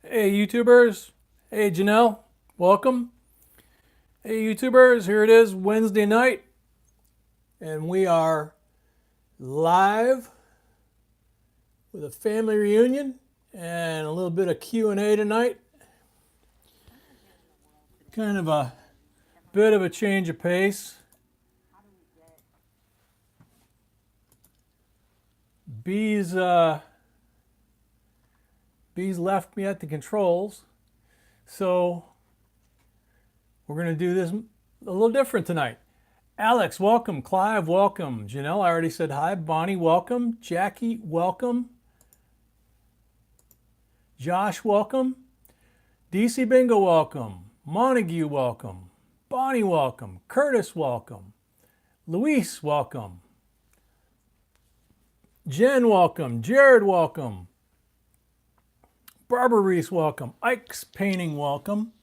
Hey YouTubers, hey Janelle, welcome. Hey YouTubers, here it is Wednesday night and we are live with a family reunion and a little bit of Q&A tonight. Kind of a bit of a change of pace. Bees Bees left me at the controls, so we're going to do this a little different tonight. Alex, welcome. Clive, welcome. Janelle, I already said hi. Bonnie, welcome. Jackie, welcome. Josh, welcome. DC Bingo, welcome. Montague, welcome. Bonnie, welcome. Curtis, welcome. Luis, welcome. Jen, welcome. Jared, welcome. Barbara Reese, welcome. Ike's Painting, welcome.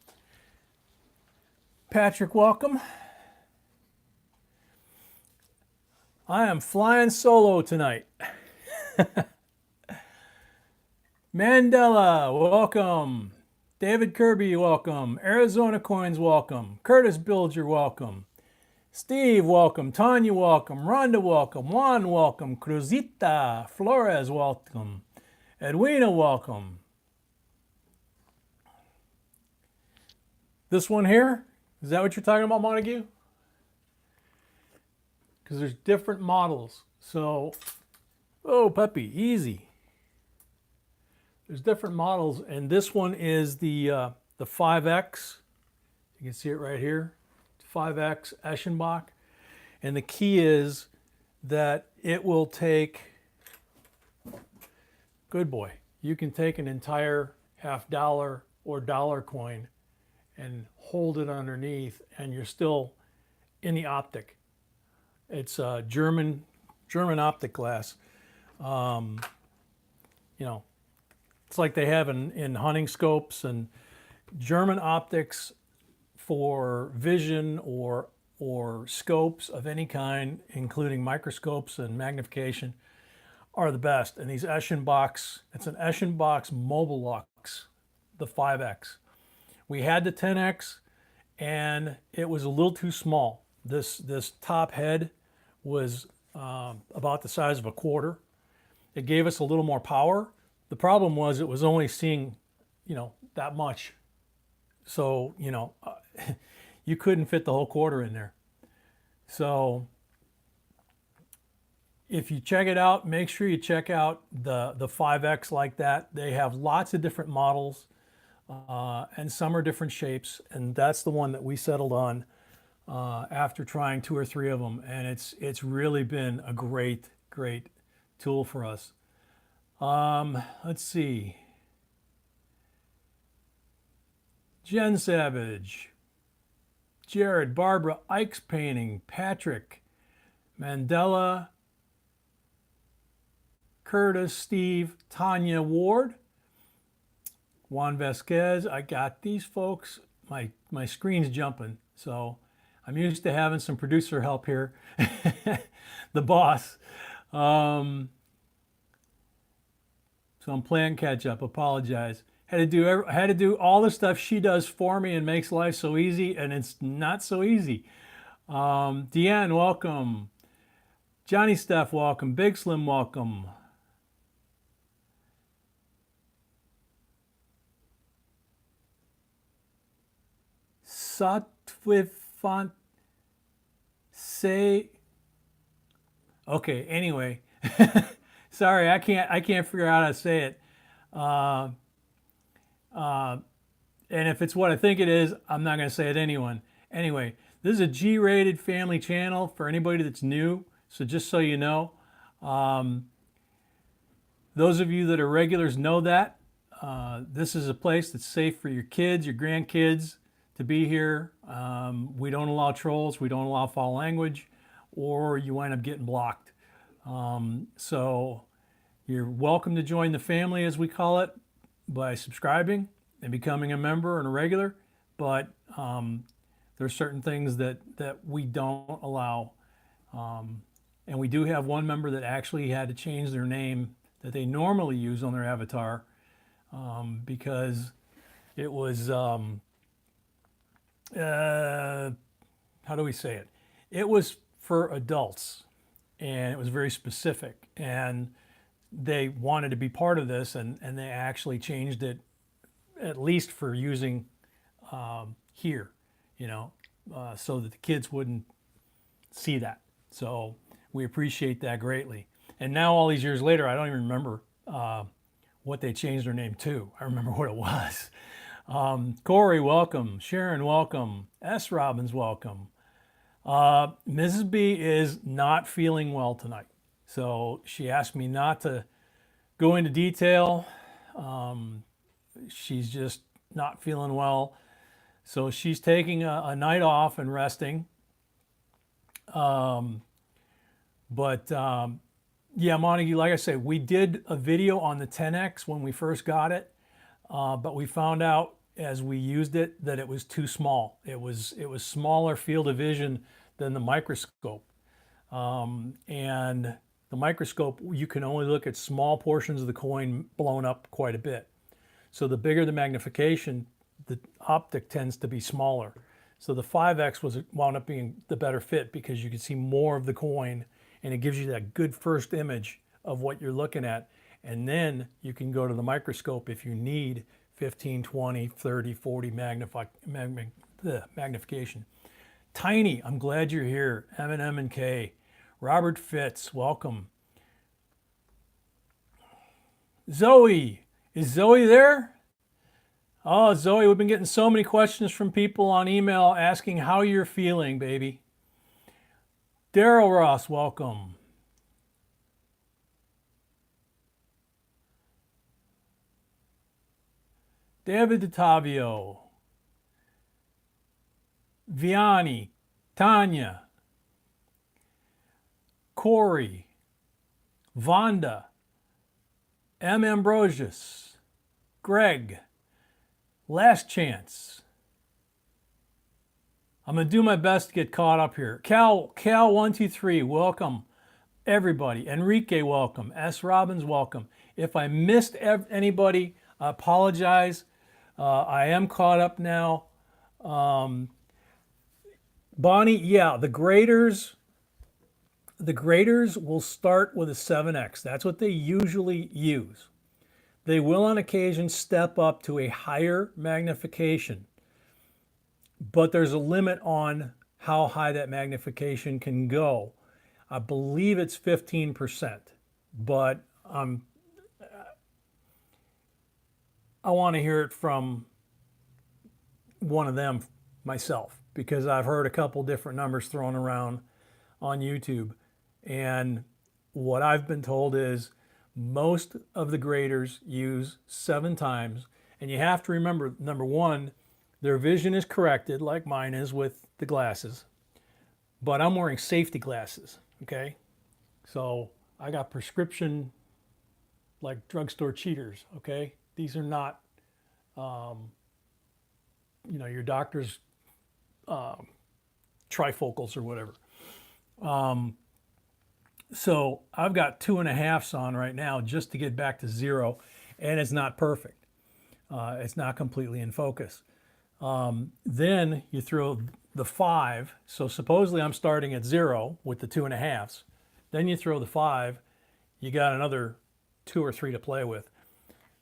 Patrick, welcome. I am flying solo tonight. Mandela, welcome. David Kirby, welcome. Arizona Coins, welcome. Curtis Bilger, welcome. Steve, welcome. Tanya, welcome. Rhonda, welcome. Juan, welcome. Cruzita Flores, welcome. Edwina, welcome. This one here, is that what you're talking about, Montague? Because there's different models. So, oh, Peppy, easy. There's different models, and this one is the 5X. You can see it right here. 5X Eschenbach. And the key is that it will take, good boy, you can take an entire $50 or dollar coin and hold it underneath, and you're still in the optic. It's a German optic glass. You know, it's like they have in hunting scopes, and German optics for vision or scopes of any kind, including microscopes and magnification, are the best. And these Eschenbachs, it's an Eschenbach's Mobilux, the 5X. We had the 10X, and it was a little too small. This top head was about the size of a quarter. It gave us a little more power. The problem was it was only seeing, that much. So, you couldn't fit the whole quarter in there. So if you check it out, make sure you check out the 5X like that. They have lots of different models, and some are different shapes. And that's the one that we settled on after trying 2 or 3 of them. And it's really been a great tool for us. Let's see. Jen Savage, Jared, Barbara, Ike's Painting, Patrick, Mandela, Curtis, Steve, Tanya Ward, Juan Vasquez. I got these folks. My screen's jumping, so I'm used to having some producer help here. The boss. So I'm playing catch up. Apologize. Had to do all the stuff she does for me and makes life so easy, and it's not so easy. Deanne, welcome. Johnny Steph, welcome. Big Slim, welcome. Satvifant say. Okay, anyway. Sorry, I can't figure out how to say it. And if it's what I think it is, I'm not going to say it anyway. This is a G-rated family channel for anybody that's new. So just so you know, those of you that are regulars know that. This is a place that's safe for your kids, your grandkids to be here. We don't allow trolls. We don't allow foul language, or you wind up getting blocked. So you're welcome to join the family, as we call it, by subscribing and becoming a member and a regular. But there's certain things that we don't allow. And we do have one member that actually had to change their name that they normally use on their avatar because it was, how do we say it? It was for adults, and it was very specific, and they wanted to be part of this, and they actually changed it, at least for using here, you know, so that the kids wouldn't see that. So we appreciate that greatly. And now all these years later, I don't even remember what they changed their name to. I remember what it was. Corey, welcome. Sharon, welcome. S. Robbins, welcome. Mrs. B is not feeling well tonight. So she asked me not to go into detail. She's just not feeling well. So she's taking a night off and resting. Yeah, Montague, like I said, we did a video on the 10X when we first got it, but we found out as we used it that it was too small. It was smaller field of vision than the microscope. And the microscope, you can only look at small portions of the coin blown up quite a bit. So the bigger the magnification, the optic tends to be smaller. So the 5X wound up being the better fit because you can see more of the coin, and it gives you that good first image of what you're looking at. And then you can go to the microscope if you need 15, 20, 30, 40 magnification. Tiny, I'm glad you're here. M&M and K. Robert Fitz, welcome. Zoe, is Zoe there? Oh, Zoe, we've been getting so many questions from people on email asking how you're feeling, baby. Daryl Ross, welcome. David DeTavio. Vianney, Tanya, Corey, Vonda, M. Ambrosius, Greg, Last Chance. I'm going to do my best to get caught up here. Cal123, welcome everybody. Enrique, welcome. S. Robbins, welcome. If I missed anybody, I apologize. I am caught up now. Bonnie, yeah, the graders will start with a 7X. That's what they usually use. They will on occasion step up to a higher magnification, but there's a limit on how high that magnification can go. I believe it's 15%, but I want to hear it from one of them myself, because I've heard a couple different numbers thrown around on YouTube. And what I've been told is most of the graders use 7 times. And you have to remember, number one, their vision is corrected like mine is with the glasses. But I'm wearing safety glasses, okay? So I got prescription like drugstore cheaters, okay? These are not, your doctor's trifocals or whatever. So I've got 2.5s on right now just to get back to 0, and it's not perfect. It's not completely in focus. Then you throw the 5. So supposedly I'm starting at 0 with the 2.5s. Then you throw the 5. You got another 2 or 3 to play with.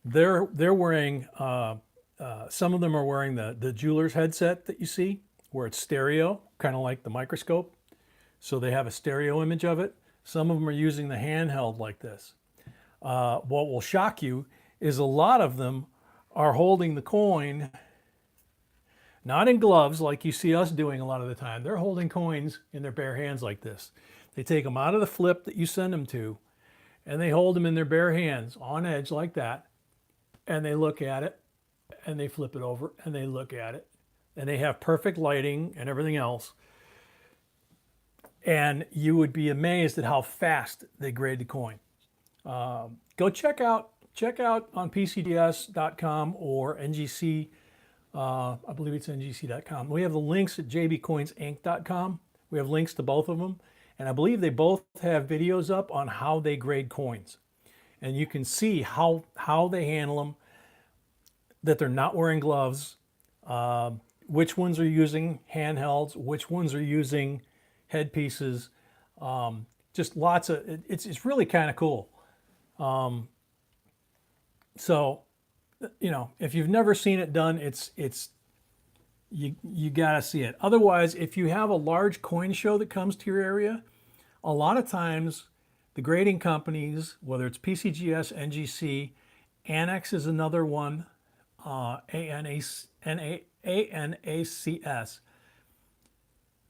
They're wearing, some of them are wearing the jeweler's headset that you see, where it's stereo, kind of like the microscope. So they have a stereo image of it. Some of them are using the handheld like this. What will shock you is a lot of them are holding the coin, not in gloves like you see us doing a lot of the time. They're holding coins in their bare hands like this. They take them out of the flip that you send them to, and they hold them in their bare hands on edge like that, and they look at it, and they flip it over, and they look at it, and they have perfect lighting and everything else. And you would be amazed at how fast they grade the coin. Go check out on PCDS.com or NGC. I believe it's NGC.com. We have the links at JBCOINSINC.com. We have links to both of them. And I believe they both have videos up on how they grade coins. And you can see how they handle them. that they're not wearing gloves, which ones are using handhelds, which ones are using headpieces. Just lots of, it's really kind of cool. So, you know, if you've never seen it done, you gotta see it. Otherwise, if you have a large coin show that comes to your area, a lot of times the grading companies, whether it's PCGS, NGC, Annex is another one, ANACS,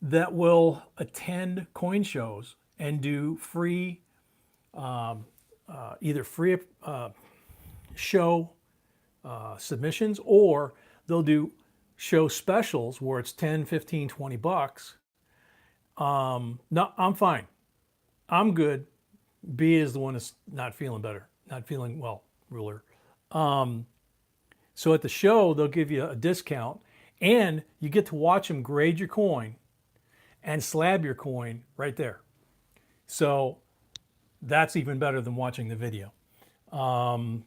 that will attend coin shows and do free, either free show submissions, or they'll do show specials where it's 10, 15, 20 bucks. No, I'm fine. I'm good. B is the one that's not feeling better, not feeling well, ruler. So at the show, they'll give you a discount and you get to watch them grade your coin and slab your coin right there. So that's even better than watching the video. So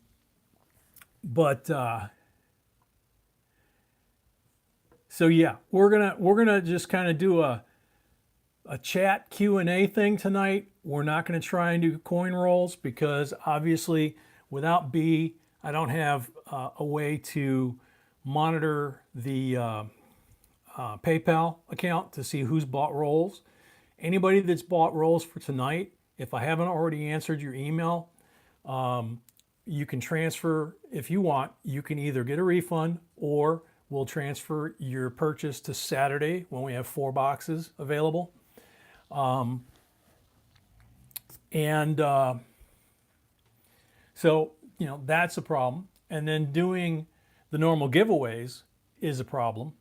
yeah, we're gonna just kind of do a chat Q&A thing tonight. We're not going to try and do coin rolls because obviously without B, I don't have a way to monitor the PayPal account to see who's bought rolls. Anybody that's bought rolls for tonight, if I haven't already answered your email, you can transfer if you want. You can either get a refund or we'll transfer your purchase to Saturday when we have 4 boxes available. So, you know, that's a problem. And then doing the normal giveaways is a problem.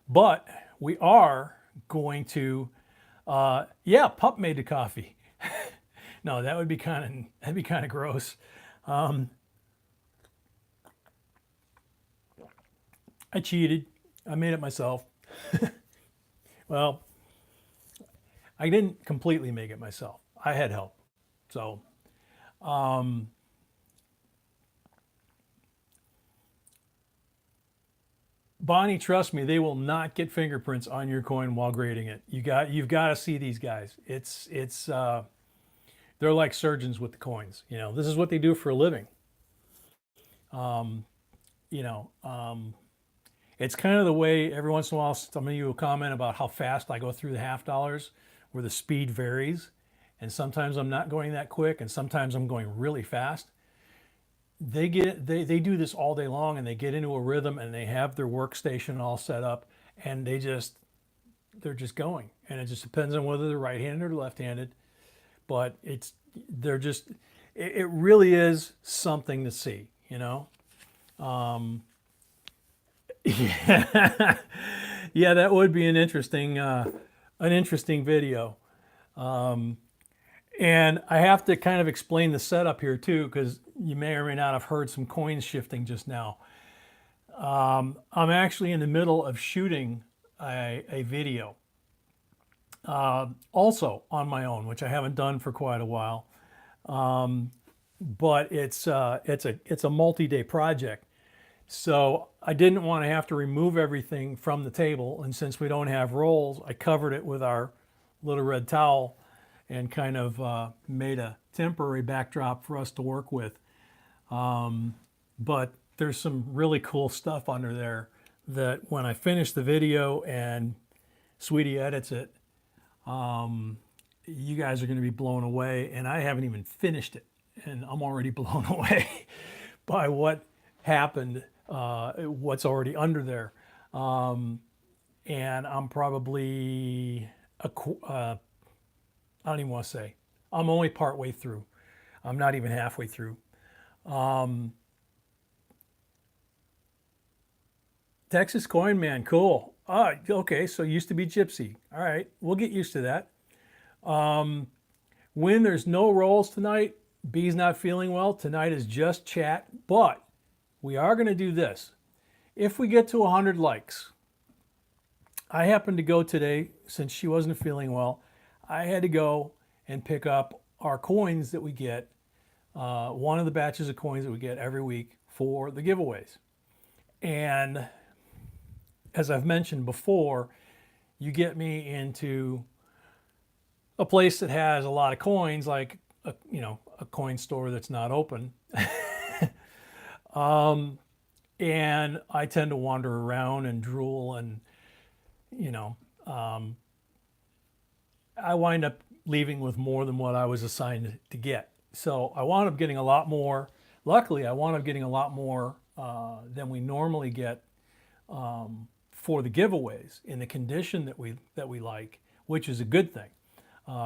But we are going to, yeah, Pup made the coffee. No, that'd be kind of gross. I cheated. I made it myself. Well, I didn't completely make it myself. I had help. So, Bonnie, trust me, they will not get fingerprints on your coin while grading it. You've got to see these guys. They're like surgeons with the coins. You know, this is what they do for a living. It's kind of the way every once in a while some of you will comment about how fast I go through the half dollars, where the speed varies. And sometimes I'm not going that quick, and sometimes I'm going really fast. They do this all day long, and they get into a rhythm, and they have their workstation all set up, and they're just going. And it just depends on whether they're right-handed or left-handed. But it really is something to see, you know. Yeah, yeah, that would be an interesting video. And I have to kind of explain the setup here too, because you may or may not have heard some coins shifting just now. I'm actually in the middle of shooting a video, also on my own, which I haven't done for quite a while. But it's a multi-day project. So I didn't want to have to remove everything from the table. And since we don't have rolls, I covered it with our little red towel and kind of made a temporary backdrop for us to work with. But there's some really cool stuff under there that when I finish the video and Sweetie edits it, you guys are going to be blown away. And I haven't even finished it, and I'm already blown away by what happened, what's already under there. And I'm probably I don't even want to say. I'm only part way through. I'm not even halfway through. Texas Coin Man, cool. Okay, so used to be Gypsy. All right, we'll get used to that. When there's no rolls tonight, B's not feeling well. Tonight is just chat, but we are going to do this. If we get to 100 likes, I happened to go today, since she wasn't feeling well, I had to go and pick up our coins that we get, one of the batches of coins that we get every week for the giveaways. And as I've mentioned before, you get me into a place that has a lot of coins, like a coin store that's not open. And I tend to wander around and drool, and you know, I wind up leaving with more than what I was assigned to get. So I wound up getting a lot more. Luckily, I wound up getting a lot more than we normally get for the giveaways in the condition that we like, which is a good thing.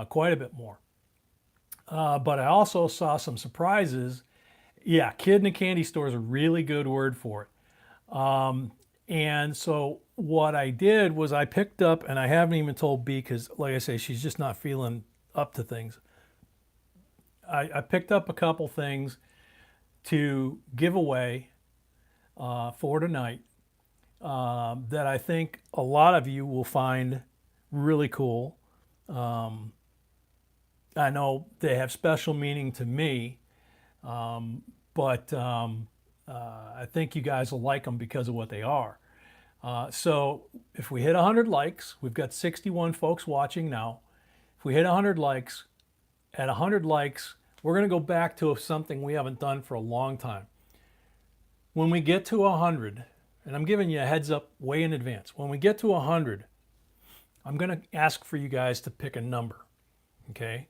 Quite a bit more. But I also saw some surprises. Yeah, kid in the candy store is a really good word for it. And so what I did was I picked up, and I haven't even told B because, like I say, she's just not feeling up to things. I picked up a couple things to give away for tonight that I think a lot of you will find really cool. I know they have special meaning to me, but I think you guys will like them because of what they are. So if we hit 100 likes, we've got 61 folks watching now. If we hit 100 likes, at 100 likes, we're going to go back to something we haven't done for a long time. When we get to 100, and I'm giving you a heads up way in advance, when we get to 100, I'm going to ask for you guys to pick a number, okay?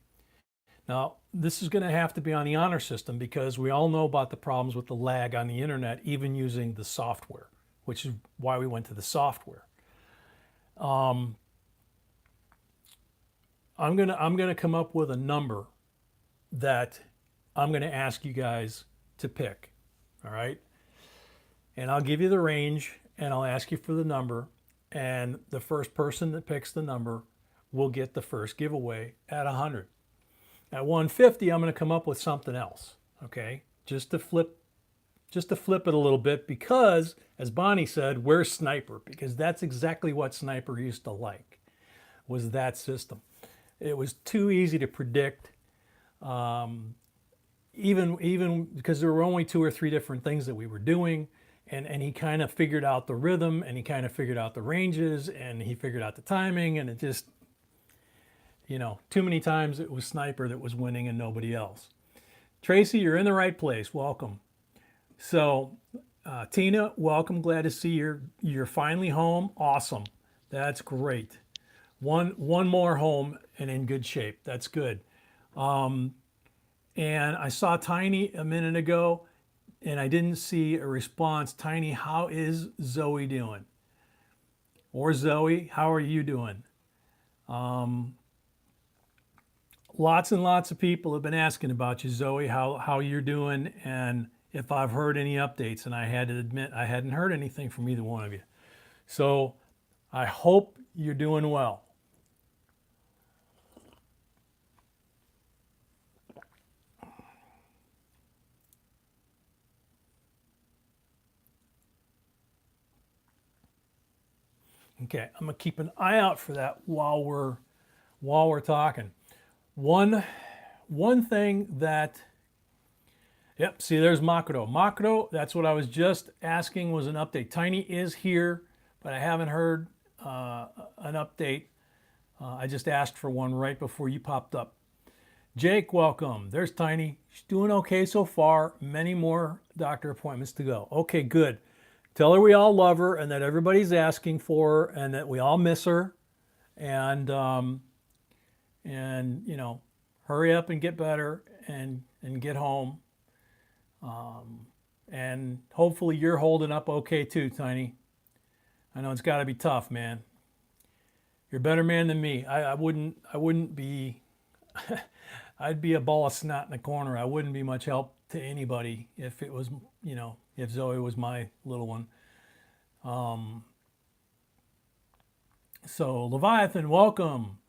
Now, this is going to have to be on the honor system because we all know about the problems with the lag on the internet, even using the software, which is why we went to the software. I'm gonna come up with a number that I'm gonna ask you guys to pick, all right? And I'll give you the range, and I'll ask you for the number, and the first person that picks the number will get the first giveaway at 100. At 150, I'm going to come up with something else, okay? Just to flip it a little bit because, as Bonnie said, where's Sniper? Because that's exactly what Sniper used to like, was that system. It was too easy to predict, even because there were only 2 or 3 different things that we were doing, and he kind of figured out the rhythm, and he kind of figured out the ranges, and he figured out the timing, and it just, too many times it was Sniper that was winning and nobody else. Tracy, you're in the right place. Welcome. So, Tina, welcome. Glad to see you're finally home. Awesome. That's great. One more home and in good shape. That's good. And I saw Tiny a minute ago, and I didn't see a response. Tiny, how is Zoe doing? Or Zoe, how are you doing? Lots and lots of people have been asking about you, Zoe, how you're doing, and if I've heard any updates, and I had to admit I hadn't heard anything from either one of you. So I hope you're doing well. Okay, I'm gonna keep an eye out for that while we're talking. One thing that, yep, see there's Makoto. Makoto, that's what I was just asking, was an update. Tiny is here, but I haven't heard an update. I just asked for one right before you popped up. Jake, welcome. There's Tiny. She's doing okay so far. Many more doctor appointments to go. Okay, good. Tell her we all love her and that everybody's asking for her and that we all miss her. And hurry up and get better and get home. And hopefully you're holding up okay too, Tiny. I know it's got to be tough, man. You're a better man than me. I wouldn't be. I'd be a ball of snot in the corner. I wouldn't be much help to anybody if it was, if Zoe was my little one. So Leviathan, welcome.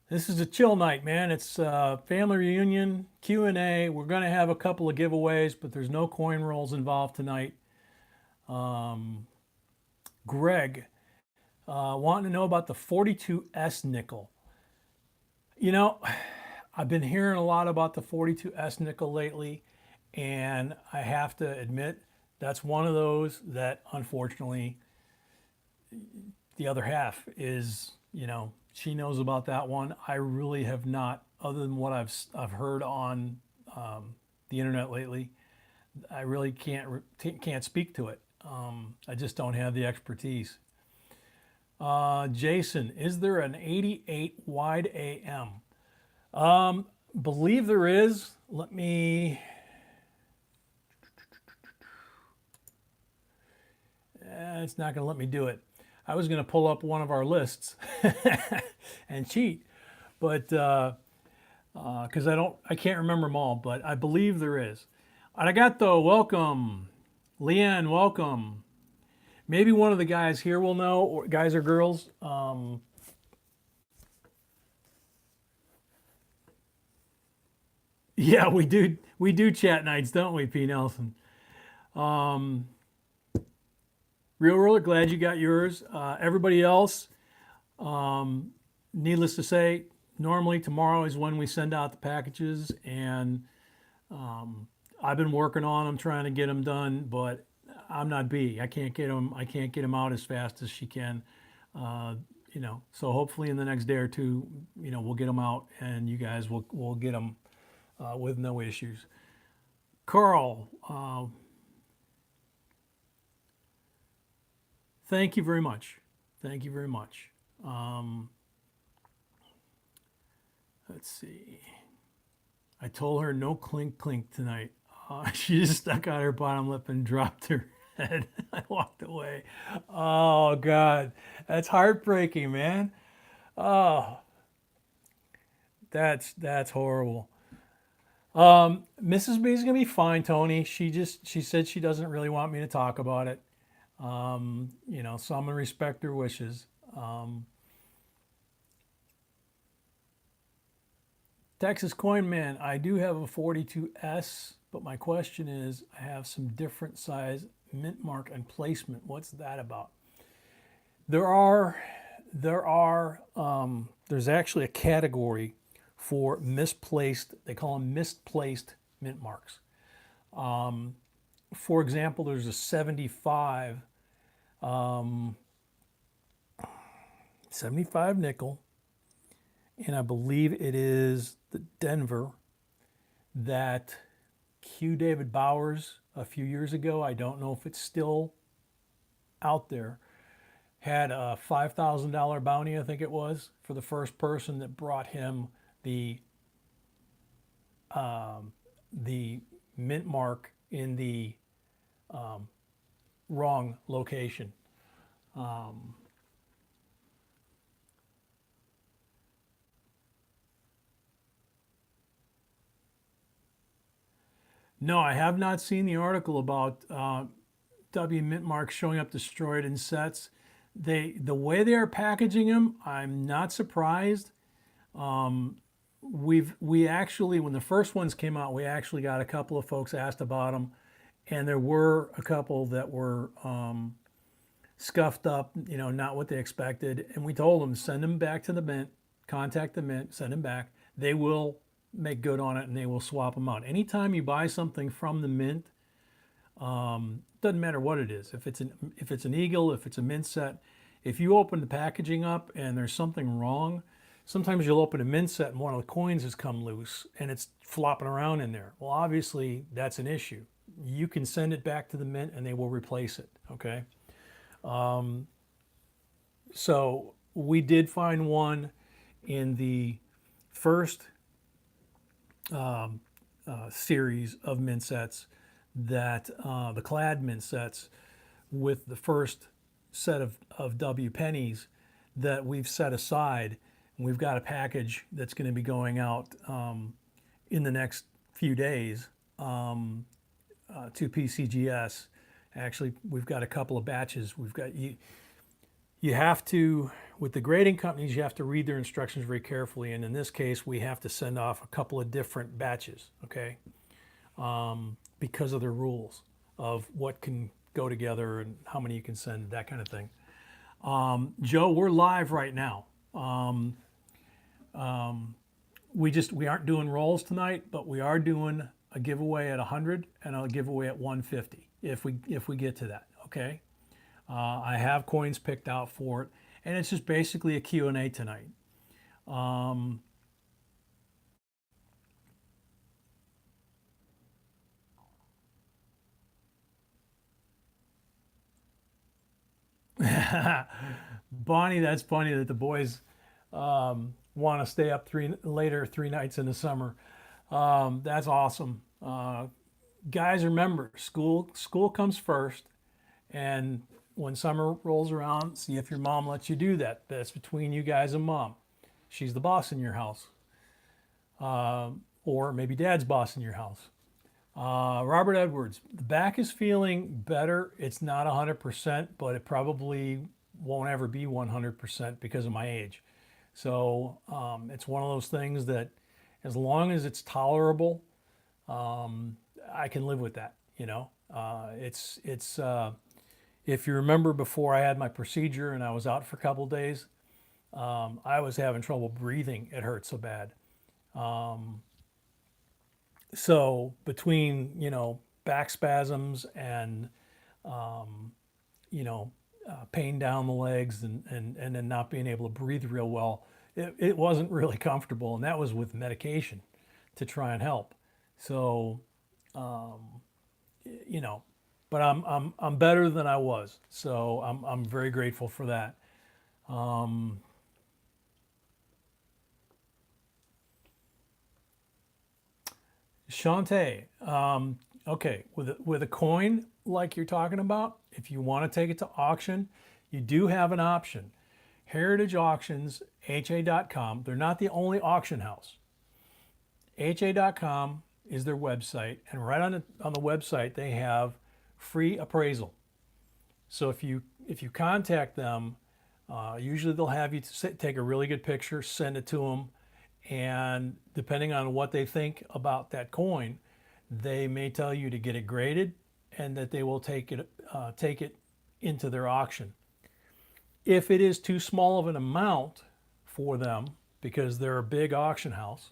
This is a chill night, man. It's family reunion, Q&A. We're going to have a couple of giveaways, but there's no coin rolls involved tonight. Greg, wanting to know about the 42S nickel. I've been hearing a lot about the 42S nickel lately, and I have to admit that's one of those that unfortunately the other half is, she knows about that one. I really have not, other than what I've heard on the internet lately. I really can't speak to it. I just don't have the expertise. Jason, is there an 88 wide AM? Believe there is. Let me. It's not going to let me do it. I was going to pull up one of our lists and cheat, but because I can't remember them all, but I believe there is. Arigato, welcome. Leanne, welcome. Maybe one of the guys here will know, or guys or girls. Yeah, we do chat nights, don't we, P. Nelson? Real Roller, glad you got yours. Everybody else, needless to say, normally tomorrow is when we send out the packages, and I've been working on them, trying to get them done, but I'm not B. I can't get them. I can't get them out as fast as she can. So hopefully in the next day or two, we'll get them out, and you guys will get them with no issues. Carl, thank you very much. Thank you very much. Let's see. I told her no clink clink tonight. She just stuck out her bottom lip and dropped her head. I walked away. Oh God, that's heartbreaking, man. Oh, that's horrible. Mrs. B is gonna be fine, Tony. She said she doesn't really want me to talk about it. So I'm gonna respect her wishes. Texas Coin Man, I do have a 42S, but my question is, I have some different size mint mark and placement. What's that about? There's actually a category for misplaced, they call them misplaced mint marks. For example, there's a 75 nickel, and I believe it is the Denver that Q David Bowers a few years ago, I don't know if it's still out there, had a $5,000 bounty, I think it was, for the first person that brought him the mint mark in the wrong location. No, I have not seen the article about W mint marks showing up destroyed in sets. The way they are packaging them, I'm not surprised. We actually, when the first ones came out, we actually got a couple of folks asked about them, and there were a couple that were scuffed up, not what they expected. And we told them, send them back to the mint, contact the mint, send them back. They will make good on it, and they will swap them out. Anytime you buy something from the mint, doesn't matter what it is. If it's an eagle, if it's a mint set, if you open the packaging up and there's something wrong, sometimes you'll open a mint set and one of the coins has come loose and it's flopping around in there. Well, obviously that's an issue. You can send it back to the mint and they will replace it. Okay. So we did find one in the first series of mint sets, that the clad mint sets with the first set of W pennies that we've set aside. And we've got a package that's going to be going out in the next few days to PCGS. Actually, we've got a couple of batches. We've got you have to, with the grading companies, you have to read their instructions very carefully. And in this case, we have to send off a couple of different batches, okay? Because of their rules of what can go together and how many you can send, that kind of thing. Joe, we're live right now. We aren't doing rolls tonight, but we are doing a giveaway at 100 and a giveaway at 150. if we get to that. Okay, I have coins picked out for it, and it's just basically a Q&A tonight. Bonnie, that's funny that the boys want to stay up three nights in the summer. That's awesome. Guys, remember, school comes first, and when summer rolls around, see if your mom lets you do that. That's between you guys and mom. She's the boss in your house, or maybe dad's boss in your house. Robert Edwards, the back is feeling better. It's not 100%, but it probably won't ever be 100% because of my age. So it's one of those things that, as long as it's tolerable, I can live with that. You know, it's if you remember, before I had my procedure and I was out for a couple of days, I was having trouble breathing. It hurt so bad. So between, back spasms and pain down the legs and then not being able to breathe real well, it wasn't really comfortable, and that was with medication to try and help. So you know, but I'm better than I was, so I'm very grateful for that. Shantae, okay, with a coin like you're talking about, if you want to take it to auction, you do have an option. Heritage Auctions, ha.com. They're not the only auction house. ha.com is their website, and right on the website they have free appraisal. So if you contact them, usually they'll have you take a really good picture, send it to them, and depending on what they think about that coin, they may tell you to get it graded, and that they will take it into their auction. If it is too small of an amount for them, because they're a big auction house,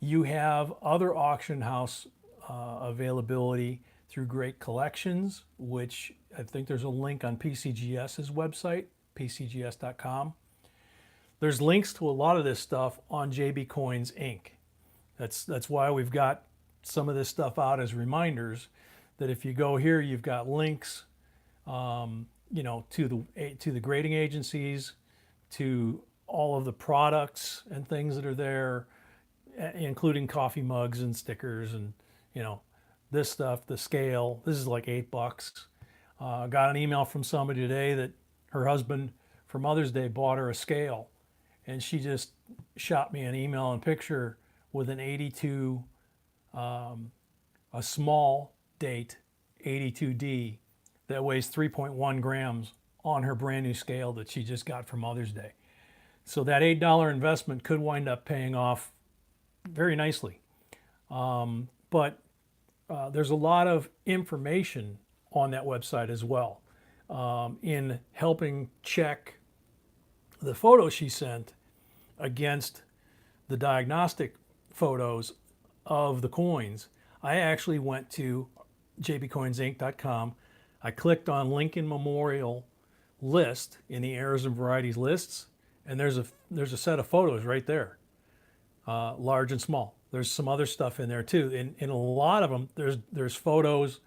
you have other auction house availability through Great Collections, which I think there's a link on PCGS's website, pcgs.com. There's links to a lot of this stuff on JBCOINSINC. That's why we've got some of this stuff out as reminders, that if you go here, you've got links, to the grading agencies, to all of the products and things that are there, including coffee mugs and stickers and this stuff. The scale. This is like $8. Got an email from somebody today that her husband for Mother's Day bought her a scale, and she just shot me an email and picture with an 82, a small date 82D that weighs 3.1 grams on her brand new scale that she just got for Mother's Day. So that $8 investment could wind up paying off very nicely. But there's a lot of information on that website as well, in helping check the photo she sent against the diagnostic photos of the coins. I actually went to jbcoinsinc.com. I clicked on Lincoln Memorial list in the errors and varieties lists, and there's a set of photos right there, large and small. There's some other stuff in there too. In a lot of them, there's photos,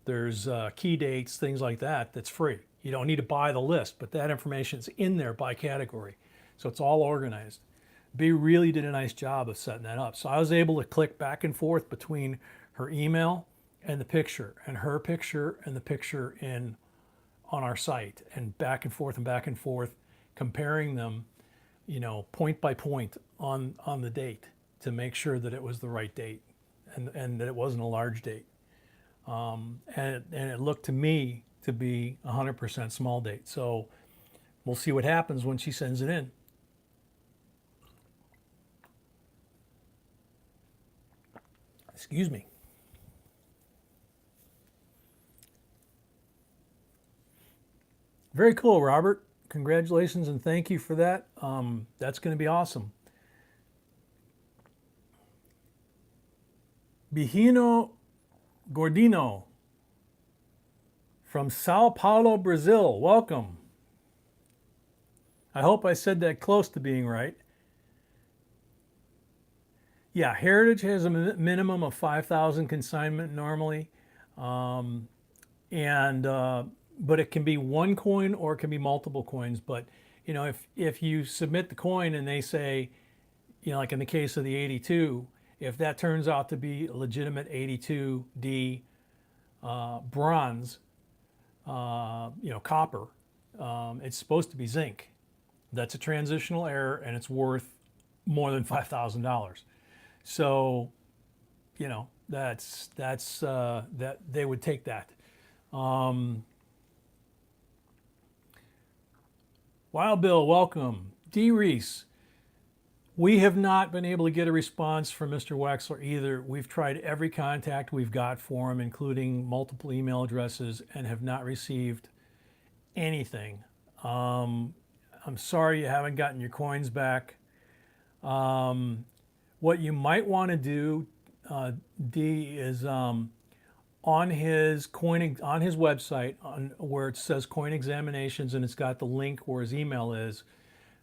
there's key dates, things like that. That's free. You don't need to buy the list, but that information is in there by category, so it's all organized. B really did a nice job of setting that up. So I was able to click back and forth between her email and the picture, and her picture and the picture on our site, and back and forth, comparing them, point by point on the date to make sure that it was the right date, and that it wasn't a large date. And it looked to me to be 100% small date. So we'll see what happens when she sends it in. Excuse me. Very cool, Robert. Congratulations and thank you for that. That's going to be awesome. Bihino Gordino. from Sao Paulo, Brazil. Welcome. I hope I said that close to being right. Yeah, Heritage has a minimum of 5,000 consignment normally. And but it can be one coin or it can be multiple coins. But if you submit the coin and they say, like in the case of the 82, if that turns out to be a legitimate 82D bronze, copper, it's supposed to be zinc. That's a transitional error and it's worth more than $5,000. So, that's that they would take that. Wild Bill, welcome. D. Reese, we have not been able to get a response from Mr. Wexler either. We've tried every contact we've got for him, including multiple email addresses, and have not received anything. I'm sorry you haven't gotten your coins back. What you might want to do, D, is on his website, where it says coin examinations, and it's got the link where his email is.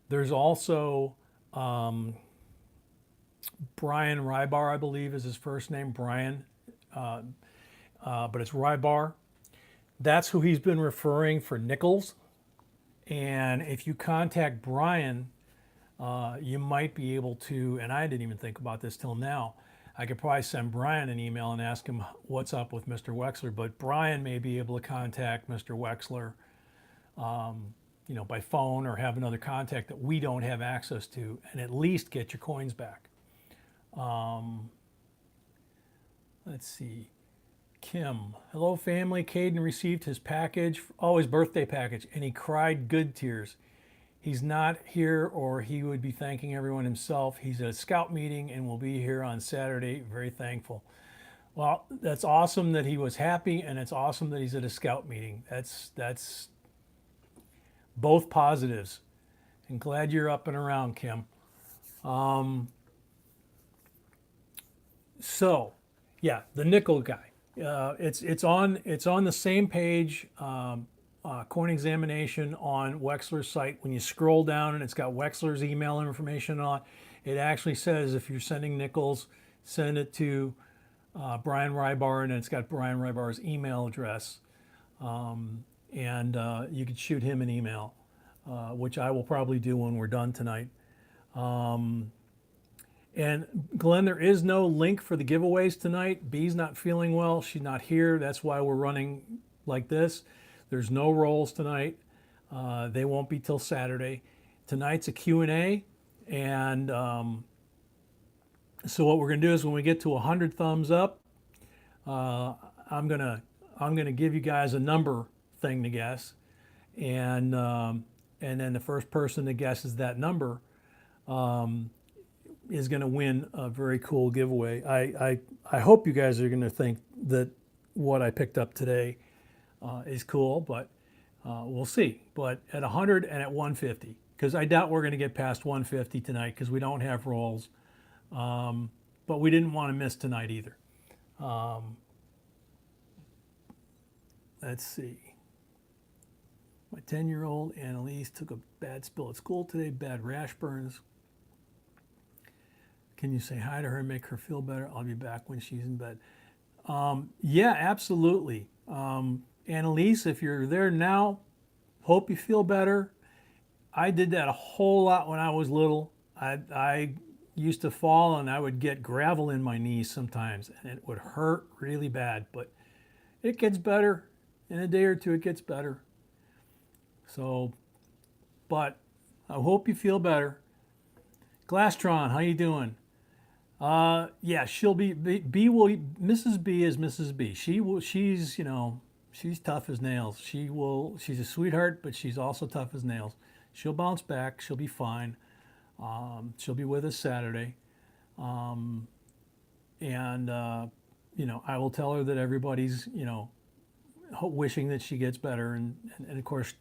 There's also Brian Rybar, I believe, is his first name, Brian, but it's Rybar. That's who he's been referring for nickels. And if you contact Brian, you might be able to, and I didn't even think about this till now, I could probably send Brian an email and ask him what's up with Mr. Wexler, but Brian may be able to contact Mr. Wexler, by phone or have another contact that we don't have access to, and at least get your coins back. Let's see. Kim, hello family. Caden received his package, his birthday package, and he cried good tears. He's not here, or he would be thanking everyone himself. He's at a scout meeting and will be here on Saturday. Very thankful. Well, that's awesome that he was happy, and it's awesome that he's at a scout meeting. That's both positives. And glad you're up and around, Kim. So, yeah, the nickel guy. It's on the same page. Coin examination on Wexler's site. When you scroll down and it's got Wexler's email information on it, actually says if you're sending nickels, send it to Brian Rybar, and it's got Brian Rybar's email address. And you could shoot him an email, which I will probably do when we're done tonight. And Glenn, there is no link for the giveaways tonight. Bee's not feeling well. She's not here. That's why we're running like this. There's no rolls tonight. They won't be till Saturday. Tonight's a Q&A, and so what we're going to do is when we get to 100 thumbs up, I'm gonna give you guys a number thing to guess, and then the first person that guesses that number is going to win a very cool giveaway. I hope you guys are going to think that what I picked up today is cool, but we'll see. But at 100 and at 150, because I doubt we're going to get past 150 tonight because we don't have rolls. But we didn't want to miss tonight either. Let's see. My 10-year-old Annalise took a bad spill at school today, bad rash burns. Can you say hi to her and make her feel better? I'll be back when she's in bed. Yeah, absolutely. Annalise, if you're there now, hope you feel better. I did that a whole lot when I was little. I used to fall and I would get gravel in my knees sometimes, and it would hurt really bad, but it gets better. In a day or two, it gets better. So, but I hope you feel better. Glastron, how you doing? Yeah, she'll be, Mrs. B is Mrs. B. She's tough as nails. She's a sweetheart, but she's also tough as nails. She'll bounce back. She'll be fine. She'll be with us Saturday. I will tell her that everybody's, wishing that she gets better. And of course,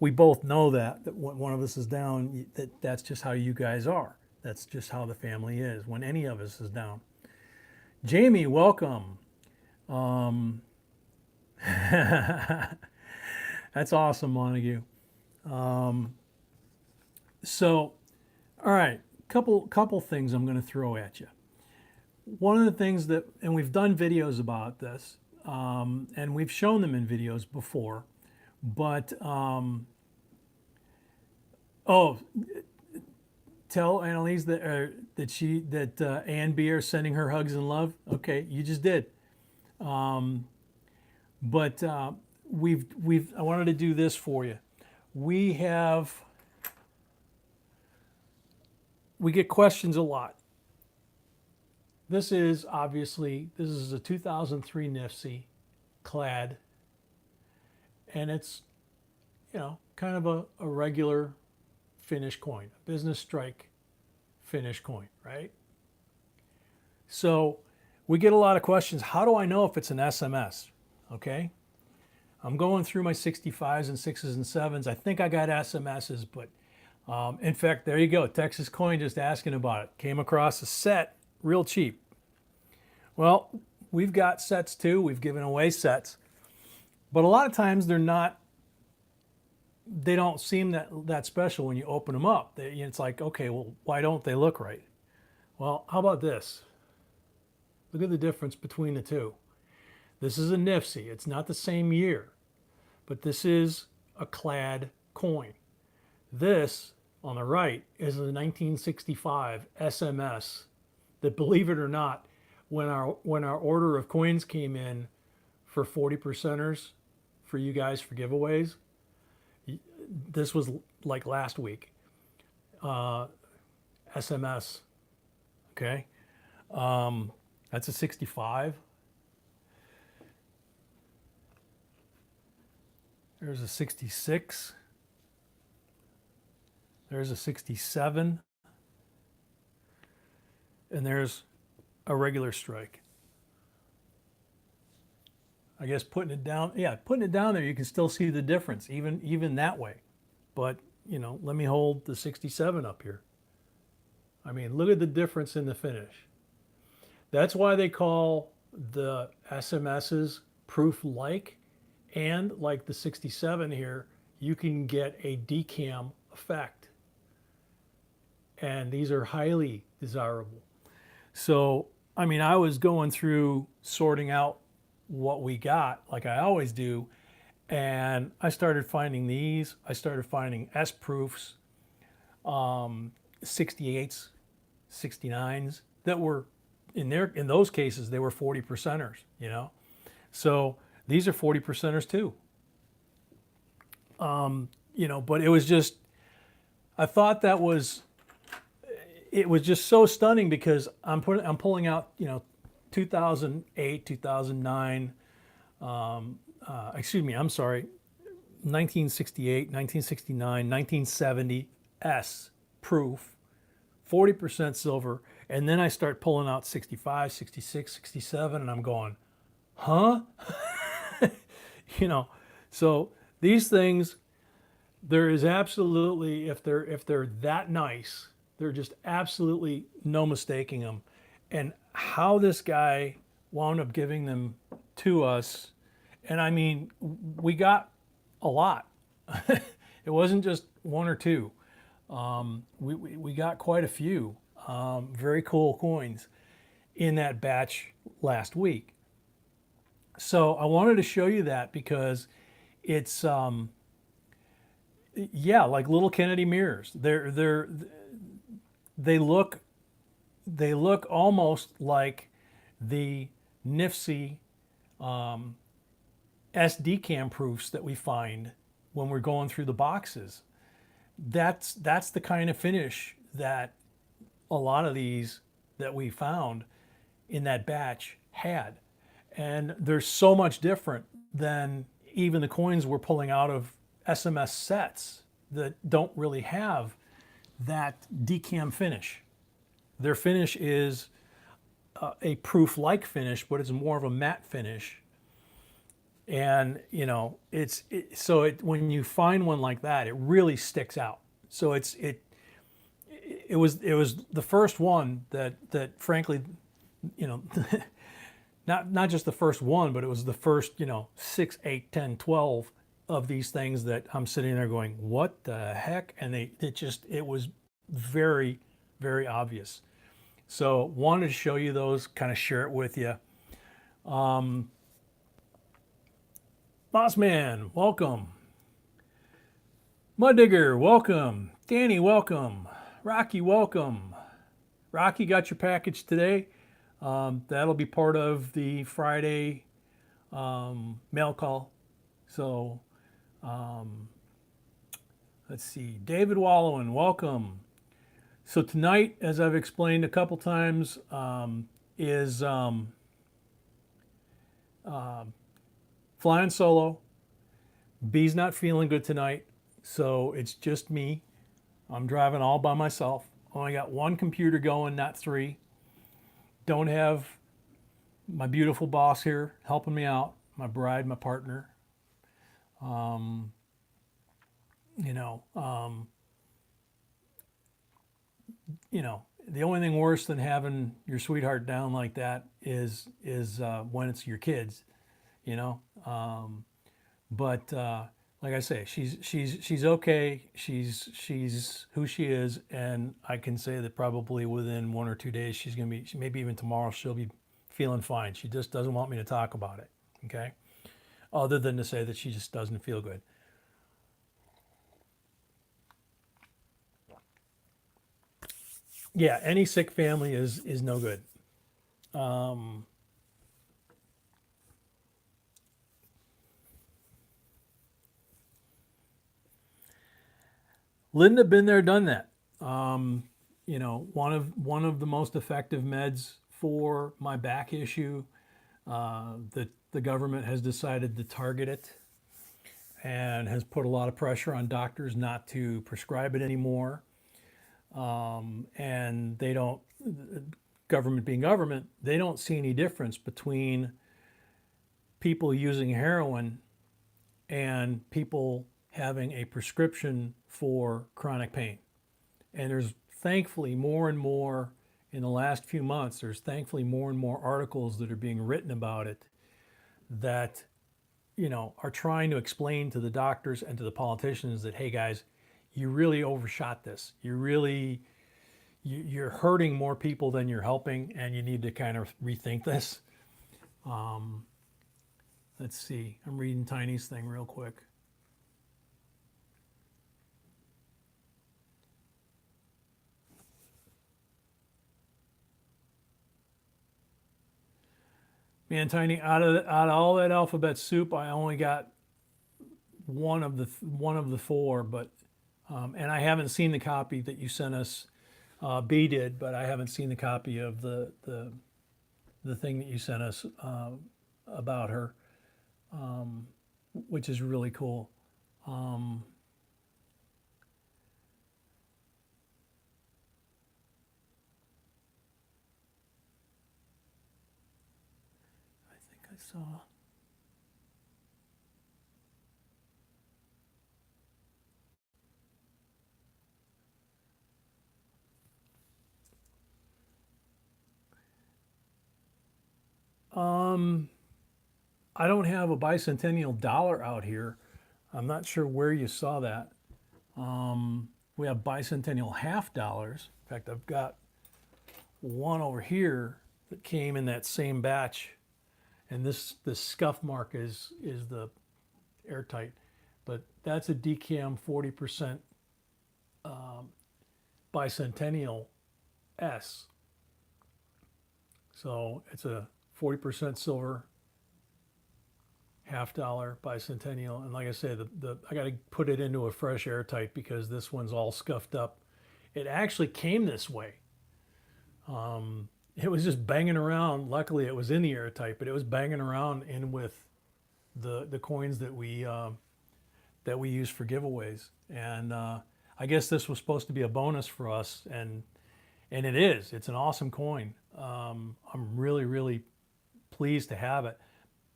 we both know that when one of us is down, that's just how you guys are. That's just how the family is when any of us is down. Jamie, welcome. That's awesome, Montague. So, all right, couple things I'm going to throw at you. One of the things that, and we've done videos about this, and we've shown them in videos before, but oh, tell Annalise that Ann B are sending her hugs and love. Okay, you just did. But I wanted to do this for you. We get questions a lot. This is a 2003 NIFC clad, and it's, kind of a regular finish coin, a business strike finish coin, right? So we get a lot of questions. How do I know if it's an SMS? Okay. I'm going through my 65s and 6s and 7s. I think I got SMSs, but in fact, there you go. Texas Coin just asking about it. Came across a set real cheap. Well, we've got sets too. We've given away sets. But a lot of times they don't seem that special when you open them up. It's like, okay, well, why don't they look right? Well, how about this? Look at the difference between the two. This is a NIFC. It's not the same year, but this is a clad coin. This, on the right, is a 1965 SMS that, believe it or not, when our order of coins came in for 40%ers for you guys for giveaways, this was like last week. SMS, okay? That's a 65. There's a 66. There's a 67. And there's a regular strike. I guess putting it down there, you can still see the difference, even that way. But, let me hold the 67 up here. I mean, look at the difference in the finish. That's why they call the SMSs proof-like, and like the 67 here, you can get a decam effect. And these are highly desirable. So, I mean, I was going through sorting out what we got, like I always do, and I started finding these. I started finding S proofs, 68s, 69s that were in those cases they were 40%ers, So these are 40%ers too. But it was just, I thought it was just so stunning because I'm pulling out, 2008, 2009, 1968, 1969, 1970 S proof, 40% silver. And then I start pulling out 65, 66, 67, and I'm going, huh? So these things, there is absolutely, if they're that nice, they're just absolutely no mistaking them. And how this guy wound up giving them to us, and I mean, we got a lot. It wasn't just one or two. We got quite a few very cool coins in that batch last week. So I wanted to show you that because it's like little Kennedy mirrors. They look almost like the NIFC SD-cam proofs that we find when we're going through the boxes. That's the kind of finish that a lot of these that we found in that batch had. And they're so much different than even the coins we're pulling out of SMS sets that don't really have that decam finish. Their finish is a proof-like finish, but it's more of a matte finish. And when you find one like that, it really sticks out. So it was the first one that frankly, not just the first one, but it was the first, 6, 8, 10, 12 of these things that I'm sitting there going, what the heck? And it was very, very obvious. So wanted to show you those, kind of share it with you. Boss Man, welcome. Mud Digger, welcome. Danny, welcome. Rocky, welcome. Rocky, got your package today. That'll be part of the Friday mail call. So let's see. David Wallowan, welcome. So tonight, as I've explained a couple times, is flying solo. B's not feeling good tonight, so it's just me. I'm driving all by myself. Only got one computer going, not three. Don't have my beautiful boss here helping me out, my bride, my partner. The only thing worse than having your sweetheart down like that is when it's your kids, But like I say, she's okay. She's who she is, and I can say that probably within 1 or 2 days she's gonna be. Maybe even tomorrow she'll be feeling fine. She just doesn't want me to talk about it. Okay, other than to say that she just doesn't feel good. Yeah, any sick family is no good. Linda, been there, done that. One of the most effective meds for my back issue. That the government has decided to target it and has put a lot of pressure on doctors not to prescribe it anymore. And they don't, government being government, they don't see any difference between people using heroin and people having a prescription for chronic pain. And there's thankfully more and more in the last few months, there's thankfully more and more articles that are being written about it that, are trying to explain to the doctors and to the politicians that, hey guys, you really overshot this. You're hurting more people than you're helping, and you need to kind of rethink this. Let's see. I'm reading Tiny's thing real quick. Man, Tiny, out of all that alphabet soup, I only got one of the four, but and I haven't seen the copy that you sent us. B did, but I haven't seen the copy of the thing that you sent us about her, which is really cool. I think I saw. I don't have a bicentennial dollar out here. I'm not sure where you saw that. We have bicentennial half dollars. In fact, I've got one over here that came in that same batch, and this scuff mark is the airtight, but that's a DCAM 40% bicentennial S. So it's a 40% silver half dollar bicentennial, and like I say, I got to put it into a fresh airtight because this one's all scuffed up. It actually came this way. It was just banging around. Luckily, it was in the airtight, but it was banging around in with the coins that we use for giveaways. And I guess this was supposed to be a bonus for us, and it is. It's an awesome coin. I'm really, really pleased to have it,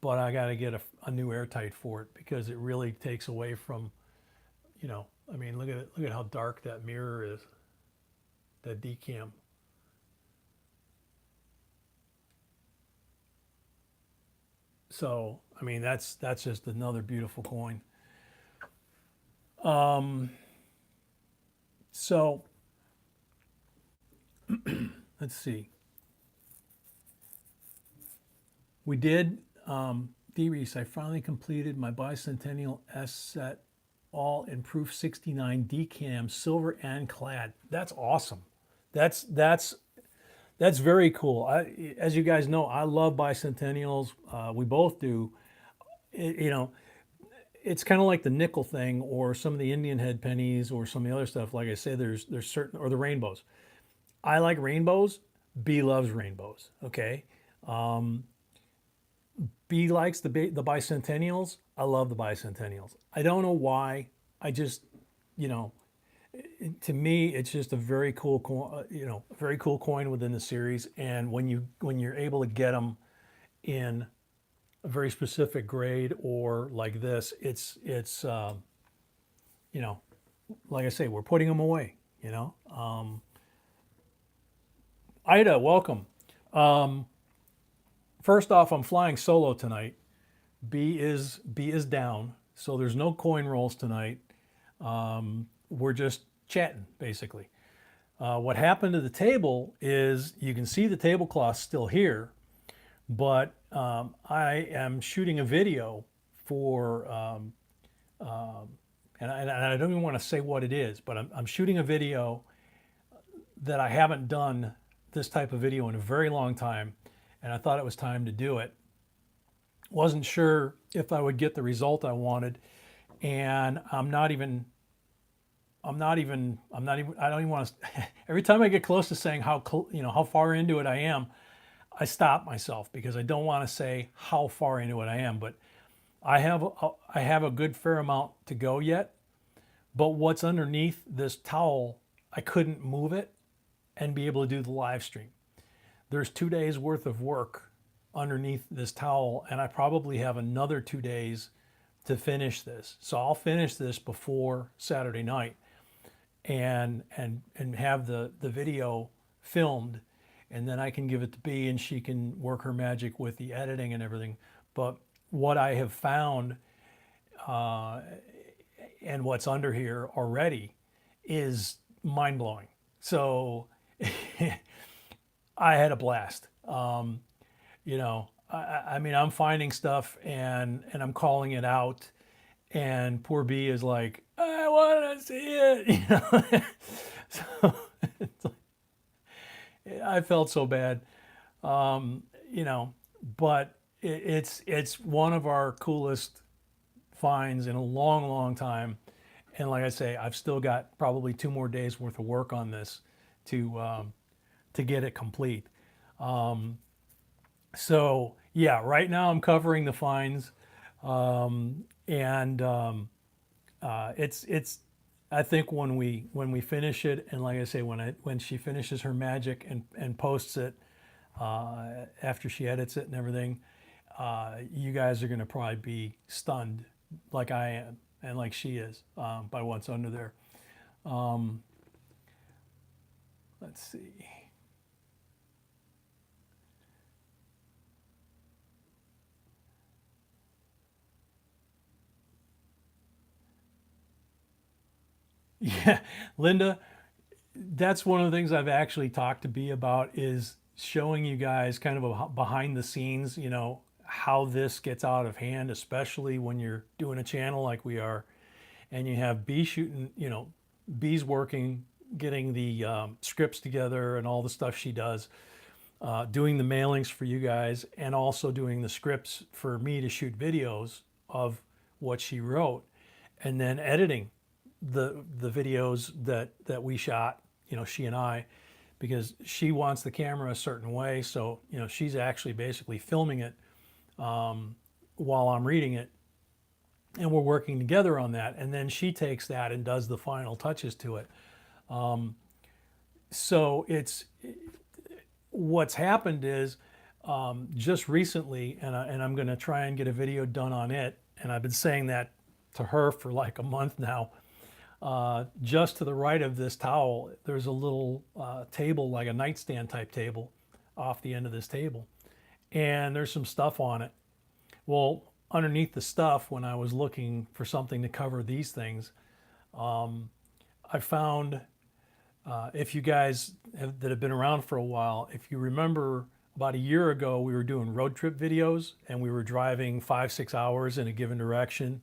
but I got to get a new airtight for it because it really takes away from, I mean, look at it. Look at how dark that mirror is, that decam. So, I mean, that's just another beautiful coin. So let's see. We did, D-Reese, I finally completed my bicentennial S set, all in proof 69 decam, silver and clad. That's awesome. That's very cool. As you guys know, I love bicentennials. We both do. You know, it's kind of like the nickel thing, or some of the Indian head pennies, or some of the other stuff. Like I say, there's certain, or the rainbows. I like rainbows. B loves rainbows. Okay. B likes the bicentennials. I love the bicentennials. I don't know why. I just, you know, to me, it's just a very cool, very cool coin within the series. And when you're able to get them in a very specific grade, or like this, it's you know, like I say, we're putting them away. You know, Ida, welcome. First off, I'm flying solo tonight. B is down, so there's no coin rolls tonight. We're just chatting, basically. What happened to the table is, you can see the tablecloth still here, but I am shooting a video for, and I don't even want to say what it is, but I'm shooting a video that I haven't done this type of video in a very long time, and I thought it was time to do it. Wasn't sure if I would get the result I wanted, and I don't even want to, every time I get close to saying how far into it I am, I stop myself, because I don't want to say how far into it I am, but I have a good fair amount to go yet. But what's underneath this towel, I couldn't move it and be able to do the live stream. There's 2 days worth of work underneath this towel, and I probably have another 2 days to finish this. So I'll finish this before Saturday night, and have the video filmed, and then I can give it to B, and she can work her magic with the editing and everything. But what I have found, and what's under here already, is mind-blowing. So I had a blast. I mean, I'm finding stuff, and I'm calling it out, and poor B is like, I want to see it. So it's like, I felt so bad, but it's one of our coolest finds in a long, long time. And like I say, I've still got probably 2 more days worth of work on this to get it complete. So yeah, right now I'm covering the finds, it's I think when we finish it, and like I say, when she finishes her magic and posts it, after she edits it and everything, you guys are going to probably be stunned, like I am and like she is, by what's under there. Let's see. Yeah, Linda, that's one of the things I've actually talked to B about, is showing you guys kind of a behind the scenes, how this gets out of hand, especially when you're doing a channel like we are, and you have B shooting, B's working, getting the scripts together and all the stuff she does, doing the mailings for you guys, and also doing the scripts for me to shoot videos of what she wrote, and then editing the videos that we shot, she and I, because she wants the camera a certain way. So, she's actually basically filming it while I'm reading it, and we're working together on that. And then she takes that and does the final touches to it. So what's happened is, just recently, and I'm going to try and get a video done on it. And I've been saying that to her for like a month now. Just to the right of this towel, there's a little table, like a nightstand type table, off the end of this table, and there's some stuff on it. Well, underneath the stuff, when I was looking for something to cover these things, I found, if you guys that have been around for a while, if you remember about a year ago, we were doing road trip videos and we were driving 5-6 hours in a given direction,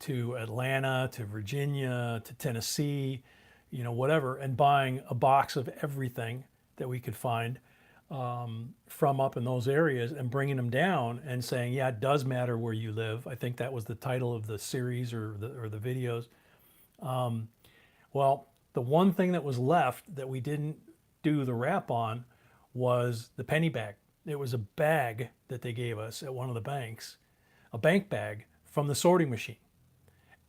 to Atlanta, to Virginia, to Tennessee, whatever, and buying a box of everything that we could find, from up in those areas and bringing them down and saying, yeah, it does matter where you live. I think that was the title of the series or the videos. Well, the one thing that was left that we didn't do the wrap on was the penny bag. It was a bag that they gave us at one of the banks, a bank bag from the sorting machine.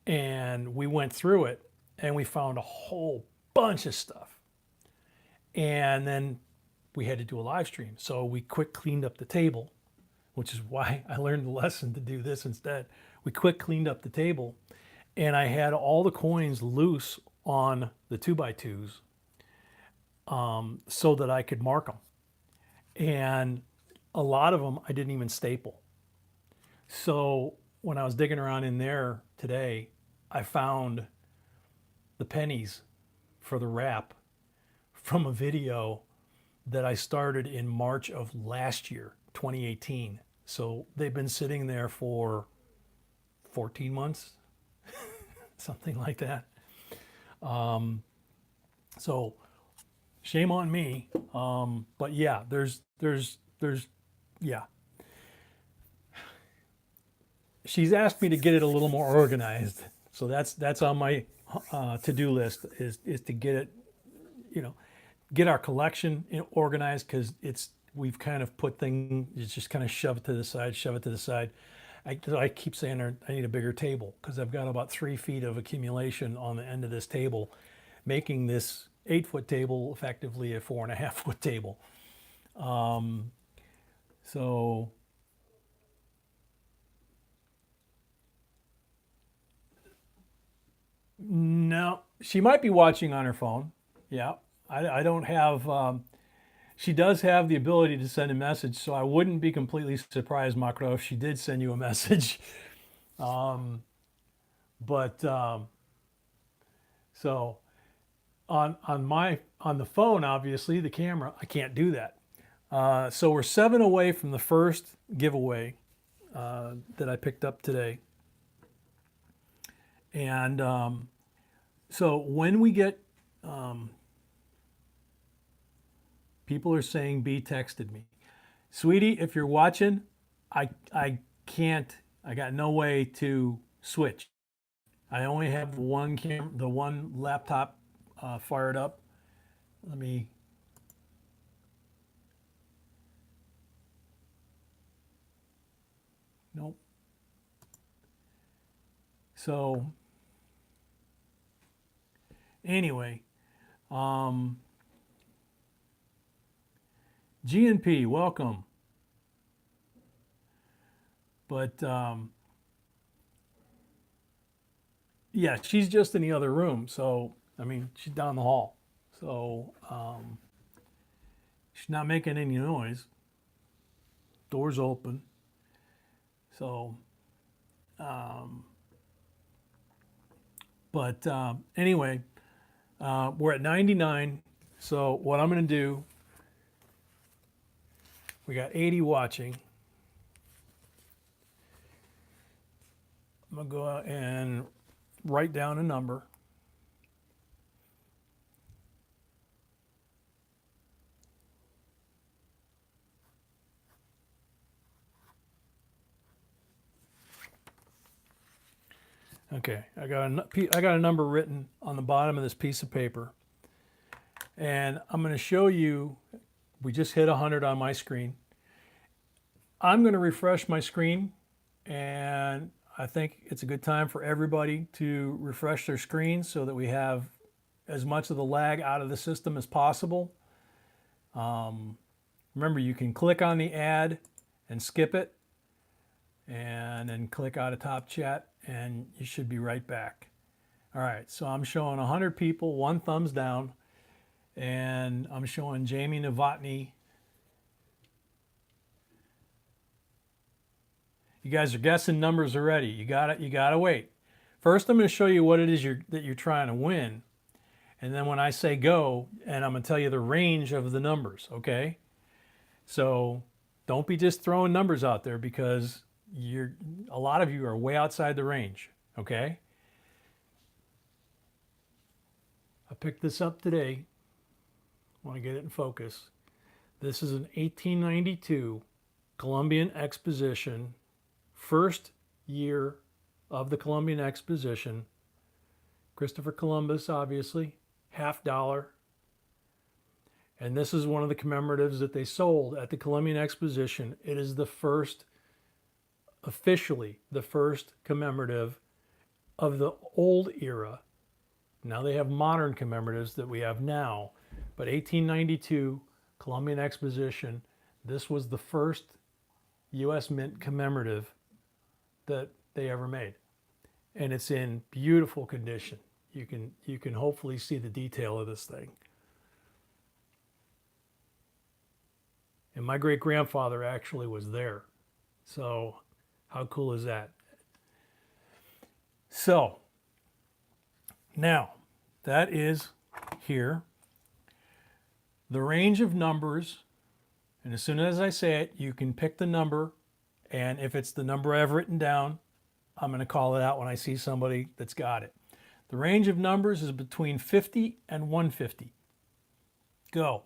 And we went through it and we found a whole bunch of stuff. And then we had to do a live stream. So we quick cleaned up the table, which is why I learned the lesson to do this instead. We quick cleaned up the table and I had all the coins loose on the 2x2s, so that I could mark them. And a lot of them I didn't even staple. So when I was digging around in there today, I found the pennies for the wrap from a video that I started in March of last year, 2018. So they've been sitting there for 14 months, something like that. So shame on me. But yeah, there's, yeah. She's asked me to get it a little more organized. So that's on my to-do list is to get it, get our collection organized, because we've kind of put things, it's just kind of shove it to the side. I keep saying I need a bigger table because I've got about 3 feet of accumulation on the end of this table, making this 8-foot table effectively a 4.5-foot table. So no, she might be watching on her phone. Yeah, I don't have. She does have the ability to send a message, so I wouldn't be completely surprised, Makro, if she did send you a message. So on the phone, obviously the camera, I can't do that. So we're 7 away from the first giveaway that I picked up today, and so when we get people are saying B texted me. Sweetie, if you're watching, I can't, I got no way to switch. I only have the one laptop fired up. Let me, nope. So anyway, GNP, welcome. But yeah, she's just in the other room. So, I mean, she's down the hall. So she's not making any noise. Door's open. So, anyway, we're at 99. So what I'm going to do, we got 80 watching. I'm going to go out and write down a number. Okay, I got a number written on the bottom of this piece of paper. And I'm going to show you, we just hit 100 on my screen. I'm going to refresh my screen, and I think it's a good time for everybody to refresh their screen so that we have as much of the lag out of the system as possible. Remember, you can click on the ad and skip it, and then click out of top chat, and you should be right back. All right, so I'm showing 100 people, 1 thumbs down, and I'm showing Jamie Novotny. You guys are guessing numbers already. You gotta wait. First, I'm going to show you what it is that you're trying to win. And then when I say go, and I'm going to tell you the range of the numbers, okay? So don't be just throwing numbers out there, because a lot of you are way outside the range, okay? I picked this up today. I want to get it in focus. This is an 1892 Columbian Exposition, first year of the Columbian Exposition. Christopher Columbus, obviously, $50. And this is one of the commemoratives that they sold at the Columbian Exposition. It is the first, officially, the first commemorative of the old era. Now they have modern commemoratives that we have now. But 1892, Columbian Exposition, this was the first U.S. Mint commemorative that they ever made. And it's in beautiful condition. You can hopefully see the detail of this thing. And my great-grandfather actually was there. So how cool is that? So now that is here. The range of numbers, and as soon as I say it, you can pick the number, and if it's the number I've written down, I'm going to call it out when I see somebody that's got it. The range of numbers is between 50 and 150. Go.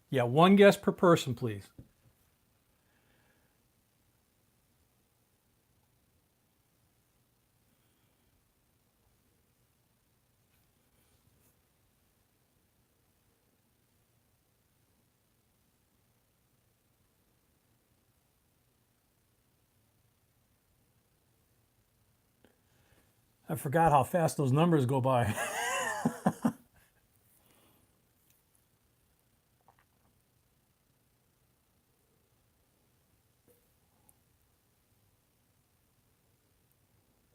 Yeah, one guess per person, please. I forgot how fast those numbers go by.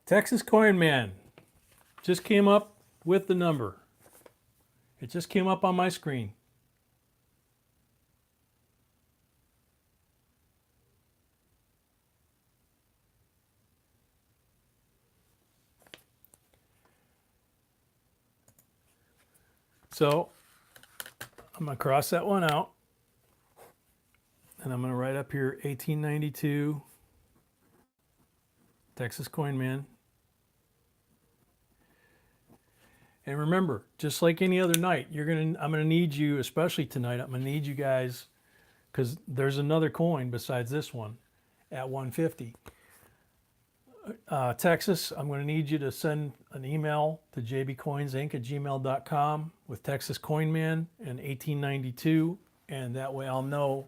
Texas Coin Man just came up with the number. It just came up on my screen. So I'm going to cross that one out. And I'm going to write up here 1892 Texas Coin Man. And remember, just like any other night, I'm going to need you, especially tonight, I'm going to need you guys, because there's another coin besides this one at 150. Texas, I'm going to need you to send an email to jbcoinsinc@gmail.com with Texas Coin Man and 1892, and that way I'll know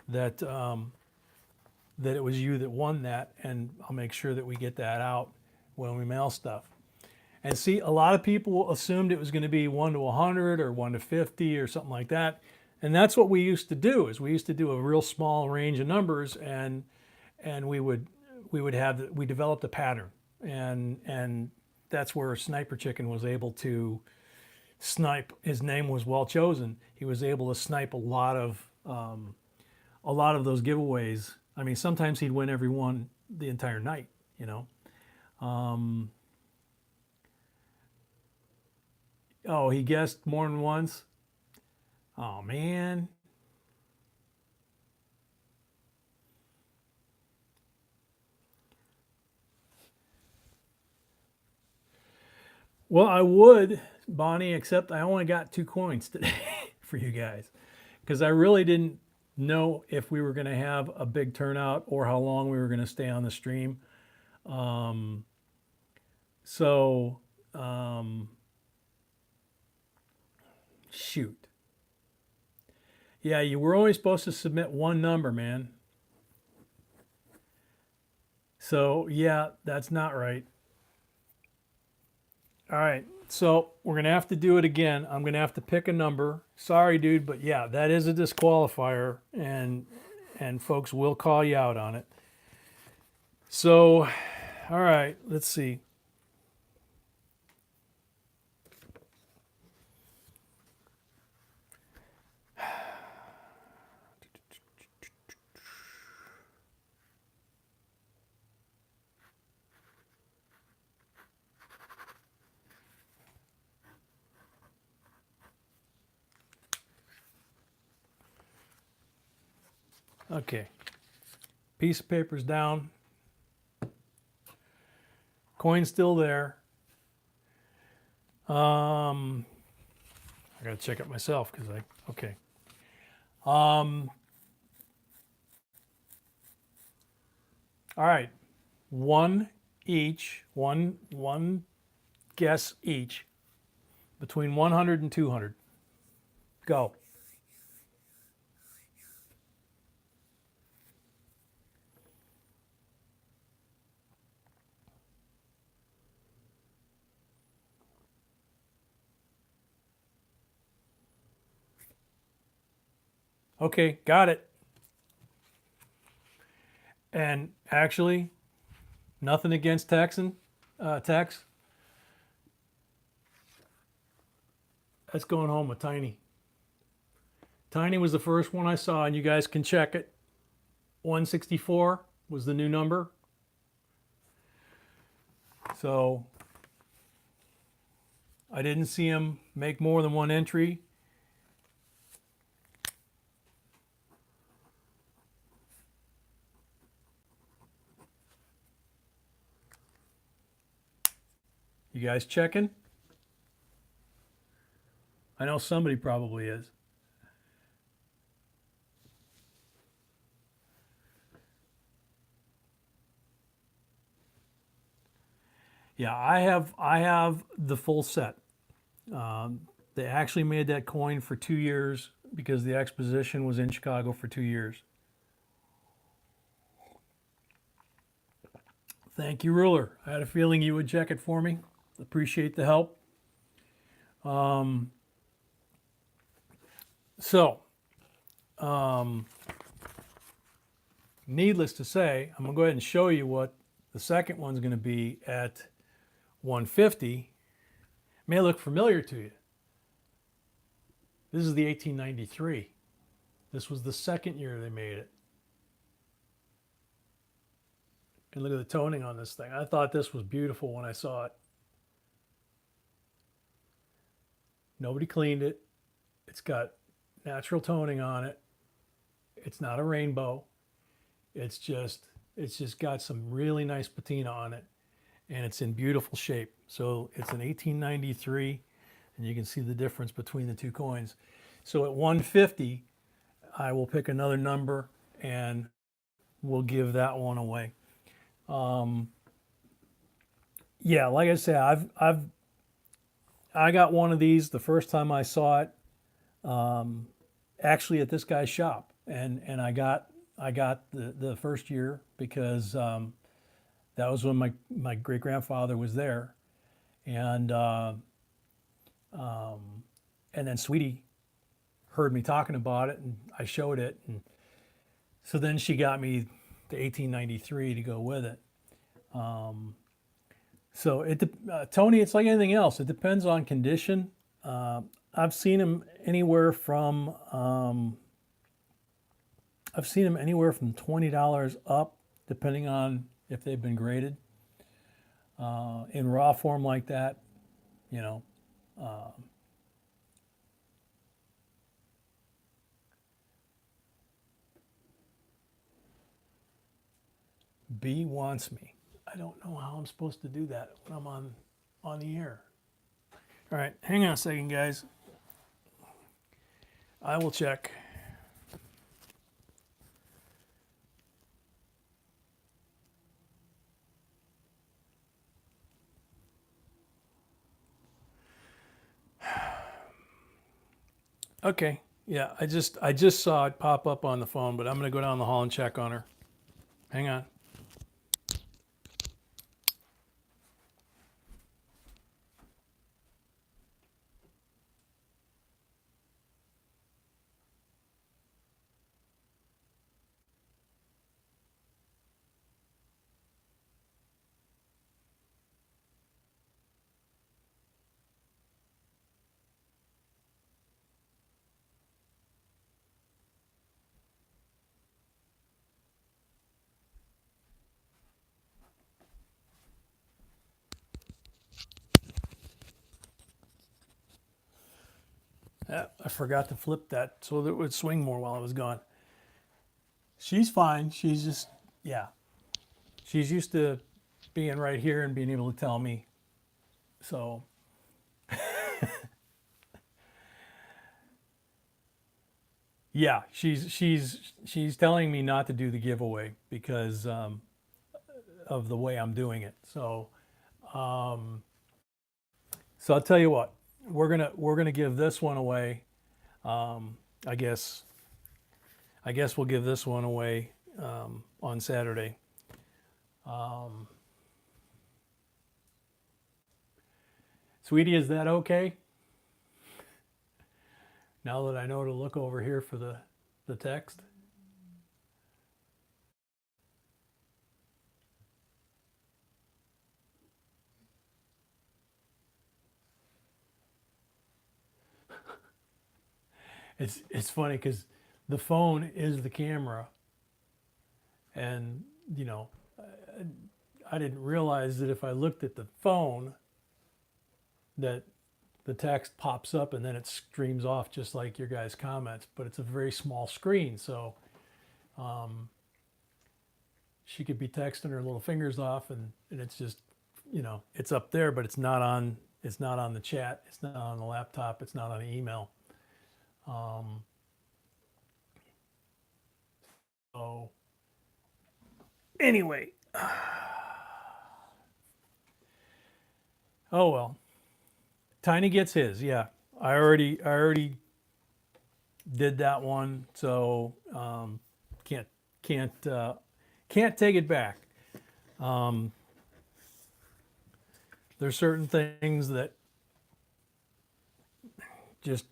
that that it was you that won that, and I'll make sure that we get that out when we mail stuff. And see, a lot of people assumed it was going to be 1 to 100 or 1 to 50 or something like that, and that's what we used to do. Is we used to do a real small range of numbers, and we developed a pattern, and that's where Sniper Chicken was able to snipe. His name was well chosen. He was able to snipe a lot of those giveaways. I mean, sometimes he'd win every one the entire night, you know. Oh, he guessed more than once. Oh man. Well, I would, Bonnie, except I only got 2 coins today for you guys, because I really didn't know if we were going to have a big turnout or how long we were going to stay on the stream. Shoot. Yeah, you were only supposed to submit 1 number, man. So, yeah, that's not right. All right, so we're going to have to do it again. I'm going to have to pick a number. Sorry, dude, but yeah, that is a disqualifier, and folks will call you out on it. So, all right, let's see. Okay. Piece of paper's down. Coin's still there. I gotta check it myself because okay. All right. One each, one guess each between 100 and 200. Go. Okay, got it. And actually, nothing against Texan, Tex. That's going home with Tiny. Tiny was the first one I saw, and you guys can check it. 164 was the new number. So I didn't see him make more than one entry. You guys checking? I know somebody probably is. Yeah, I have the full set. They actually made that coin for 2 years because the exposition was in Chicago for 2 years. Thank you, Ruler. I had a feeling you would check it for me. Appreciate the help. Needless to say, I'm going to go ahead and show you what the second one's going to be at 150. May look familiar to you. This is the 1893. This was the second year they made it. And look at the toning on this thing. I thought this was beautiful when I saw it. Nobody cleaned it. It's got natural toning on it. It's not a rainbow. It's just got some really nice patina on it, and it's in beautiful shape. So it's an 1893, and you can see the difference between the two coins. So at 150, I will pick another number and we'll give that one away. Yeah, like I said, I got one of these the first time I saw it, actually at this guy's shop, and I got the first year because that was when my great grandfather was there, and then Sweetie heard me talking about it, and I showed it, and so then she got me the 1893 to go with it. So Tony, it's like anything else. It depends on condition. I've seen them anywhere from $20 up, depending on if they've been graded. In raw form like that, you know. B wants me. I don't know how I'm supposed to do that when I'm on the air. All right, hang on a second, guys. I will check. Okay, yeah, I just saw it pop up on the phone, but I'm gonna go down the hall and check on her. Hang on. I forgot to flip that so that it would swing more while I was gone. She's fine. She's just, yeah. She's used to being right here and being able to tell me. So, yeah, she's telling me not to do the giveaway because of the way I'm doing it. So I'll tell you what, we're gonna give this one away. I guess we'll give this one away on Saturday. Sweetie, is that okay? Now that I know to look over here for the text. It's funny because the phone is the camera, and you know, I didn't realize that if I looked at the phone, that the text pops up and then it streams off just like your guys' comments. But it's a very small screen, so she could be texting her little fingers off, and it's just, it's up there, but it's not on. It's not on the chat. It's not on the laptop. It's not on the email. So anyway, oh well. Tiny gets his. Yeah, I already did that one. So can't can't can't take it back. There's certain things that just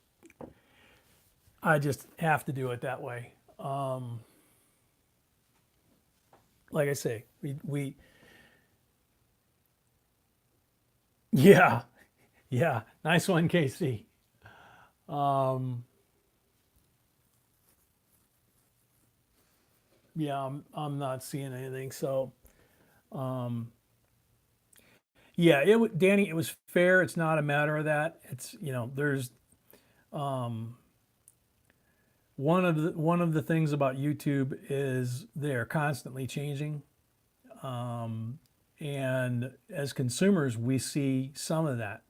I just have to do it that way. Like I say, we yeah, yeah, nice one, KC. Um, yeah, I'm not seeing anything. So yeah, Danny, it was fair. It's not a matter of that. It's, there's one of the things about YouTube is they're constantly changing. And as consumers, we see some of that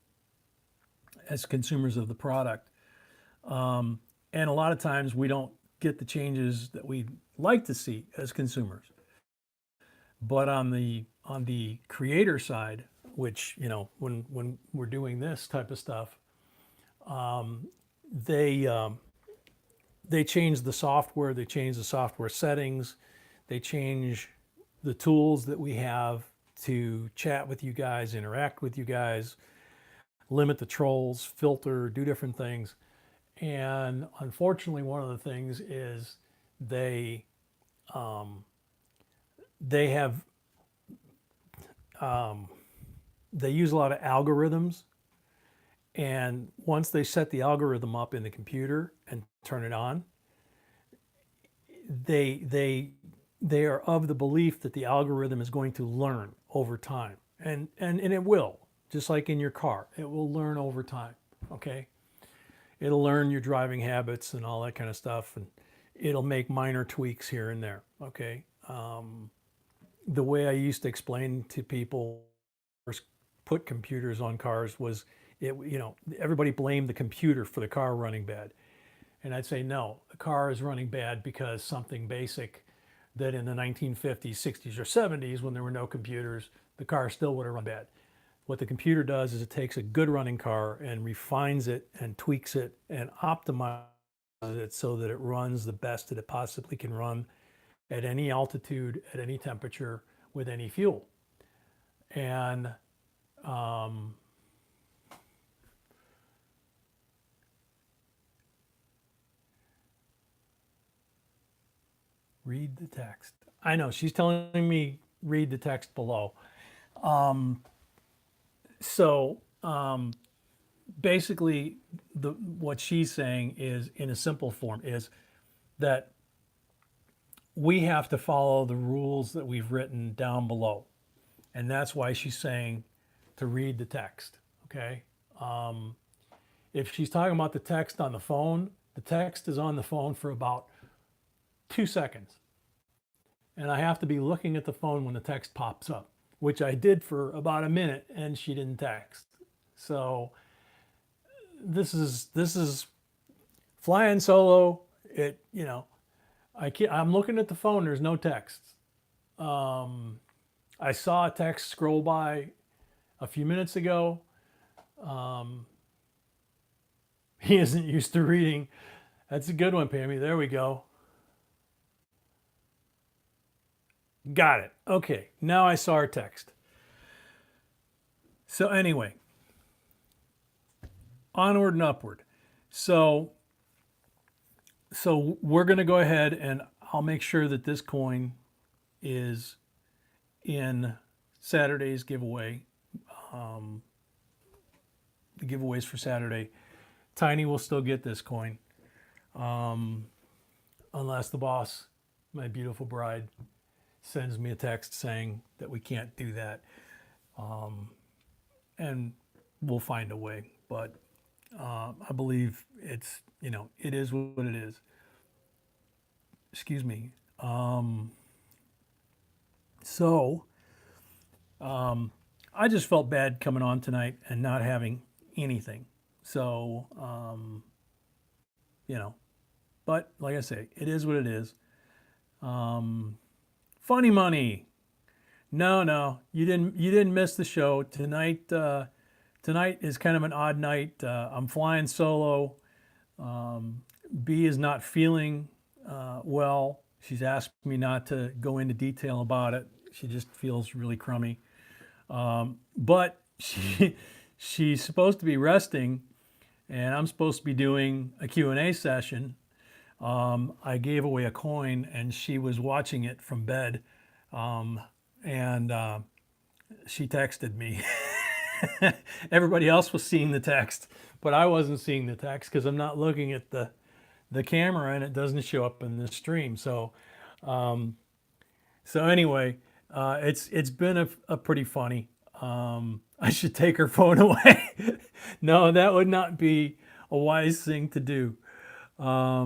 as consumers of the product. And a lot of times we don't get the changes that we like to see as consumers. But on the creator side, which, when we're doing this type of stuff, they they change the software, they change the software settings, they change the tools that we have to chat with you guys, interact with you guys, limit the trolls, filter, do different things. And unfortunately, one of the things is they they have they use a lot of algorithms, and once they set the algorithm up in the computer and turn it on, they they they are of the belief that the algorithm is going to learn over time, and it will, just like in your car, it will learn over time. Okay, it'll learn your driving habits and all that kind of stuff, and it'll make minor tweaks here and there. Okay, the way I used to explain to people put computers on cars was, everybody blamed the computer for the car running bad. And I'd say, no, the car is running bad because something basic that in the 1950s, 60s, or 70s, when there were no computers, the car still would have run bad. What the computer does is it takes a good running car and refines it and tweaks it and optimizes it so that it runs the best that it possibly can run at any altitude, at any temperature, with any fuel. And read the text. I know she's telling me read the text below. So basically, what she's saying is, in a simple form, is that we have to follow the rules that we've written down below, and that's why she's saying to read the text. Okay. If she's talking about the text on the phone, the text is on the phone for about 2 seconds. and I have to be looking at the phone when the text pops up, which I did for about a minute, and she didn't text. So this is flying solo. I'm looking at the phone. There's no text. I saw a text scroll by a few minutes ago. He isn't used to reading. That's a good one, Pammy. There we go. Got it. Okay, now I saw her text. So anyway, onward and upward. So we're going to go ahead and I'll make sure that this coin is in Saturday's giveaway. The giveaways for Saturday. Tiny will still get this coin. Unless the boss, my beautiful bride, sends me a text saying that we can't do that. And we'll find a way. But I believe it's, it is what it is. Excuse me. I just felt bad coming on tonight and not having anything. So, but like I say, it is what it is. Funny money. No, you didn't miss the show tonight. Tonight is kind of an odd night. I'm flying solo. B is not feeling well. She's asked me not to go into detail about it. She just feels really crummy. But she's supposed to be resting, and I'm supposed to be doing a Q&A session. I gave away a coin, and she was watching it from bed, and she texted me. Everybody else was seeing the text, but I wasn't seeing the text because I'm not looking at the camera, and it doesn't show up in the stream. So anyway, it's been a pretty funny. I should take her phone away. No, that would not be a wise thing to do. Oh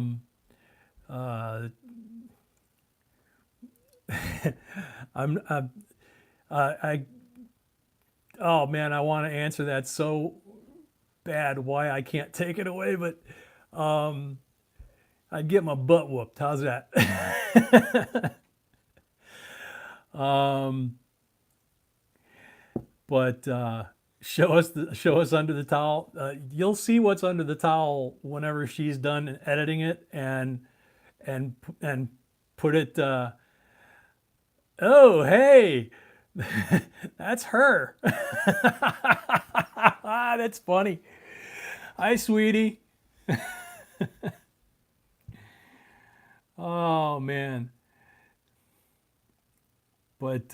man, I want to answer that so bad why I can't take it away, but I'd get my butt whooped. How's that? But show us under the towel. You'll see what's under the towel whenever she's done editing it and put it. Oh, hey, that's her. That's funny. Hi, sweetie. Oh man. But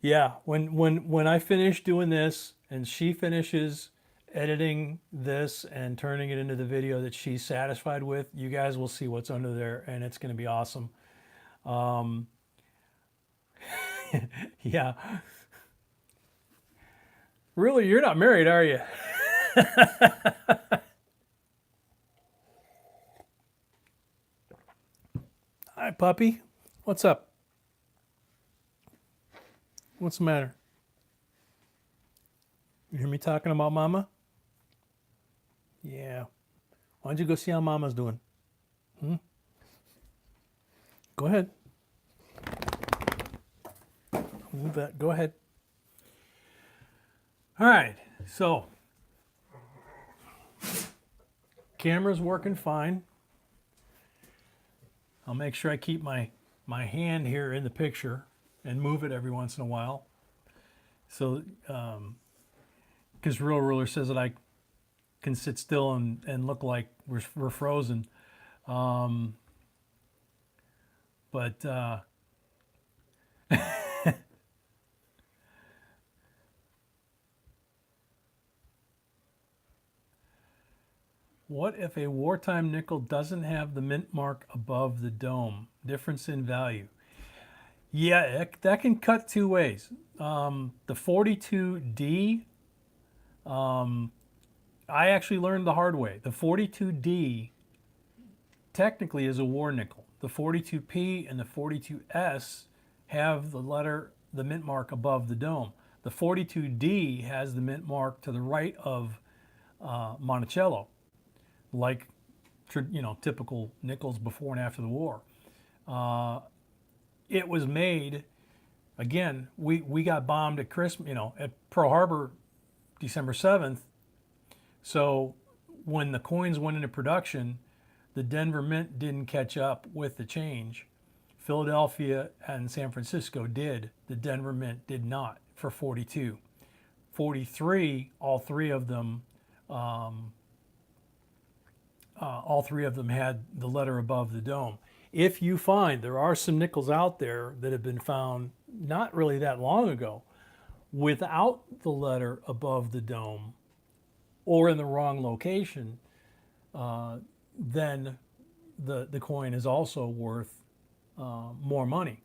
yeah, when I finish doing this and she finishes editing this and turning it into the video that she's satisfied with, you guys will see what's under there, and it's going to be awesome. Yeah. Really, you're not married, are you? Hi, puppy. What's up? What's the matter? You hear me talking about mama? Yeah. Why don't you go see how mama's doing? Go ahead. Move that. Go ahead. All right. So, camera's working fine. I'll make sure I keep my hand here in the picture and move it every once in a while. So, because Real Ruler says that I can sit still and look like we're frozen. But what if a wartime nickel doesn't have the mint mark above the dome? Difference in value. Yeah, that can cut two ways. The 42D, I actually learned the hard way. The 42D technically is a war nickel. The 42P and the 42S have the mint mark above the dome. The 42D has the mint mark to the right of Monticello, like typical nickels before and after the war. It was made, again, we got bombed at Christmas, at Pearl Harbor, December 7th. So when the coins went into production, the Denver Mint didn't catch up with the change. Philadelphia and San Francisco did. The Denver Mint did not for 42. 43, all three of them had the letter above the dome. If you find, there are some nickels out there that have been found not really that long ago without the letter above the dome or in the wrong location, then the coin is also worth more money.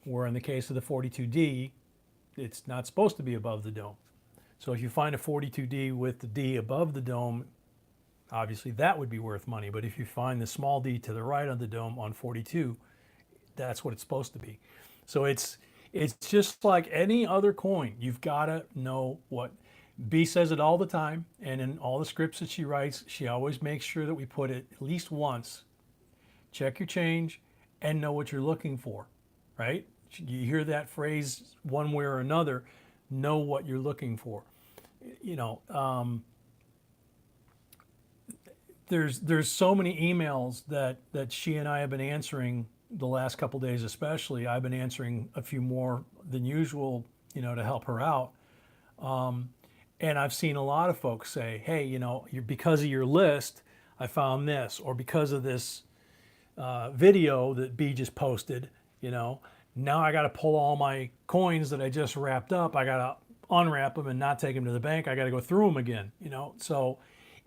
Where in the case of the 42D, it's not supposed to be above the dome. So if you find a 42D with the D above the dome, obviously that would be worth money. But if you find the small d to the right of the dome on 42, that's what it's supposed to be. So it's just like any other coin. You've got to know what. B says it all the time, and in all the scripts that she writes, she always makes sure that we put it at least once. Check your change and know what you're looking for, right? You hear that phrase one way or another, know what you're looking for. There's so many emails that she and I have been answering the last couple days, especially. I've been answering a few more than usual, to help her out. And I've seen a lot of folks say, hey, because of your list, I found this, or because of this video that B just posted, now I got to pull all my coins that I just wrapped up. I got to unwrap them and not take them to the bank. I got to go through them again, So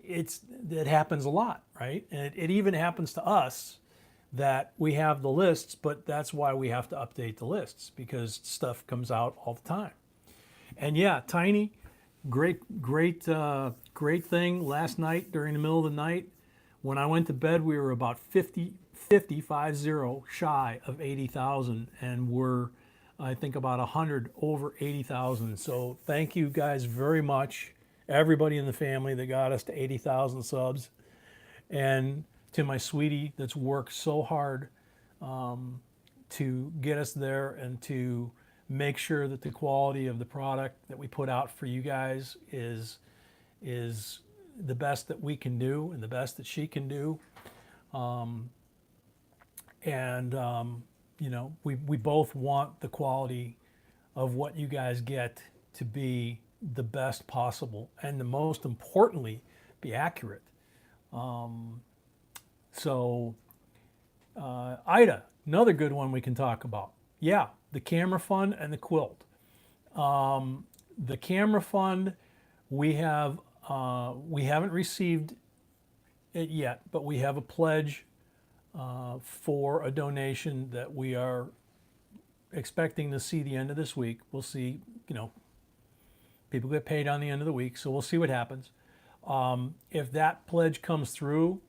it happens a lot, right? And it even happens to us that we have the lists, but that's why we have to update the lists, because stuff comes out all the time. And yeah, Tiny, great thing. Last night during the middle of the night, when I went to bed, we were about 50 shy of 80,000, and we're, I think, about 100 over 80,000. So thank you guys very much, everybody in the family that got us to 80,000 subs, and to my sweetie that's worked so hard to get us there and to make sure that the quality of the product that we put out for you guys is the best that we can do and the best that she can do. We both want the quality of what you guys get to be the best possible, and the most importantly, be accurate. Ida, another good one we can talk about. Yeah, the camera fund and the quilt. The camera fund, we haven't received it yet, but we have a pledge for a donation that we are expecting to see the end of this week. We'll see, people get paid on the end of the week, so we'll see what happens. If that pledge comes through,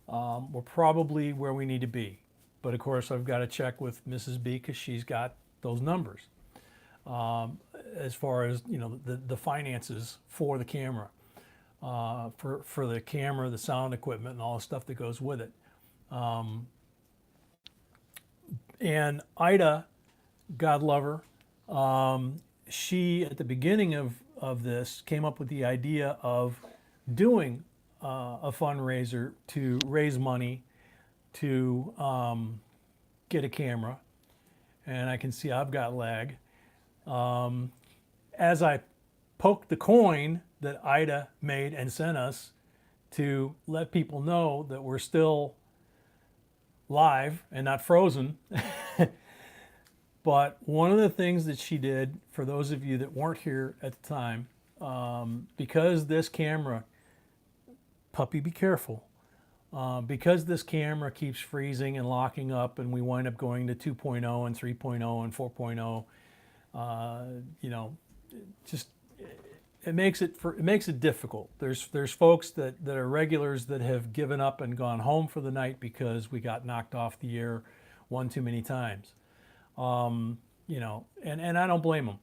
we're probably where we need to be. But of course, I've got to check with Mrs. B because she's got those numbers as far as the finances for the camera, for the camera, the sound equipment, and all the stuff that goes with it. And Ida, God love her, she at the beginning of this came up with the idea of doing a fundraiser to raise money to get a camera. And I can see I've got lag. As I poked the coin that Ida made and sent us to let people know that we're still live and not frozen. But one of the things that she did, for those of you that weren't here at the time, because this camera, puppy, be careful. Because this camera keeps freezing and locking up, and we wind up going to 2.0 and 3.0 and 4.0, just it makes it difficult. There's folks that are regulars that have given up and gone home for the night because we got knocked off the air one too many times. You know, and I don't blame them.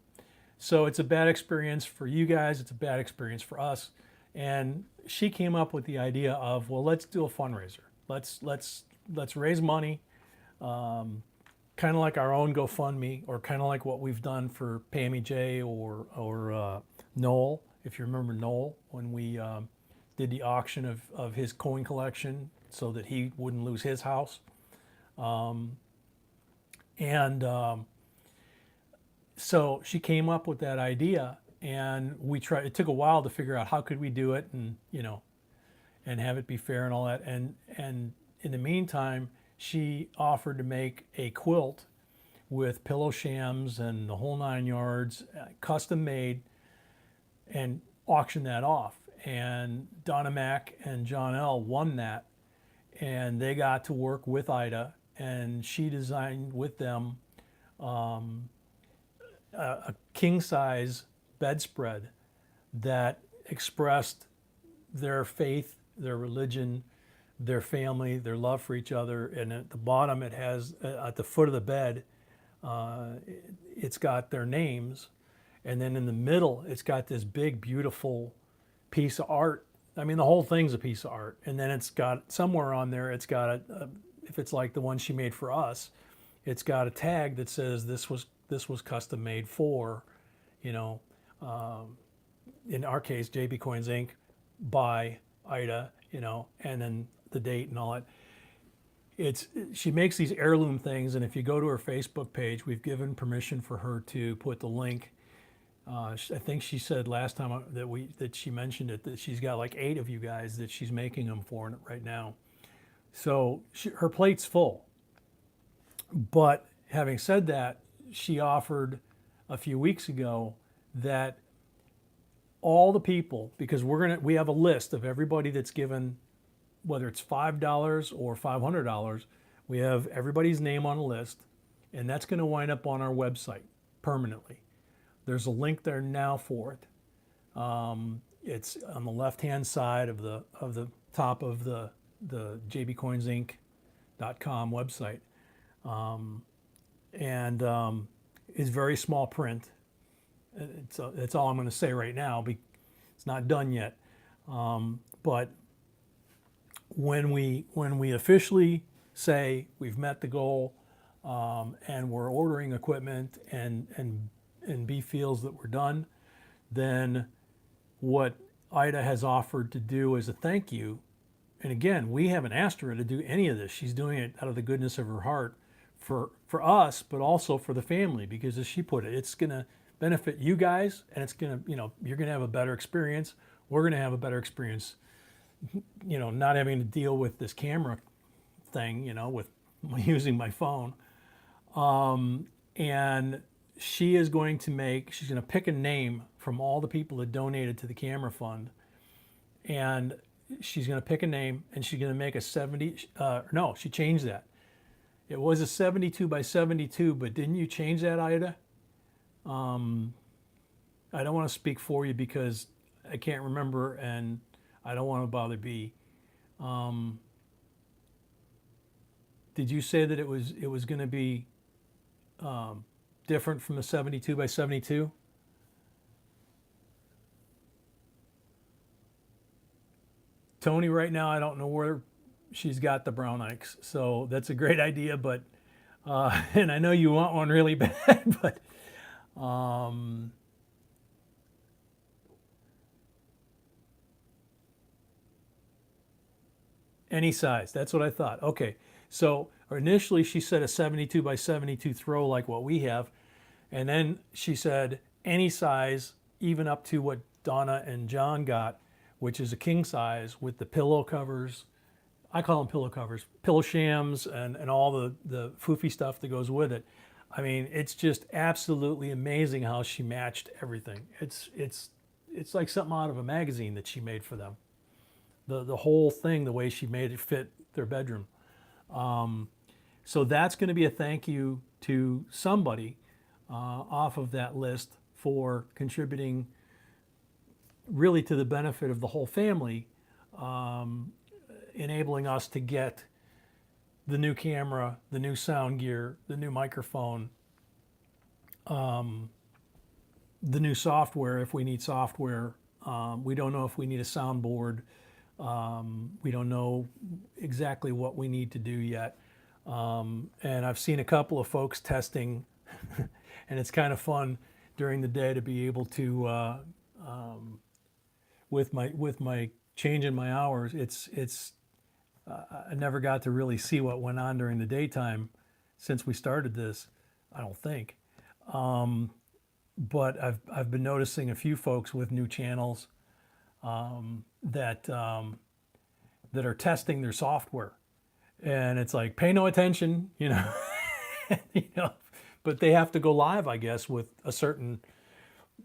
So it's a bad experience for you guys. It's a bad experience for us. And she came up with the idea of, well, let's do a fundraiser. Let's raise money, kind of like our own GoFundMe, or kind of like what we've done for Pammy J or Noel, if you remember Noel, when we did the auction of his coin collection so that he wouldn't lose his house. So she came up with that idea, and we tried. It took a while to figure out how could we do it, and you know, and have it be fair and all that. And in the meantime, she offered to make a quilt with pillow shams and the whole 9 yards, custom made, and auction that off. And Donna Mack and John L. won that, and they got to work with Ida, and she designed with them a king-size bedspread that expressed their faith, their religion, their family, their love for each other. And at the bottom, it has, at the foot of the bed, it's got their names. And then in the middle, it's got this big, beautiful piece of art. I mean, the whole thing's a piece of art. And then it's got, somewhere on there, it's got if it's like the one she made for us, it's got a tag that says this was custom made for, you know, in our case, JBCOINSINC by Ida, you know, and then the date and all that. She makes these heirloom things, and if you go to her Facebook page, we've given permission for her to put the link. I think she said last time that she mentioned it, that she's got like 8 of you guys that she's making them for right now. So her plate's full. But having said that, she offered a few weeks ago that all the people, because we have a list of everybody that's given, whether it's $5 or $500, we have everybody's name on a list, and that's going to wind up on our website permanently. There's a link there now for it. It's on the left-hand side of the top of the JBCOINSINC.com website, and it's very small print. That's all I'm going to say right now. It's not done yet, but when we officially say we've met the goal, and we're ordering equipment, and B feels that we're done, then what Ida has offered to do as a thank you, and again, we haven't asked her to do any of this. She's doing it out of the goodness of her heart for us, but also for the family, because as she put it, it's going to benefit you guys, and it's going to, you know, you're going to have a better experience. We're going to have a better experience, you know, not having to deal with this camera thing, you know, with using my phone. And she's going to pick a name from all the people that donated to the camera fund, and she's going to pick a name, and she's going to make a 70, no, she changed that. It was a 72 by 72, but didn't you change that, Ida? I don't want to speak for you because I can't remember, and I don't want to bother B. Did you say that it was going to be different from the 72 by 72? Tony, right now, I don't know where she's got the brown ikes, so that's a great idea, but and I know you want one really bad, but any size, that's what I thought. Okay, so initially she said a 72 by 72 throw like what we have, and then she said any size, even up to what Donna and John got, which is a king size with the pillow covers. I call them pillow covers, pillow shams, and all the foofy stuff that goes with it. I mean, it's just absolutely amazing how she matched everything. It's like something out of a magazine that she made for them. The whole thing, the way she made it fit their bedroom. So that's going to be a thank you to somebody off of that list for contributing really to the benefit of the whole family, enabling us to get the new camera, the new sound gear, the new microphone, the new software if we need software. We don't know if we need a soundboard. We don't know exactly what we need to do yet. And I've seen a couple of folks testing, and it's kind of fun during the day to be able to, with my change in my hours, I never got to really see what went on during the daytime since we started this, I don't think. But I've been noticing a few folks with new channels that are testing their software, and it's like, pay no attention, you know, you know, but they have to go live, I guess, with a certain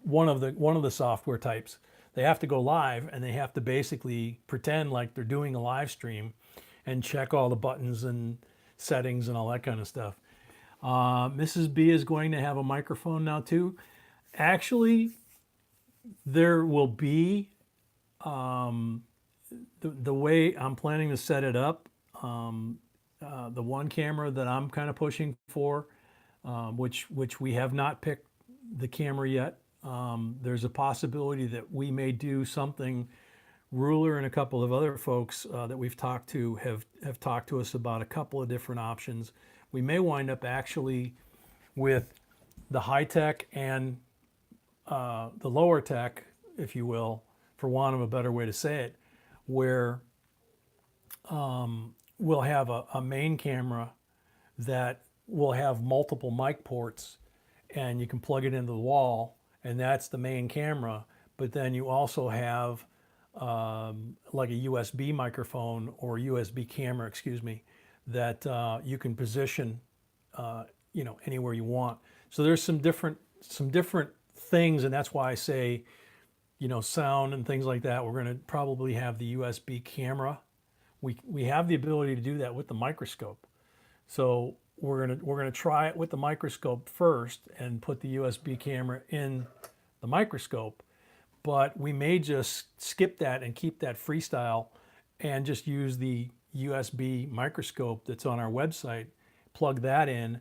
one of the software types. They have to go live, and they have to basically pretend like they're doing a live stream and check all the buttons and settings and all that kind of stuff. Mrs. B is going to have a microphone now too. Actually, there will be, the way I'm planning to set it up, the one camera that I'm kind of pushing for, which we have not picked the camera yet. There's a possibility that we may do something. Ruler and a couple of other folks that we've talked to have talked to us about a couple of different options. We may wind up actually with the high tech and the lower tech, if you will, for want of a better way to say it, where we'll have a main camera that will have multiple mic ports, and you can plug it into the wall, and that's the main camera. But then you also have like a USB microphone or USB camera, excuse me, that you can position, you know, anywhere you want. So there's some different things, and that's why I say, you know, sound and things like that. We're going to probably have the USB camera. We have the ability to do that with the microscope. So we're gonna try it with the microscope first and put the USB camera in the microscope. But we may just skip that and keep that freestyle and just use the USB microscope that's on our website, plug that in,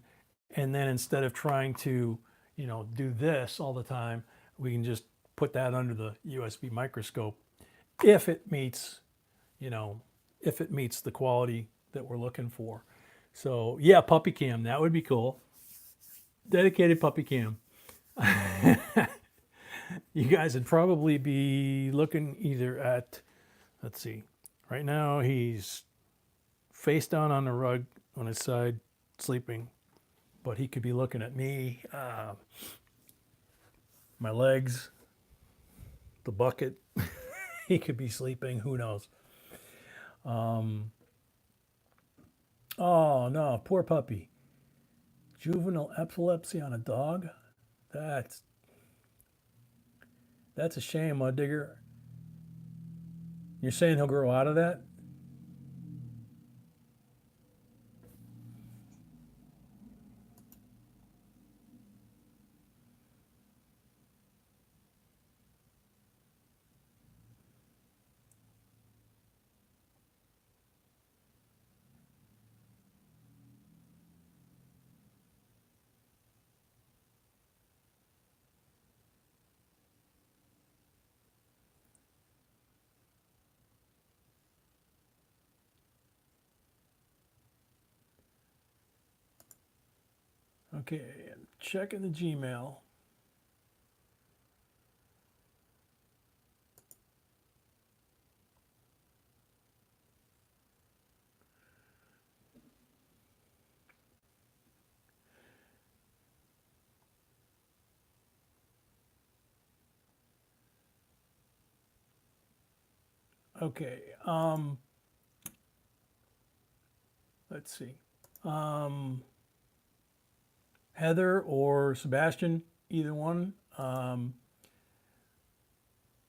and then instead of trying to, you know, do this all the time, we can just put that under the USB microscope if it meets, you know, if it meets the quality that we're looking for. So yeah, puppy cam, that would be cool. Dedicated puppy cam. You guys would probably be looking either at, let's see, right now he's face down on the rug on his side, sleeping, but he could be looking at me, my legs, the bucket. He could be sleeping, who knows. Oh no, poor puppy. Juvenile epilepsy on a dog? That's a shame, Mud Digger. You're saying he'll grow out of that? Okay, I'm checking the Gmail. Okay, let's see. Heather or Sebastian, either one.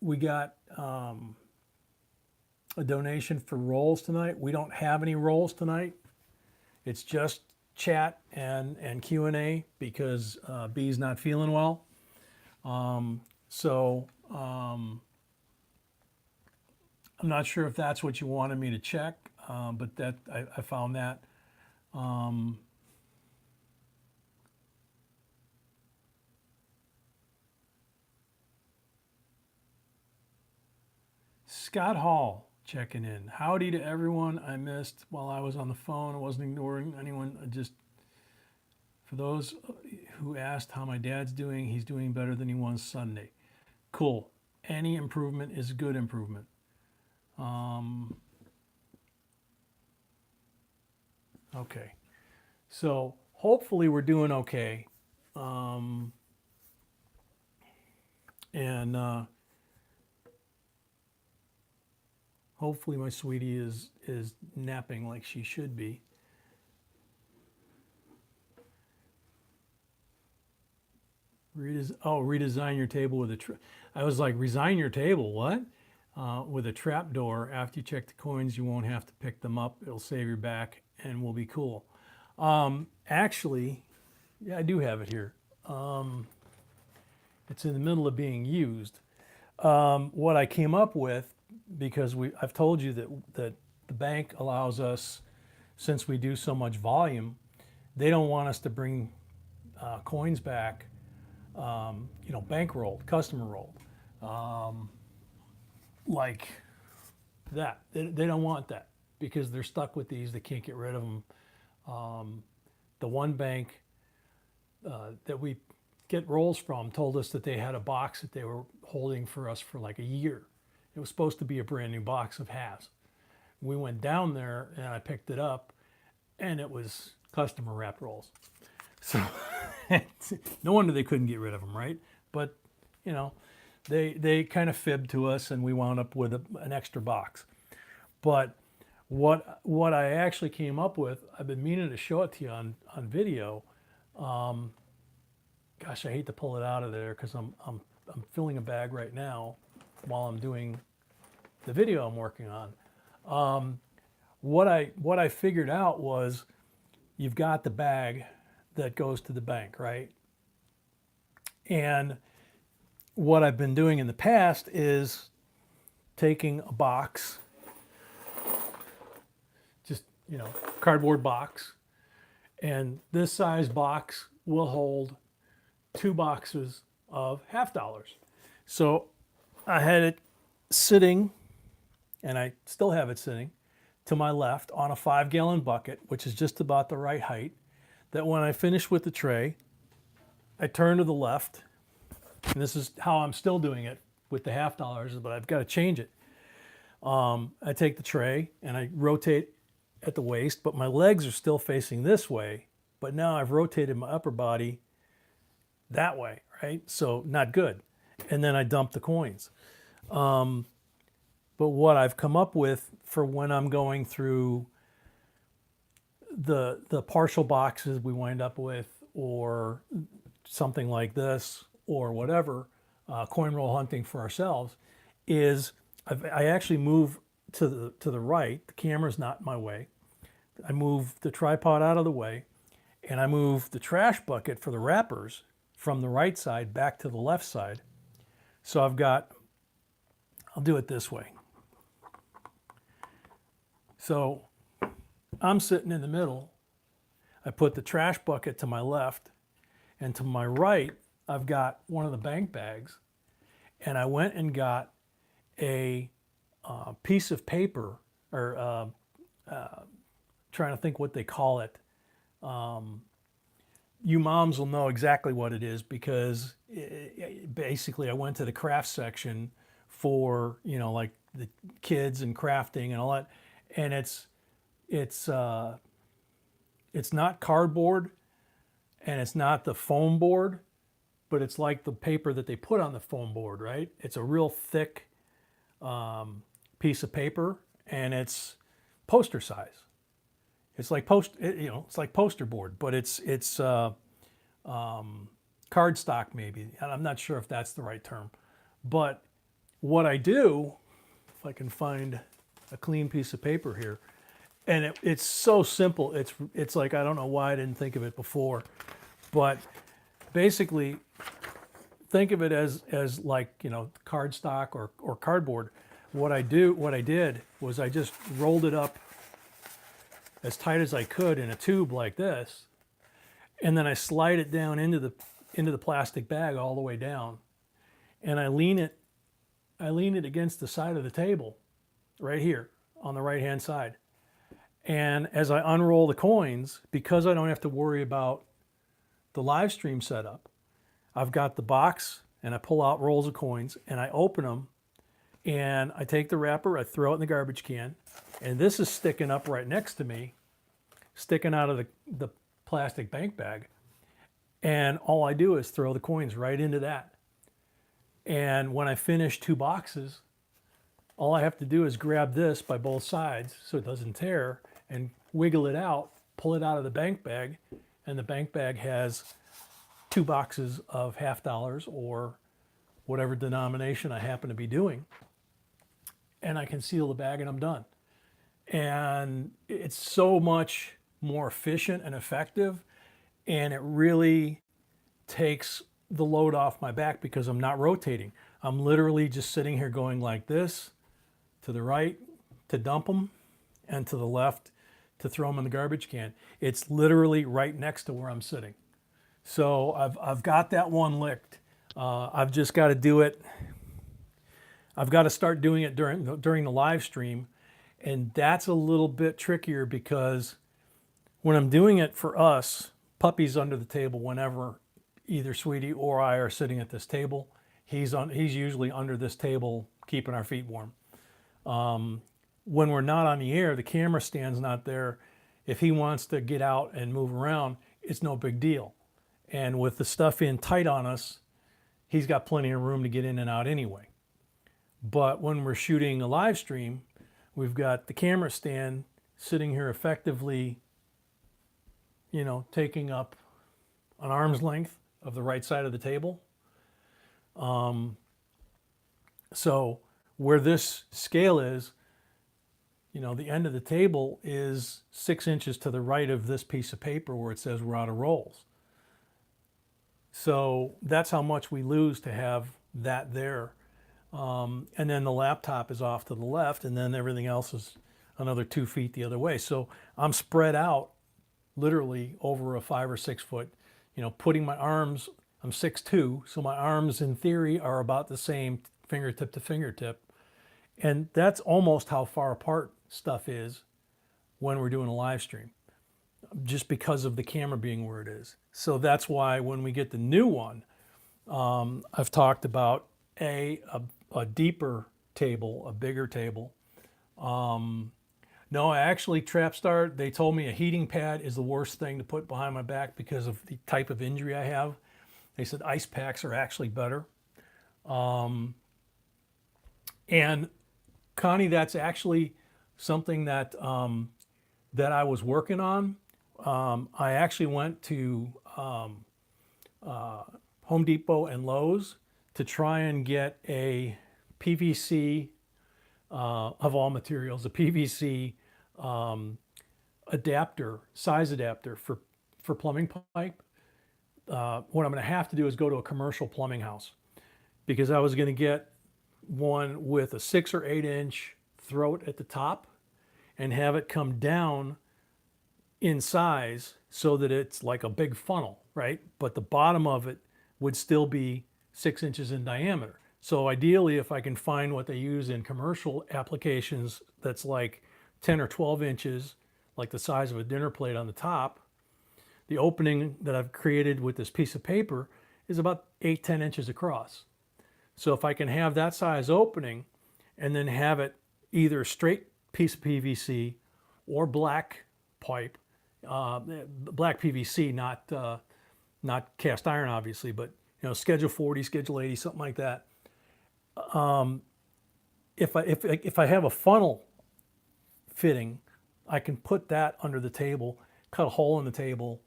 We got a donation for rolls tonight. We don't have any rolls tonight. It's just chat and Q&A because B's not feeling well. So I'm not sure if that's what you wanted me to check, but that I found that. Scott Hall checking in. Howdy to everyone I missed while I was on the phone. I wasn't ignoring anyone. For those who asked how my dad's doing, he's doing better than he was Sunday. Cool. Any improvement is good improvement. Okay. So hopefully we're doing okay. And hopefully my sweetie is napping like she should be. Redesign your table with a I was like, resign your table, what? With a trap door. After you check the coins, you won't have to pick them up. It'll save your back and will be cool. Actually, yeah, I do have it here. It's in the middle of being used. What I came up with, because I've told you that the bank allows us, since we do so much volume, they don't want us to bring coins back, bank rolled, customer rolled, like that. They don't want that because they're stuck with these. They can't get rid of them. The one bank that we get rolls from told us that they had a box that they were holding for us for like a year. It was supposed to be a brand new box of halves. We went down there and I picked it up and it was customer wrapped rolls. So no wonder they couldn't get rid of them, right? But, they kind of fibbed to us and we wound up with an extra box. But what I actually came up with, I've been meaning to show it to you on video. Gosh, I hate to pull it out of there because I'm filling a bag right now while I'm doing the video I'm working on. What I figured out was you've got the bag that goes to the bank, right? And what I've been doing in the past is taking a box, just, cardboard box, and this size box will hold 2 boxes of $50. So I had it sitting, and I still have it sitting, to my left on a 5-gallon bucket, which is just about the right height, that when I finish with the tray, I turn to the left, and this is how I'm still doing it with the $50, but I've got to change it. I take the tray and I rotate at the waist, but my legs are still facing this way, but now I've rotated my upper body that way, right? So not good. And then I dump the coins. But what I've come up with for when I'm going through the partial boxes we wind up with, or something like this, or whatever, coin roll hunting for ourselves, is I actually move to the right. The camera's not in my way. I move the tripod out of the way, and I move the trash bucket for the wrappers from the right side back to the left side. So I'll do it this way. So I'm sitting in the middle. I put the trash bucket to my left, and to my right, I've got one of the bank bags, and I went and got a piece of paper, or trying to think what they call it. You moms will know exactly what it is, because basically I went to the craft section for, like the kids and crafting and all that, and it's not cardboard and it's not the foam board, but it's like the paper that they put on the foam board, right? It's a real thick piece of paper, and it's poster size. It's like it's like poster board, but it's cardstock maybe. I'm not sure if that's the right term. But what I do, if I can find a clean piece of paper here, and it's so simple. It's like, I don't know why I didn't think of it before, but basically think of it as like, cardstock or cardboard, what I did was I just rolled it up as tight as I could in a tube like this, and then I slide it down into the plastic bag all the way down, and I lean it against the side of the table right here on the right hand side. And as I unroll the coins, because I don't have to worry about the live stream setup, I've got the box and I pull out rolls of coins and I open them and I take the wrapper, I throw it in the garbage can, and this is sticking up right next to me, sticking out of the plastic bank bag. And all I do is throw the coins right into that. And when I finish 2 boxes, all I have to do is grab this by both sides so it doesn't tear and wiggle it out, pull it out of the bank bag, and the bank bag has 2 boxes of $50 or whatever denomination I happen to be doing. And I can seal the bag and I'm done. And it's so much more efficient and effective, and it really takes the load off my back because I'm not rotating. I'm literally just sitting here going like this, to the right to dump them, and to the left to throw them in the garbage can. It's literally right next to where I'm sitting. So I've got that one licked. I've just got to do it. I've got to start doing it during the live stream, and that's a little bit trickier because when I'm doing it for us, Puppy's under the table whenever either Sweetie or I are sitting at this table. He's usually under this table keeping our feet warm. When we're not on the air, the camera stand's not there. If he wants to get out and move around, it's no big deal. And with the stuff in tight on us, he's got plenty of room to get in and out anyway. But when we're shooting a live stream, we've got the camera stand sitting here effectively, taking up an arm's length of the right side of the table. So where this scale is, the end of the table is 6 inches to the right of this piece of paper where it says we're out of rolls. So that's how much we lose to have that there. And then the laptop is off to the left, and then everything else is another 2 feet the other way. So I'm spread out literally over a 5 or 6 foot, putting my arms, I'm 6'2", so my arms in theory are about the same fingertip to fingertip. And that's almost how far apart stuff is when we're doing a live stream, just because of the camera being where it is. So that's why when we get the new one, I've talked about a deeper table, a bigger table. No, I actually, Trapstar, they told me a heating pad is the worst thing to put behind my back because of the type of injury I have. They said ice packs are actually better. And Connie, that's actually something that that I was working on. I actually went to Home Depot and Lowe's to try and get a PVC, of all materials, a PVC adapter, size adapter for plumbing pipe. What I'm going to have to do is go to a commercial plumbing house, because I was going to get one with a 6 or 8 inch throat at the top and have it come down in size so that it's like a big funnel, right? But the bottom of it would still be 6 inches in diameter. So ideally, if I can find what they use in commercial applications that's like 10 or 12 inches, like the size of a dinner plate on the top, the opening that I've created with this piece of paper is about 8-10 inches across. So if I can have that size opening and then have it either straight piece of PVC or black pipe, black PVC, not cast iron obviously, but Schedule 40, Schedule 80, something like that. If I have a funnel fitting, I can put that under the table, cut a hole in the table,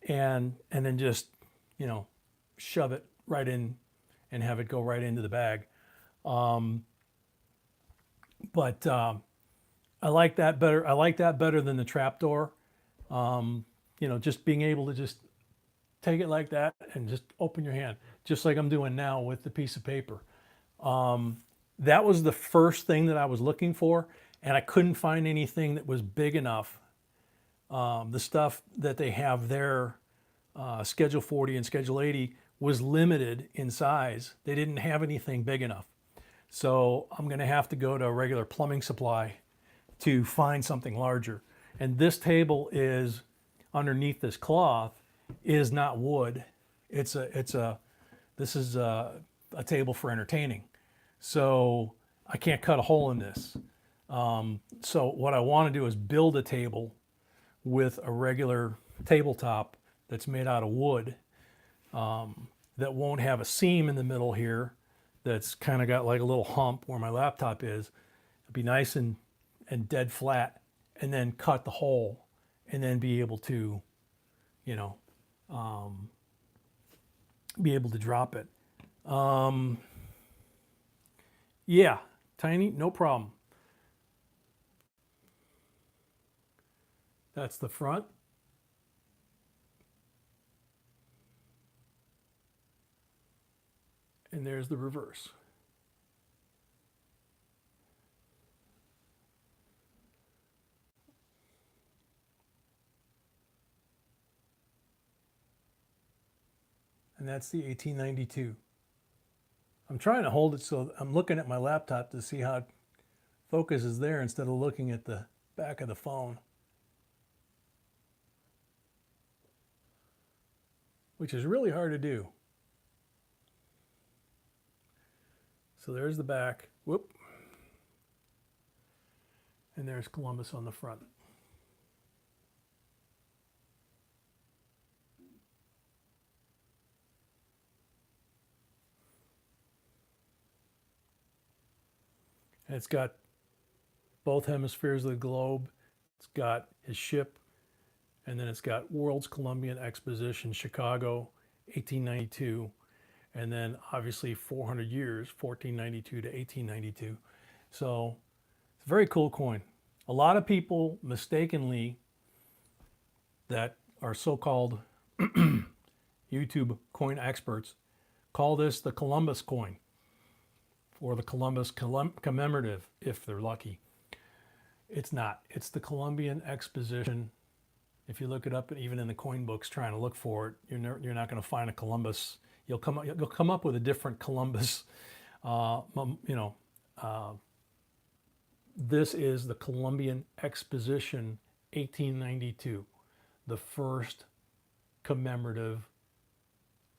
and then just shove it right in and have it go right into the bag. But I like that better. I like that better than the trapdoor. Just being able to just take it like that and just open your hand, just like I'm doing now with the piece of paper. that was the first thing that I was looking for, and I couldn't find anything that was big enough. The stuff that they have there, Schedule 40 and Schedule 80, was limited in size. They didn't have anything big enough. So I'm going to have to go to a regular plumbing supply to find something larger. And this table is underneath this cloth is not wood. This is a table for entertaining. So I can't cut a hole in this. So what I want to do is build a table with a regular tabletop that's made out of wood, that won't have a seam in the middle here, that's kind of got like a little hump where my laptop is. It'd be nice and dead flat, and then cut the hole, and then be able to, you know, be able to drop it. Yeah, tiny, no problem. That's the front. And there's the reverse. And that's the 1892. I'm trying to hold it so I'm looking at my laptop to see how it focuses there instead of looking at the back of the phone, which is really hard to do. So there's the back, whoop, and there's Columbus on the front. And it's got both hemispheres of the globe. It's got his ship, and then it's got World's Columbian Exposition, Chicago, 1892. And then obviously 400 years, 1492 to 1892. So it's a very cool coin. A lot of people mistakenly that are so-called YouTube coin experts call this the Columbus coin, or the Columbus commemorative if they're lucky. It's not. It's the Columbian Exposition. If you look it up, even in the coin books trying to look for it, you're not going to find a Columbus. You'll come up with a different Columbus. This is the Columbian Exposition 1892, the first commemorative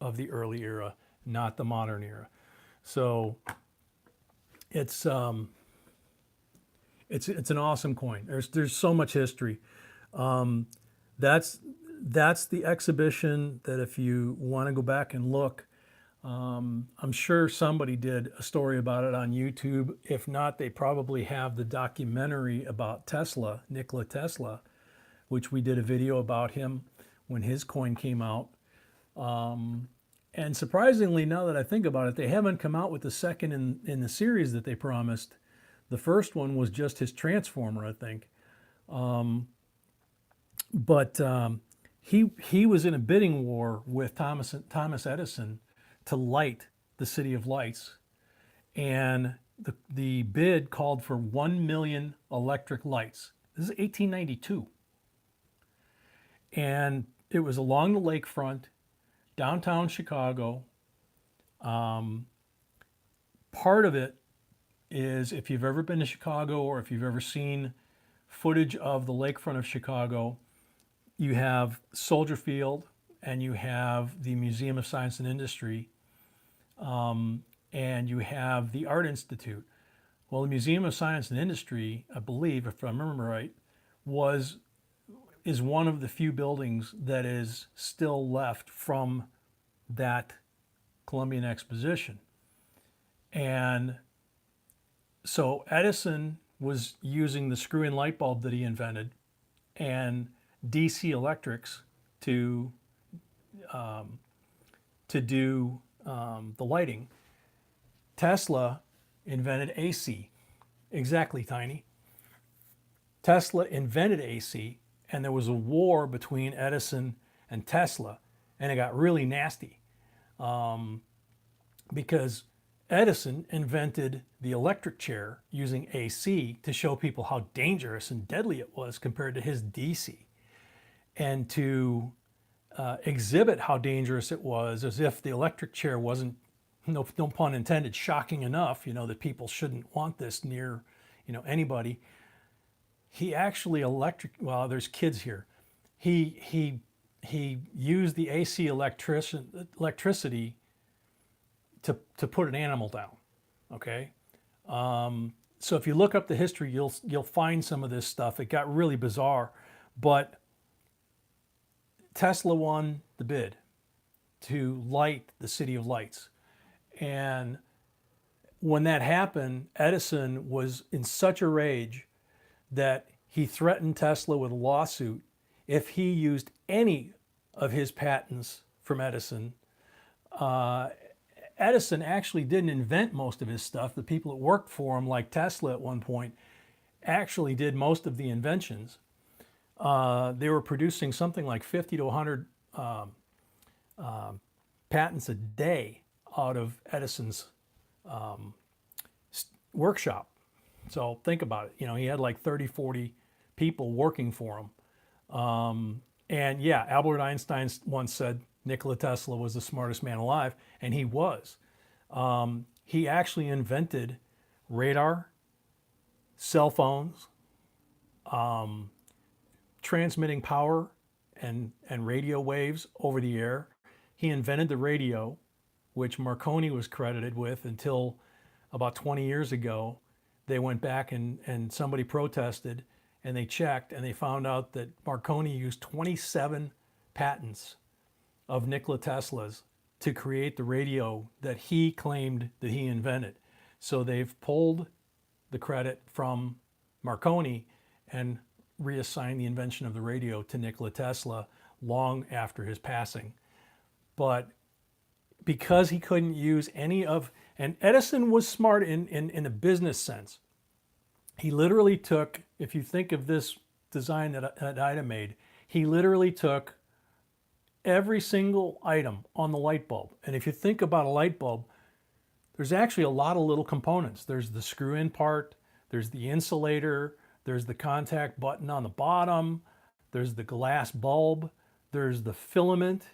of the early era, not the modern era. So it's an awesome coin. There's so much history. That's the exhibition that if you want to go back and look, I'm sure somebody did a story about it on YouTube. If not, they probably have the documentary about Tesla, Nikola Tesla, which we did a video about him when his coin came out. And surprisingly, now that I think about it, they haven't come out with the second in the series that they promised. The first one was just his transformer, I think. He was in a bidding war with Thomas Edison to light the City of Lights, and the bid called for 1 million electric lights. This is 1892, and it was along the lakefront, downtown Chicago. Part of it is, if you've ever been to Chicago or if you've ever seen footage of the lakefront of Chicago, you have Soldier Field and you have the Museum of Science and Industry, and you have the Art Institute. Well, the Museum of Science and Industry, I believe, if I remember right, is one of the few buildings that is still left from that Columbian Exposition. And so Edison was using the screw-in light bulb that he invented and DC electrics to do the lighting. Tesla invented AC. Exactly, Tiny. Tesla invented AC, and there was a war between Edison and Tesla, and it got really nasty because Edison invented the electric chair using AC to show people how dangerous and deadly it was compared to his DC, and to exhibit how dangerous it was, as if the electric chair wasn't, no pun intended, shocking enough, that people shouldn't want this near, anybody. He actually well, there's kids here. He used the AC electricity to put an animal down. Okay, so if you look up the history, you'll find some of this stuff. It got really bizarre, but Tesla won the bid to light the City of Lights. And when that happened, Edison was in such a rage that he threatened Tesla with a lawsuit if he used any of his patents from Edison. Edison actually didn't invent most of his stuff. The people that worked for him, like Tesla at one point, actually did most of the inventions. They were producing something like 50 to 100 patents a day out of Edison's workshop. So think about it. He had like 30, 40 people working for him. And yeah, Albert Einstein once said Nikola Tesla was the smartest man alive, and he was. He actually invented radar, cell phones, transmitting power and radio waves over the air. He invented the radio, which Marconi was credited with until about 20 years ago. They went back and somebody protested, and they checked, and they found out that Marconi used 27 patents of Nikola Tesla's to create the radio that he claimed that he invented. So they've pulled the credit from Marconi and reassigned the invention of the radio to Nikola Tesla long after his passing. But because he couldn't use any of, and Edison was smart in a business sense. He literally took, if you think of this design that Ida made, he literally took every single item on the light bulb. And if you think about a light bulb, there's actually a lot of little components. There's the screw-in part, there's the insulator, there's the contact button on the bottom, there's the glass bulb, there's the filament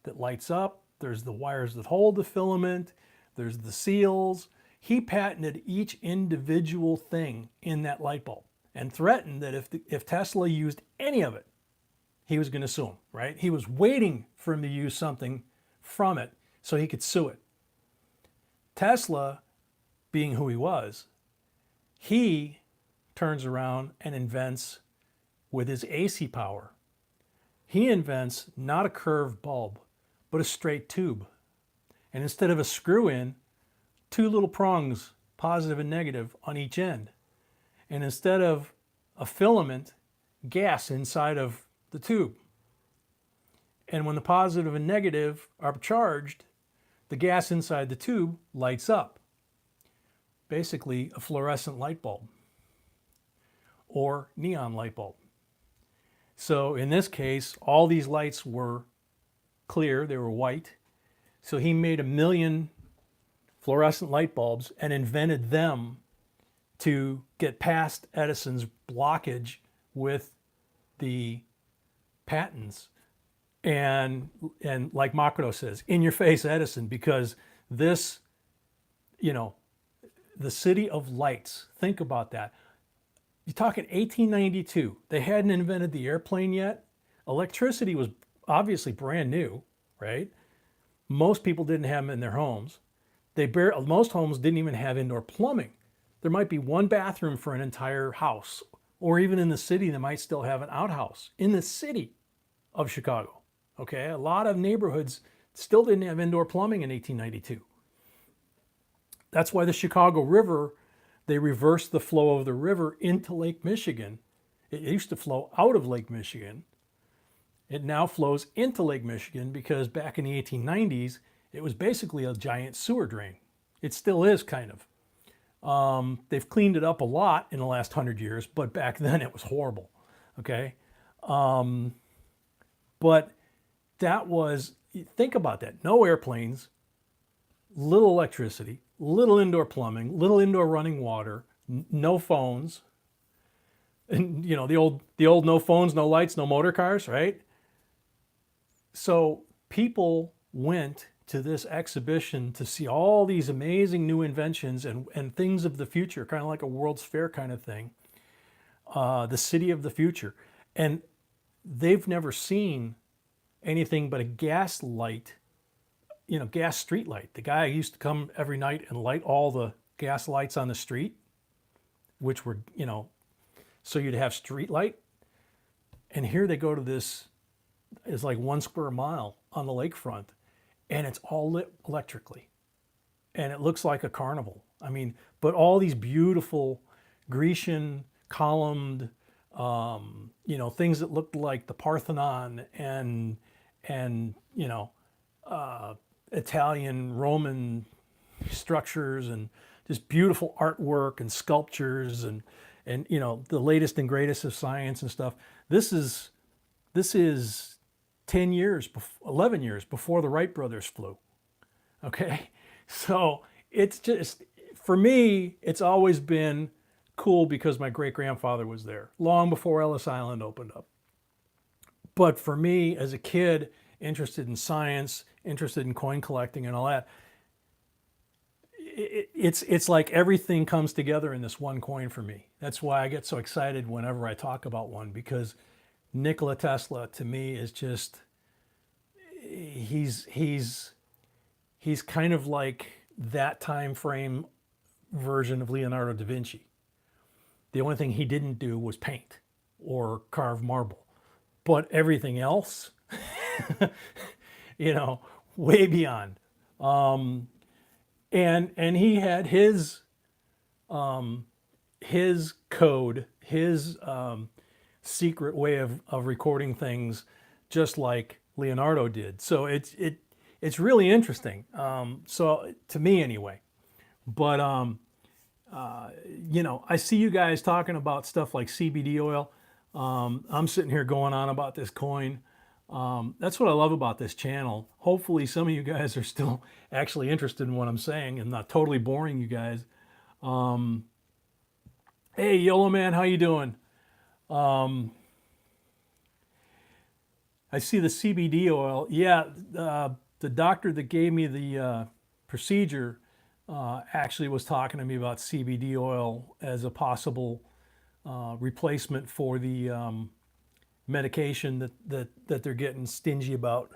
that lights up, there's the wires that hold the filament, there's the seals. He patented each individual thing in that light bulb and threatened that if Tesla used any of it, he was going to sue him, right? He was waiting for him to use something from it so he could sue it. Tesla, being who he was, he turns around and invents, with his AC power, he invents not a curved bulb, but a straight tube. And instead of a screw-in, two little prongs, positive and negative, on each end. And instead of a filament, gas inside of the tube. And when the positive and negative are charged, the gas inside the tube lights up. Basically a fluorescent light bulb or neon light bulb. So in this case, all these lights were clear, they were white. So he made 1 million fluorescent light bulbs and invented them to get past Edison's blockage with the patents. And like Makoto says, in your face, Edison, because this, the City of Lights, think about that. You're talking 1892. They hadn't invented the airplane yet. Electricity was obviously brand new, right? Most people didn't have them in their homes. Most homes didn't even have indoor plumbing. There might be one bathroom for an entire house, or even in the city, they might still have an outhouse in the city of Chicago. Okay, a lot of neighborhoods still didn't have indoor plumbing in 1892. That's why the Chicago River, they reversed the flow of the river into Lake Michigan. It used to flow out of Lake Michigan. It now flows into Lake Michigan because back in the 1890s, it was basically a giant sewer drain. It still is, kind of. They've cleaned it up a lot in the last 100 years, but back then it was horrible, okay? But that was, think about that. No airplanes, little electricity, little indoor plumbing, little indoor running water, no phones, and the old no phones, no lights, no motor cars, right? So people went to this exhibition to see all these amazing new inventions and things of the future, kind of like a World's Fair kind of thing, the city of the future. And they've never seen anything but a gas light, gas street light. The guy used to come every night and light all the gas lights on the street, which were, so you'd have street light. And here they go to this, it's like 1 square mile on the lakefront, and it's all lit electrically. And it looks like a carnival. I mean, but all these beautiful Grecian columned, things that looked like the Parthenon and Italian, Roman structures, and just beautiful artwork and sculptures and the latest and greatest of science and stuff. This is 10 years, 11 years before the Wright brothers flew. Okay, so it's just, for me, it's always been cool because my great grandfather was there long before Ellis Island opened up. But for me, as a kid, interested in science, interested in coin collecting and all that, it's like everything comes together in this one coin for me. That's why I get so excited whenever I talk about one, because Nikola Tesla to me is just, he's kind of like that time frame version of Leonardo da Vinci. The only thing he didn't do was paint or carve marble, but everything else, way beyond. And he had his code, his secret way of recording things, just like Leonardo did. So it's really interesting. So to me anyway. But I see you guys talking about stuff like CBD oil. I'm sitting here going on about this coin. That's what I love about this channel. Hopefully some of you guys are still actually interested in what I'm saying and not totally boring you guys. Hey, YOLO Man, how you doing? I see the CBD oil. Yeah, the doctor that gave me the procedure actually was talking to me about CBD oil as a possible replacement for the medication that they're getting stingy about.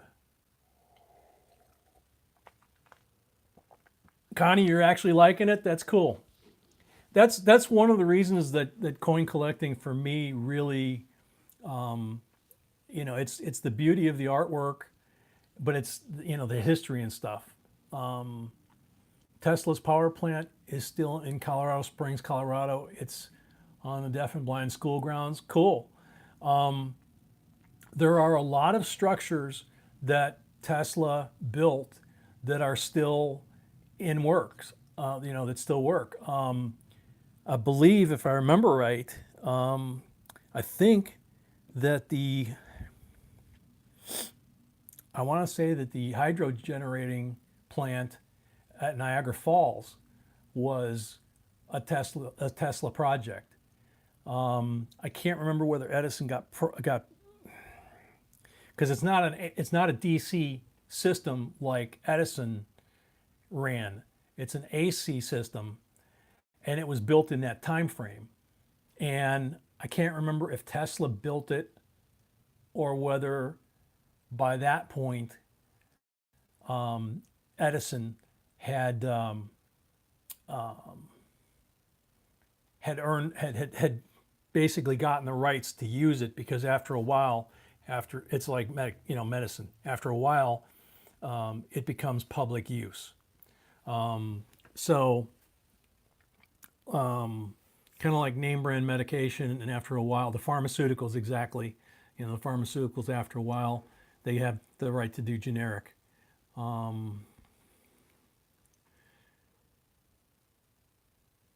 Connie, you're actually liking it? That's cool. That's one of the reasons that coin collecting for me really, it's the beauty of the artwork, but it's, the history and stuff. Tesla's power plant is still in Colorado Springs, Colorado. It's on the deaf and blind school grounds. Cool. There are a lot of structures that Tesla built that are still in works, that still work. I believe, if I remember right, I think that I want to say that the hydro generating plant at Niagara Falls was a Tesla project. I can't remember whether Edison got because it's not a DC system like Edison ran. It's an AC system, and it was built in that time frame. And I can't remember if Tesla built it or whether by that point Edison had basically gotten the rights to use it, because after a while, it's like medicine. After a while, it becomes public use. Kind of like name brand medication, and after a while, the pharmaceuticals exactly. The pharmaceuticals after a while, they have the right to do generic.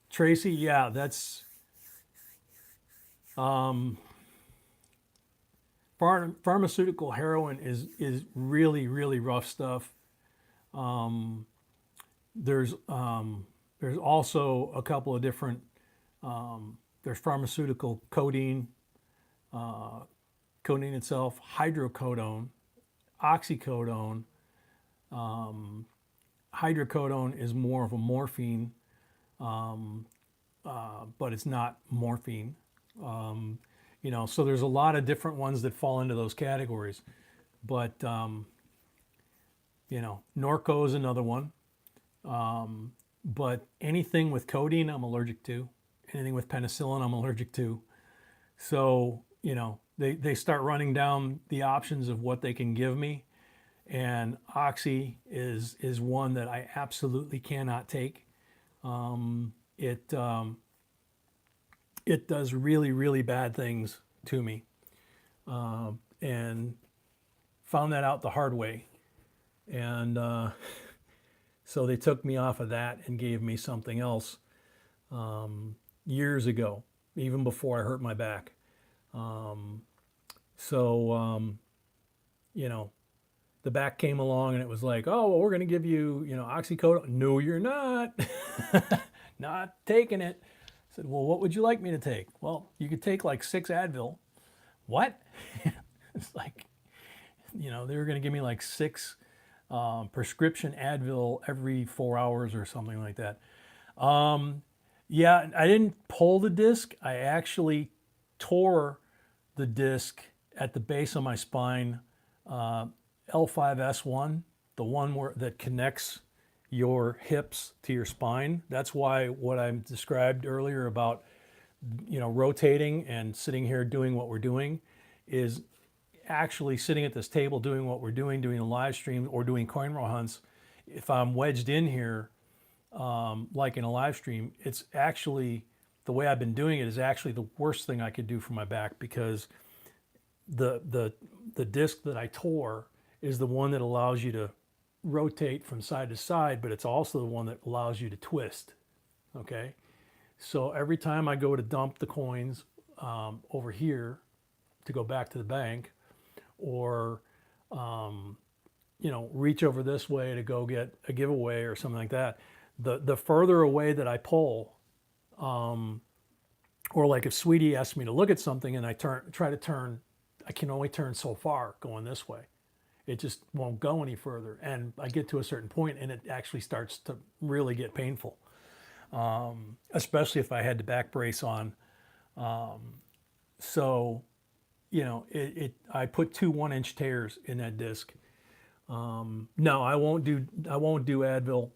Tracy, yeah, that's pharmaceutical heroin is really, really rough stuff. There's also a couple of different, there's pharmaceutical codeine, codeine itself, hydrocodone, oxycodone. Hydrocodone is more of a morphine, but it's not morphine. So there's a lot of different ones that fall into those categories. But, Norco is another one. But anything with codeine, I'm allergic to. Anything with penicillin, I'm allergic to. So, they start running down the options of what they can give me. And oxy is one that I absolutely cannot take. It does really, really bad things to me. And found that out the hard way. And so they took me off of that and gave me something else years ago, even before I hurt my back. The back came along and it was like, oh, well, we're going to give you, oxycodone. No, you're not. Not taking it. I said, well, what would you like me to take? Well, you could take like 6 Advil. What? It's like, they were going to give me like 6 prescription Advil every 4 hours or something like that. Yeah, I didn't pull the disc. I actually tore the disc at the base of my spine, L5S1, the one that connects your hips to your spine. That's why what I described earlier about, rotating and sitting here doing what we're doing is actually sitting at this table doing what we're doing a live stream or doing coin roll hunts. If I'm wedged in here, like in a live stream, it's actually, the way I've been doing it is actually the worst thing I could do for my back, because the disc that I tore is the one that allows you to rotate from side to side, but it's also the one that allows you to twist. Okay, so every time I go to dump the coins over here to go back to the bank, or reach over this way to go get a giveaway or something like that, the further away that I pull, or like if Sweetie asks me to look at something and I try to turn, I can only turn so far going this way. It just won't go any further. And I get to a certain point and it actually starts to really get painful, especially if I had the back brace on. I put 2 1-inch tears in that disc. No, I won't do Advil.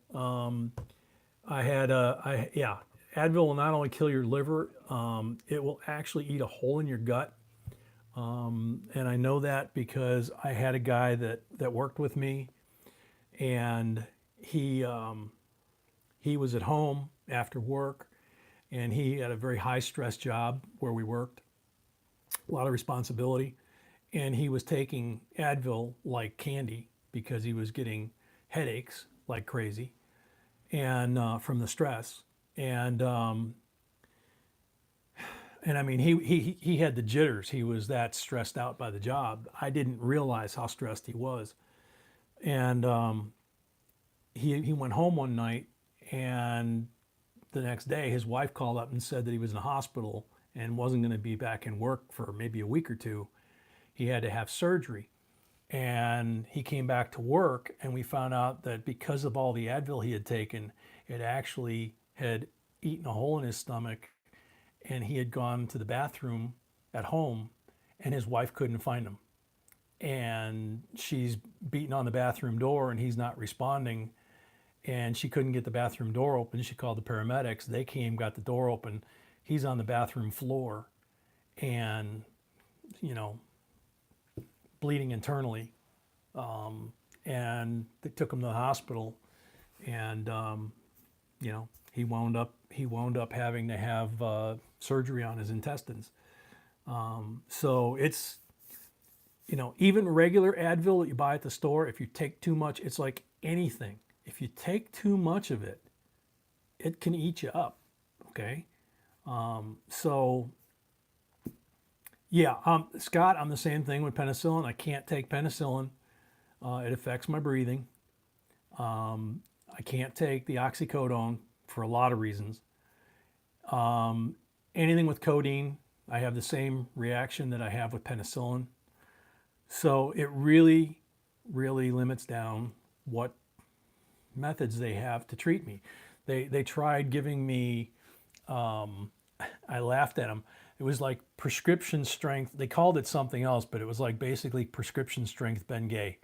Advil will not only kill your liver, it will actually eat a hole in your gut. And I know that because I had a guy that worked with me, and he was at home after work, and he had a very high stress job where we worked, a lot of responsibility, and he was taking Advil like candy because he was getting headaches like crazy, and from the stress. And I mean, he had the jitters. He was that stressed out by the job. I didn't realize how stressed he was. And he went home one night, and the next day his wife called up and said that he was in the hospital and wasn't going to be back in work for maybe a week or 2. He had to have surgery. And he came back to work, and we found out that because of all the Advil he had taken, it actually had eaten a hole in his stomach, and he had gone to the bathroom at home, and his wife couldn't find him. And she's beating on the bathroom door, and he's not responding, and she couldn't get the bathroom door open. She called the paramedics. They came, got the door open. He's on the bathroom floor and, bleeding internally. And they took him to the hospital, and, he wound up having to have surgery on his intestines. So it's, even regular Advil that you buy at the store, if you take too much, it's like anything. If you take too much of it, it can eat you up. Okay. Scott, I'm the same thing with penicillin. I can't take penicillin. It affects my breathing. I I can't take the oxycodone for a lot of reasons. Anything with codeine, I have the same reaction that I have with penicillin. So it really, really limits down what methods they have to treat me. They tried giving me, I laughed at them. It was like prescription strength. They called it something else, but it was like basically prescription strength Bengay.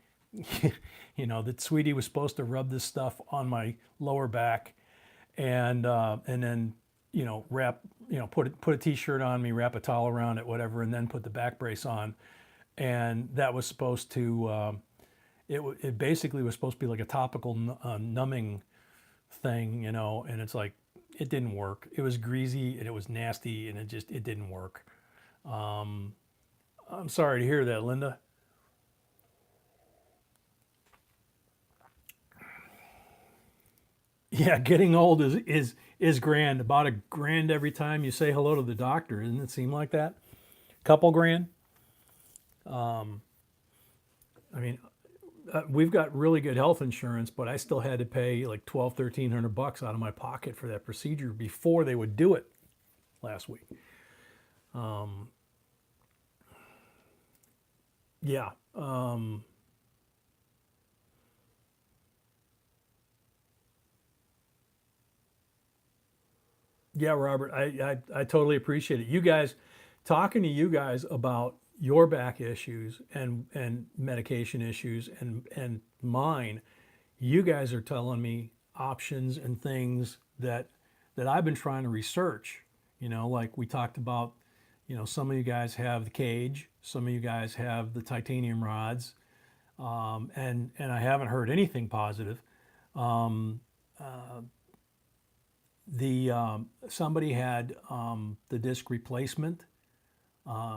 That Sweetie was supposed to rub this stuff on my lower back, and then wrap, put a t-shirt on me, wrap a towel around it, whatever, and then put the back brace on, and that was supposed to it basically was supposed to be like a topical numbing thing, and it's like it didn't work. It was greasy and it was nasty, and it didn't work. I'm sorry to hear that, Linda. Yeah, getting old is grand. About $1,000 every time you say hello to the doctor. Doesn't it seem like that? Couple grand. I mean, we've got really good health insurance, but I still had to pay like 1,200, 1,300 bucks out of my pocket for that procedure before they would do it last week. Yeah. Yeah, Robert, I totally appreciate it. You guys, talking to you guys about your back issues and medication issues and mine, you guys are telling me options and things that I've been trying to research. Like we talked about, some of you guys have the cage, some of you guys have the titanium rods, and I haven't heard anything positive. The Somebody had the disc replacement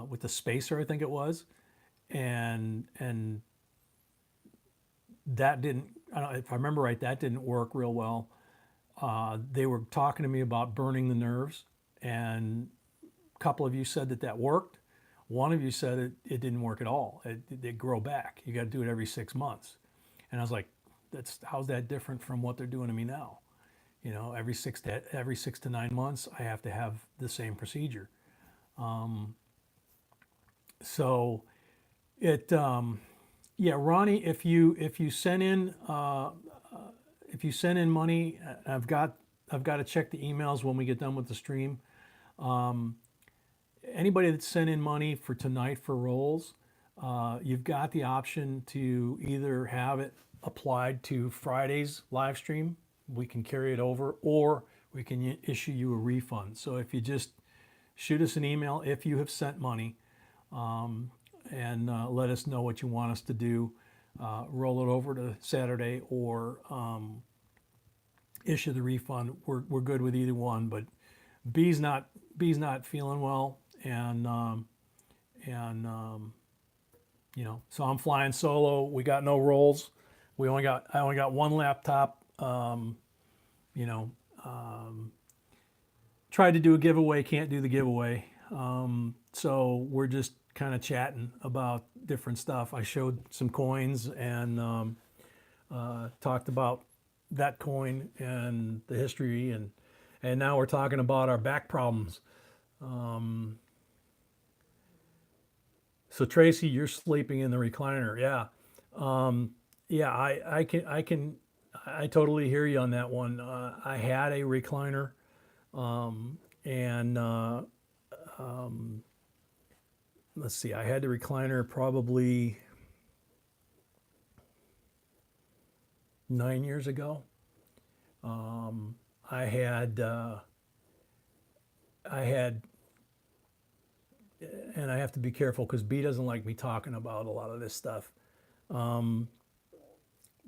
with the spacer, I think it was, and that didn't. I don't, if I remember right, that didn't work real well. They were talking to me about burning the nerves, and a couple of you said that worked. One of you said it didn't work at all. They grow back. You got to do it every 6 months. And I was like, how's that different from what they're doing to me now? Every 6 to 9 months, I have to have the same procedure. So yeah, Ronnie, if you send in money, I've got to check the emails when we get done with the stream. Anybody that sent in money for tonight for rolls, you've got the option to either have it applied to Friday's live stream. We can carry it over, or we can issue you a refund. So if you just shoot us an email if you have sent money, and let us know what you want us to do, roll it over to Saturday, or issue the refund. We're good with either one. But B's not feeling well, and so I'm flying solo. We got no rolls. I only got one laptop. Tried to do a giveaway, can't do the giveaway. So we're just kind of chatting about different stuff. I showed some coins and talked about that coin and the history, and now we're talking about our back problems. So Tracy, you're sleeping in the recliner. Yeah. Yeah, I totally hear you on that one. I had a recliner, and let's see, I had the recliner probably 9 years ago. I had, and I have to be careful because B doesn't like me talking about a lot of this stuff.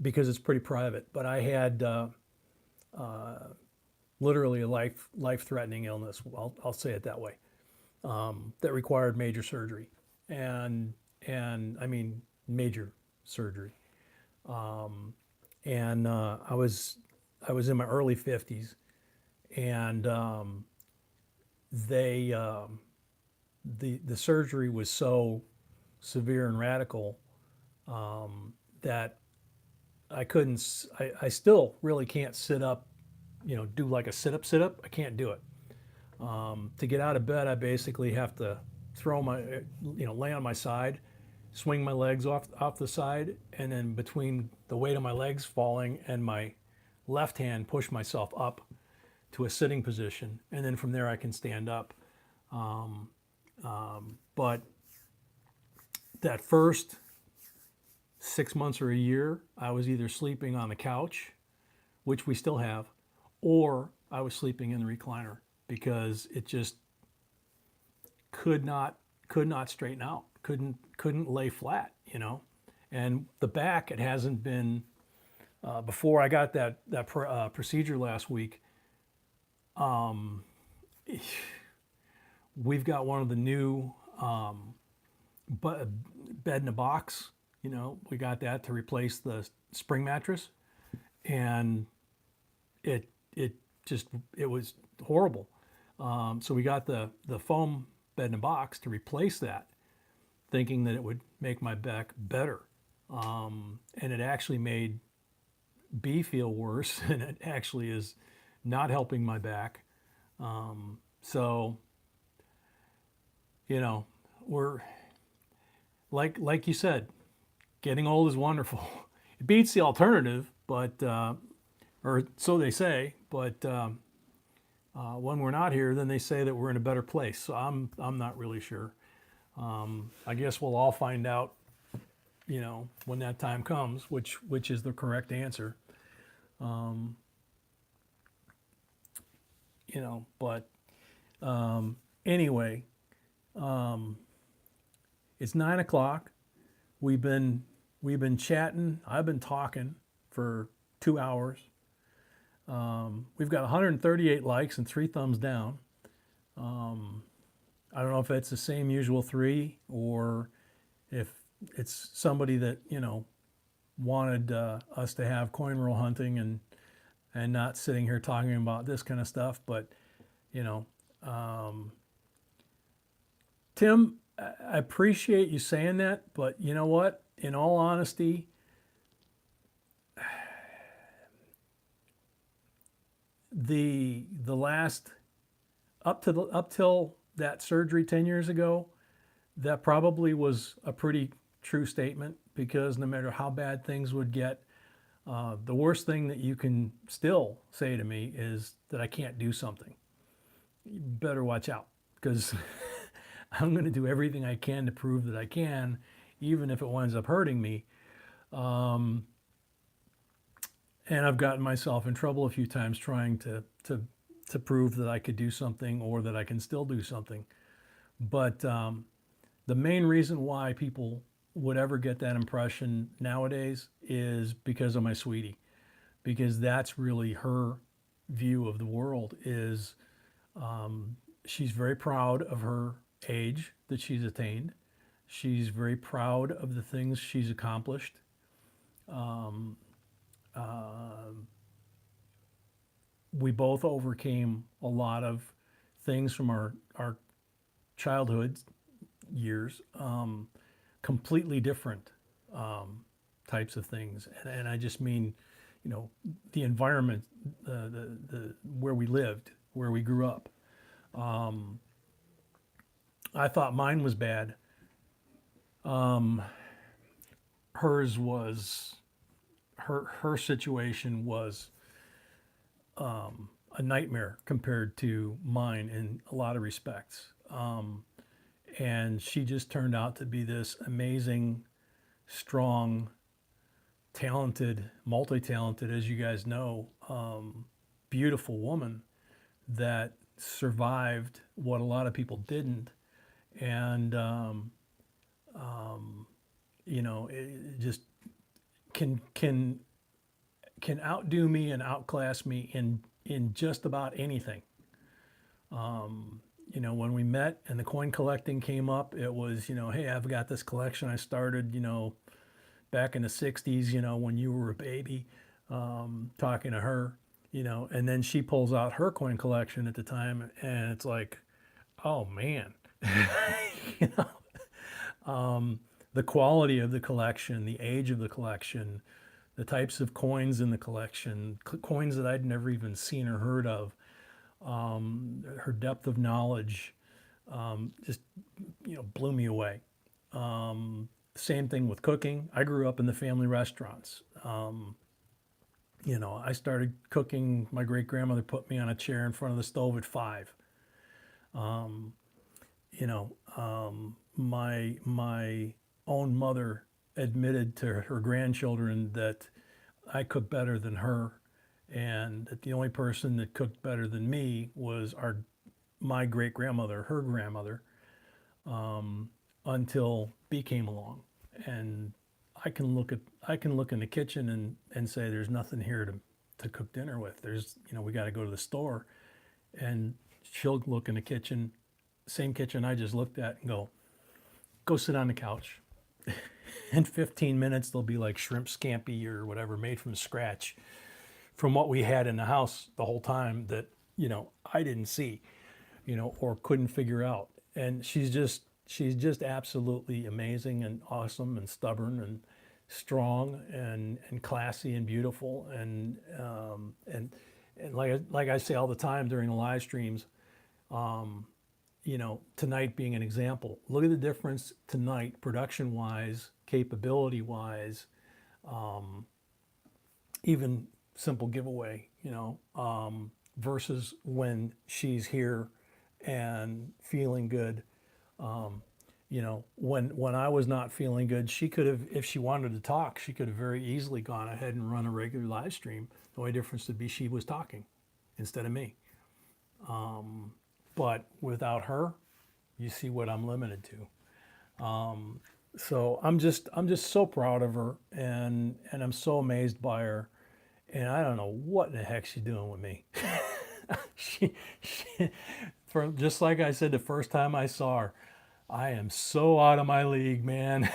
Because it's pretty private, but I had literally a life-threatening illness. I'll say it that way, that required major surgery, and I mean major surgery. And I was in my early 50s, and the surgery was so severe and radical that I couldn't, I still really can't sit up, do like a sit up. I can't do it. To get out of bed, I basically have to lay on my side, swing my legs off the side, and then between the weight of my legs falling and my left hand, push myself up to a sitting position, and then from there I can stand up. But that first 6 months or a year, I was either sleeping on the couch, which we still have, or I was sleeping in the recliner because it just could not straighten out, couldn't lay flat, And the back, it hasn't been before I got that procedure last week. We've got one of the new bed in a box. We got that to replace the spring mattress, and it was horrible. So we got the foam bed in a box to replace that, thinking that it would make my back better, and it actually made B feel worse, and it actually is not helping my back. So, we're like you said, getting old is wonderful. It beats the alternative, but or so they say. But when we're not here, then they say that we're in a better place. So I'm not really sure. I guess we'll all find out, when that time comes, which is the correct answer. But anyway, it's 9 o'clock. We've been chatting. I've been talking for 2 hours. We've got 138 likes and 3 thumbs down. I don't know if it's the same usual 3 or if it's somebody that wanted us to have coin roll hunting and not sitting here talking about this kind of stuff. But Tim, I appreciate you saying that, but you know what? In all honesty, the last up till that surgery 10 years ago, that probably was a pretty true statement, because no matter how bad things would get, the worst thing that you can still say to me is that I can't do something. You better watch out, because I'm going to do everything I can to prove that I can, even if it winds up hurting me. And I've gotten myself in trouble a few times trying to prove that I could do something or that I can still do something. But the main reason why people would ever get that impression nowadays is because of my sweetie, because that's really her view of the world. Is she's very proud of her age that she's attained. She's very proud of the things she's accomplished. We both overcame a lot of things from our childhood years, completely different types of things. And I just mean, the environment, the where we lived, where we grew up. I thought mine was bad. Hers was, her situation was a nightmare compared to mine in a lot of respects. And she just turned out to be this amazing, strong, talented, multi-talented, as you guys know, beautiful woman that survived what a lot of people didn't. And, it just can outdo me and outclass me in just about anything. When we met and the coin collecting came up, it was, hey, I've got this collection I started, back in the 60s, when you were a baby, talking to her, and then she pulls out her coin collection at the time, and it's like, oh man, the quality of the collection, the age of the collection, the types of coins in the collection, coins that I'd never even seen or heard of, her depth of knowledge, just blew me away. Same thing with cooking. I grew up in the family restaurants. I started cooking. My great grandmother put me on a chair in front of the stove at 5. My own mother admitted to her grandchildren that I cooked better than her, and that the only person that cooked better than me was my great grandmother, her grandmother, until B came along. And I can look in the kitchen and say there's nothing here to cook dinner with. We got to go to the store, and she'll look in the kitchen, same kitchen I just looked at, and go sit on the couch. In 15 minutes, there'll be like shrimp scampi or whatever made from scratch from what we had in the house the whole time that, I didn't see, or couldn't figure out. And she's just absolutely amazing and awesome and stubborn and strong and classy and beautiful. And like I say all the time during the live streams, tonight being an example. Look at the difference tonight, production-wise, capability-wise, even simple giveaway, versus when she's here and feeling good. When I was not feeling good, she could have, if she wanted to talk, she could have very easily gone ahead and run a regular live stream. The only difference would be she was talking instead of me. But without her, you see what I'm limited to. So I'm just so proud of her, and I'm so amazed by her, and I don't know what the heck she's doing with me. she, just like I said the first time I saw her, I am so out of my league, man.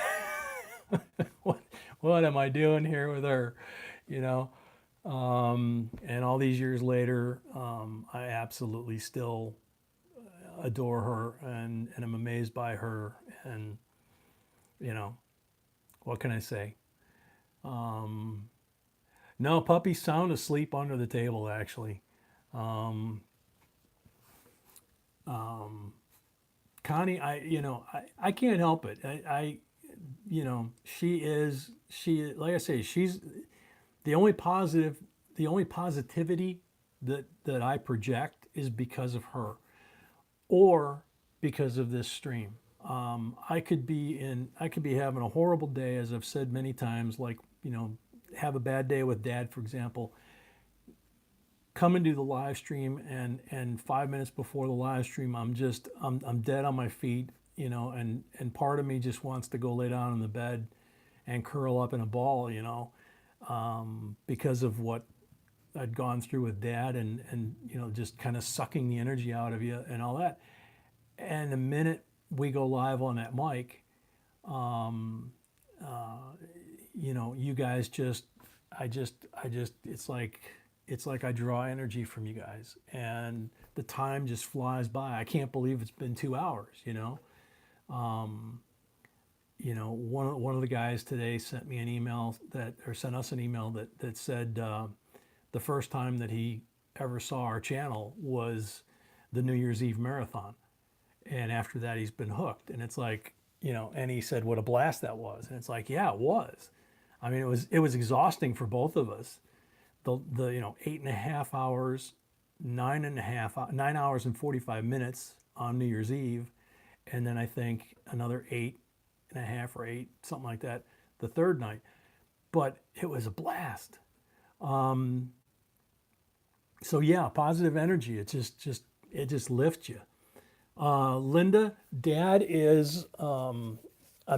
what am I doing here with her? And all these years later, I absolutely still adore her, and I'm amazed by her. And what can I say? No, puppy's sound asleep under the table, actually. Connie, I can't help it. She like I say, she's the only positivity that I project is because of her, or because of this stream. I could be having a horrible day, as I've said many times, like, have a bad day with Dad, for example. Come and do the live stream, and 5 minutes before the live stream, I'm dead on my feet, and part of me just wants to go lay down in the bed and curl up in a ball, because of what I'd gone through with Dad, and just kind of sucking the energy out of you and all that. And the minute we go live on that mic, you guys it's like I draw energy from you guys, and the time just flies by. I can't believe it's been 2 hours. One of the guys today sent me an email sent us an email that said the first time that he ever saw our channel was the New Year's Eve marathon, and after that he's been hooked. And it's like, and he said what a blast that was, and it's like, yeah, it was. I mean, it was exhausting for both of us. The 8.5 hours, 9 hours and 45 minutes on New Year's Eve, and then I think another 8.5 or 8, something like that, the third night. But it was a blast. So yeah, positive energy. It just lifts you. Linda, Dad is. I'm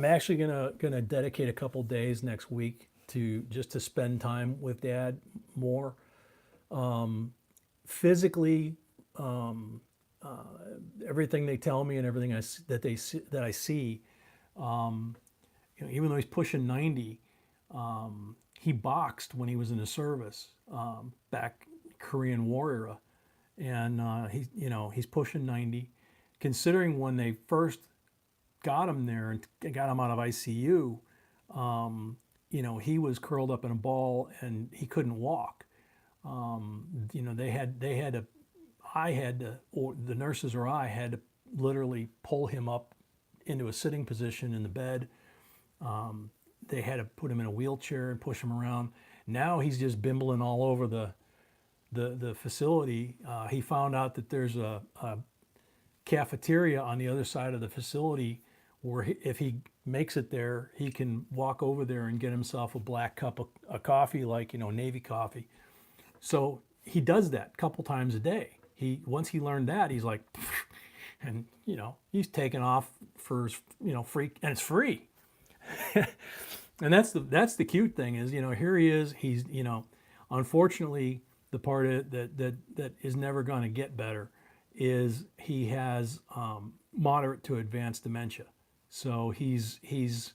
actually gonna dedicate a couple days next week to spend time with Dad more. Physically, everything they tell me and everything that I see, even though he's pushing 90, he boxed when he was in the service, back Korean War era, and he's pushing 90. Considering when they first got him there and got him out of ICU, you know, he was curled up in a ball and he couldn't walk. You know, they had to, I had to, or the nurses or I had to literally pull him up into a sitting position in the bed. They had to put him in a wheelchair and push him around. Now he's just bimbling all over the facility. He found out that there's a cafeteria on the other side of the facility where if he makes it there, he can walk over there and get himself a black cup of coffee, like, you know, Navy coffee. So he does that a couple times a day. Once he learned that, he's like, and you know, he's taking off for, you know, free, and it's free. And that's the cute thing is, you know, here he is. He's, you know, unfortunately, the part that is never going to get better is he has moderate to advanced dementia. So he's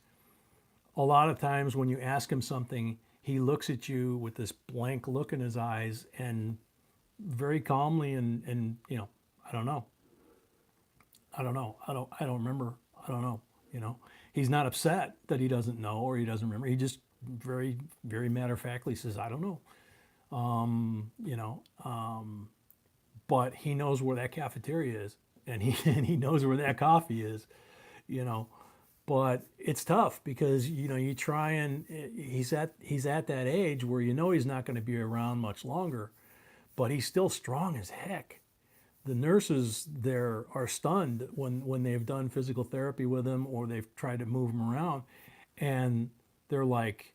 a lot of times when you ask him something, he looks at you with this blank look in his eyes and very calmly and you know, I don't know, I don't remember, I don't know, you know. He's not upset that he doesn't know or he doesn't remember. He just very, very matter-of-factly says, I don't know. You know, but he knows where that cafeteria is, and he knows where that coffee is, you know. But it's tough because, you know, you try and he's at that age where you know he's not going to be around much longer, but he's still strong as heck. The nurses there are stunned when they've done physical therapy with him or they've tried to move him around, and they're like,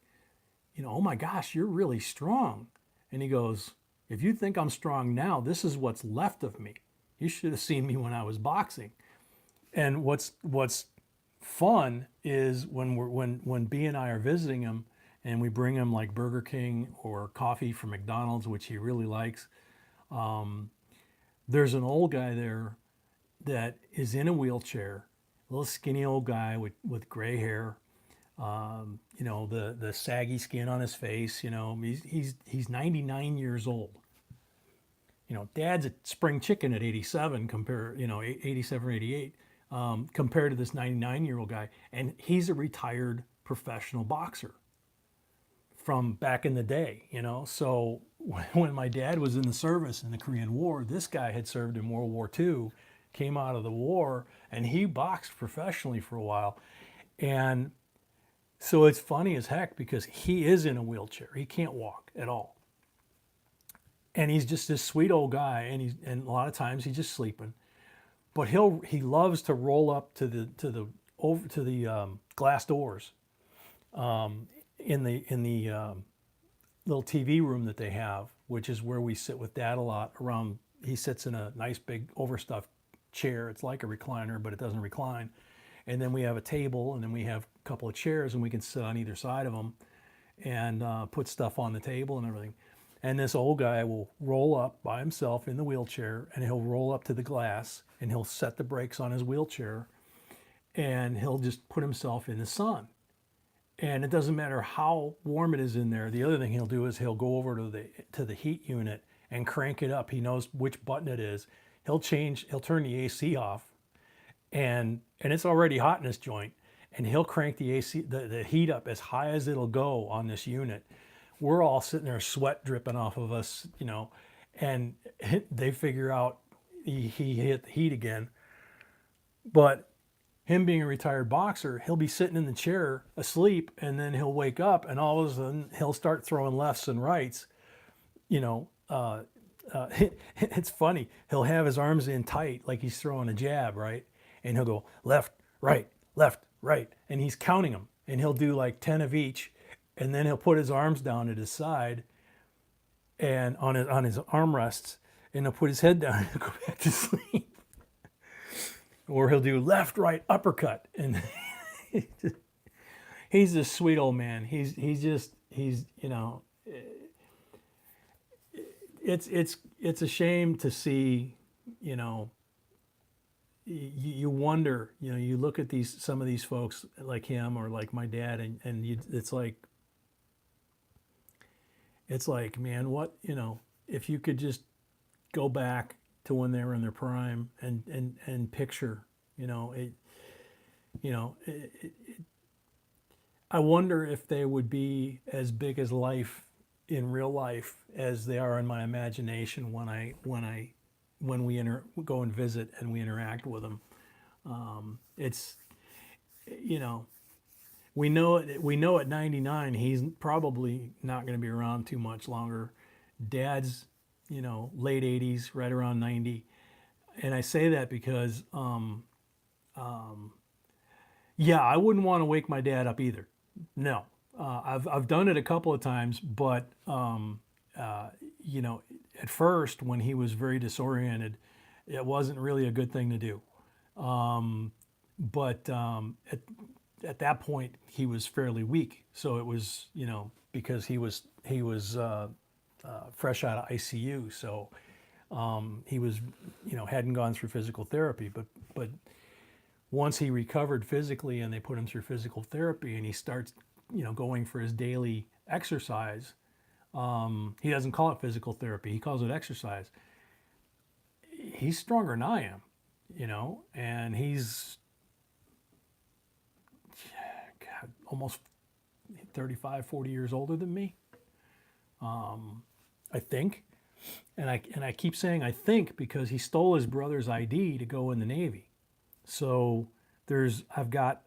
you know, oh my gosh, you're really strong. And he goes, if you think I'm strong now, this is what's left of me. You should have seen me when I was boxing. And what's fun is when B and I are visiting him and we bring him like Burger King or coffee from McDonald's, which he really likes. There's an old guy there that is in a wheelchair, a little skinny old guy with gray hair. You know, the saggy skin on his face, you know, he's 99 years old. You know, Dad's a spring chicken at 87 compared, you know, 87 or 88, compared to this 99-year-old guy. And he's a retired professional boxer from back in the day, you know. So when my dad was in the service in the Korean War, this guy had served in World War II, came out of the war, and he boxed professionally for a while. And so it's funny as heck because he is in a wheelchair. He can't walk at all. And he's just this sweet old guy, and a lot of times he's just sleeping. But he loves to roll up to the glass doors in the little TV room that they have, which is where we sit with Dad a lot. Around, he sits in a nice big overstuffed chair. It's like a recliner, but it doesn't recline. And then we have a table, and then we have a couple of chairs, and we can sit on either side of them and put stuff on the table and everything. And this old guy will roll up by himself in the wheelchair, and he'll roll up to the glass, and he'll set the brakes on his wheelchair, and he'll just put himself in the sun. And it doesn't matter how warm it is in there. The other thing he'll do is he'll go over to the heat unit and crank it up. He knows which button it is. He'll turn the AC off, and it's already hot in this joint, and he'll crank the AC, the heat up as high as it'll go on this unit. We're all sitting there, sweat dripping off of us, you know, and they figure out he hit the heat again. But him being a retired boxer, he'll be sitting in the chair asleep, and then he'll wake up, and all of a sudden he'll start throwing lefts and rights. You know, it's funny. He'll have his arms in tight like he's throwing a jab, right? And he'll go left, right, and he's counting them, and he'll do like 10 of each. And then he'll put his arms down at his side and on his armrests, and he'll put his head down and go back to sleep. Or he'll do left, right, uppercut. And he's this sweet old man. He's you know, it's a shame to see, you know, you wonder, you know, you look at some of these folks like him or like my dad, and it's like, man, what, you know, if you could just go back to when they were in their prime and picture, you know, I wonder if they would be as big as life in real life as they are in my imagination when we go and visit and we interact with them. It's you know we know at 99 he's probably not going to be around too much longer. Dad's late 80s, right around 90, and I say that because yeah, I wouldn't want to wake my dad up either. No, I've done it a couple of times, but you know, at first when he was very disoriented, it wasn't really a good thing to do. But at that point, he was fairly weak, so it was because he was fresh out of ICU, so he was hadn't gone through physical therapy, but once he recovered physically and they put him through physical therapy and he starts going for his daily exercise, he doesn't call it physical therapy, he calls it exercise. He's stronger than I am, and he's God, almost 35, 40 years older than me, I think. And I keep saying I think because he stole his brother's ID to go in the Navy. So I've got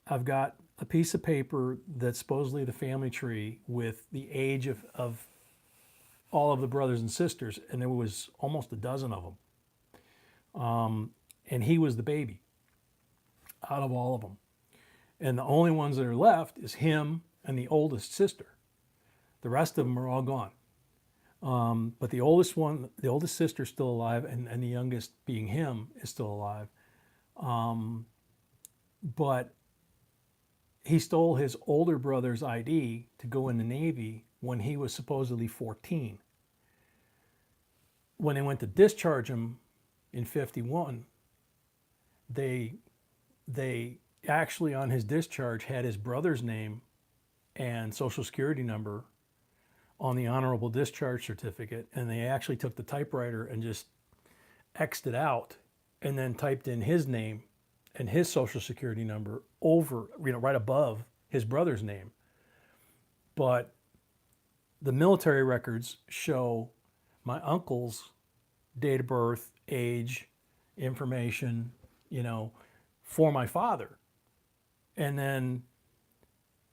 a piece of paper that's supposedly the family tree with the age of all of the brothers and sisters, and there was almost a dozen of them. And he was the baby out of all of them. And the only ones that are left is him and the oldest sister. The rest of them are all gone. But the oldest sister is still alive, and the youngest, being him, is still alive. But he stole his older brother's ID to go in the Navy when he was supposedly 14. When they went to discharge him in 51, they actually on his discharge had his brother's name and social security number on the honorable discharge certificate, and they actually took the typewriter and just X'd it out and then typed in his name and his social security number over, right above his brother's name. But the military records show my uncle's date of birth, age, information, for my father. And then,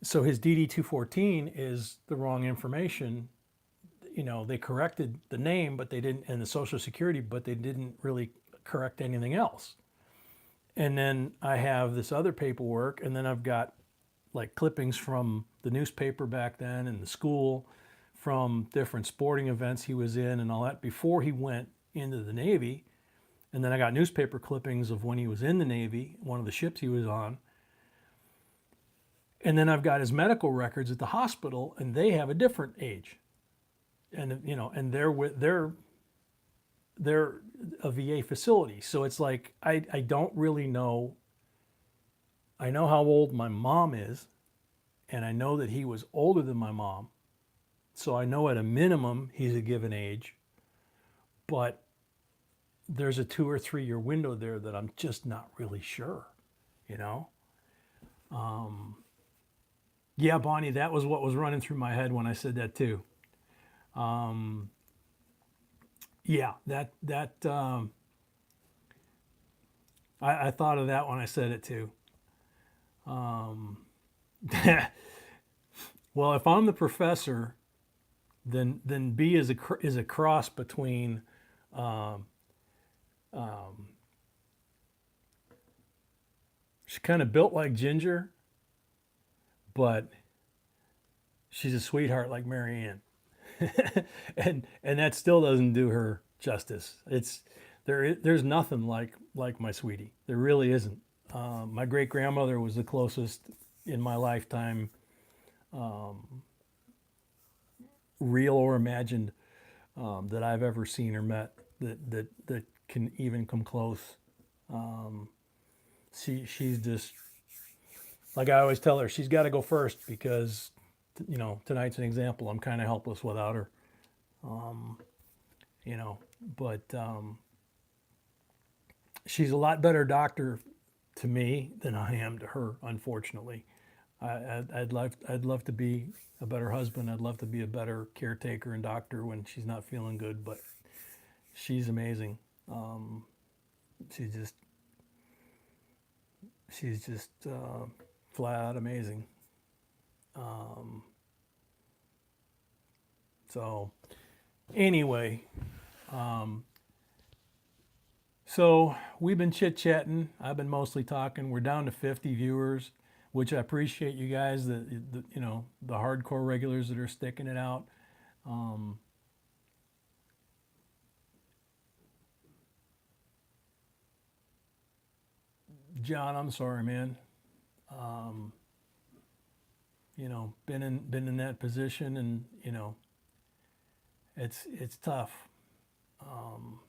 so his DD 214 is the wrong information. They corrected the name, but they didn't, and the social security, but they didn't really correct anything else. And then I have this other paperwork, and then I've got like clippings from the newspaper back then and the school, from different sporting events he was in and all that before he went into the Navy. And then I got newspaper clippings of when he was in the Navy, one of the ships he was on. And then I've got his medical records at the hospital, and they have a different age. And and they're a VA facility. So it's like I don't really know. I know how old my mom is, and I know that he was older than my mom. So I know at a minimum he's a given age, but there's a 2 or 3 year window there that I'm just not really sure, Yeah, Bonnie, that was what was running through my head when I said that too. Yeah, I thought of that when I said it too. Well, if I'm the professor, then B is a cross between she's kind of built like Ginger, but she's a sweetheart like Marianne. and that still doesn't do her justice. There's nothing like my sweetie. There really isn't. My great grandmother was the closest in my lifetime, real or imagined, that I've ever seen or met that can even come close. She's just, like I always tell her, she's got to go first because tonight's an example. I'm kind of helpless without her. But she's a lot better doctor to me than I am to her, unfortunately. I'd love to be a better husband. I'd love to be a better caretaker and doctor when she's not feeling good. But she's amazing. Um, she's just she's just flat out amazing. Um, so anyway, um, so we've been chit chatting. I've been mostly talking. We're down to 50 viewers, which I appreciate you guys. The you know, the hardcore regulars that are sticking it out. Um, John, I'm sorry, man. Um, you know, been in that position, and you know, it's tough. Um,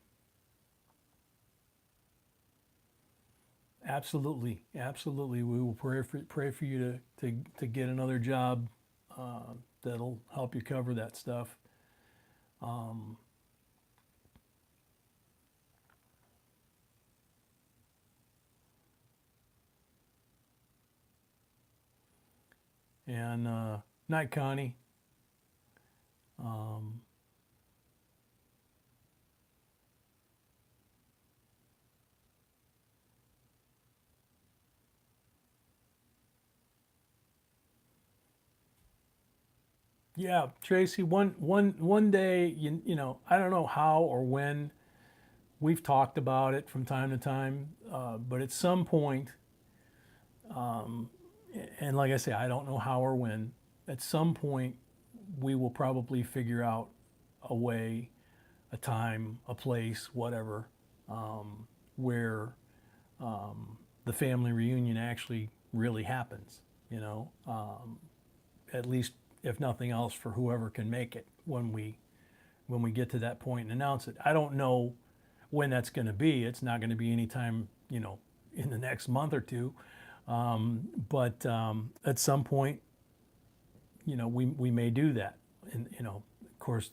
Absolutely, absolutely. We will pray for you to get another job that'll help you cover that stuff. Um, and night, Connie. Um, yeah, Tracy. One day, you know, I don't know how or when we've talked about it from time to time, but at some point, um, and like I say, I don't know how or when. At some point, we will probably figure out a way, a time, a place, whatever, where the family reunion actually really happens. You know, at least if nothing else, for whoever can make it when we get to that point and announce it. I don't know when that's going to be. It's not going to be anytime, you know, in the next month or two. But at some point, you know, we may do that. And, you know, of course,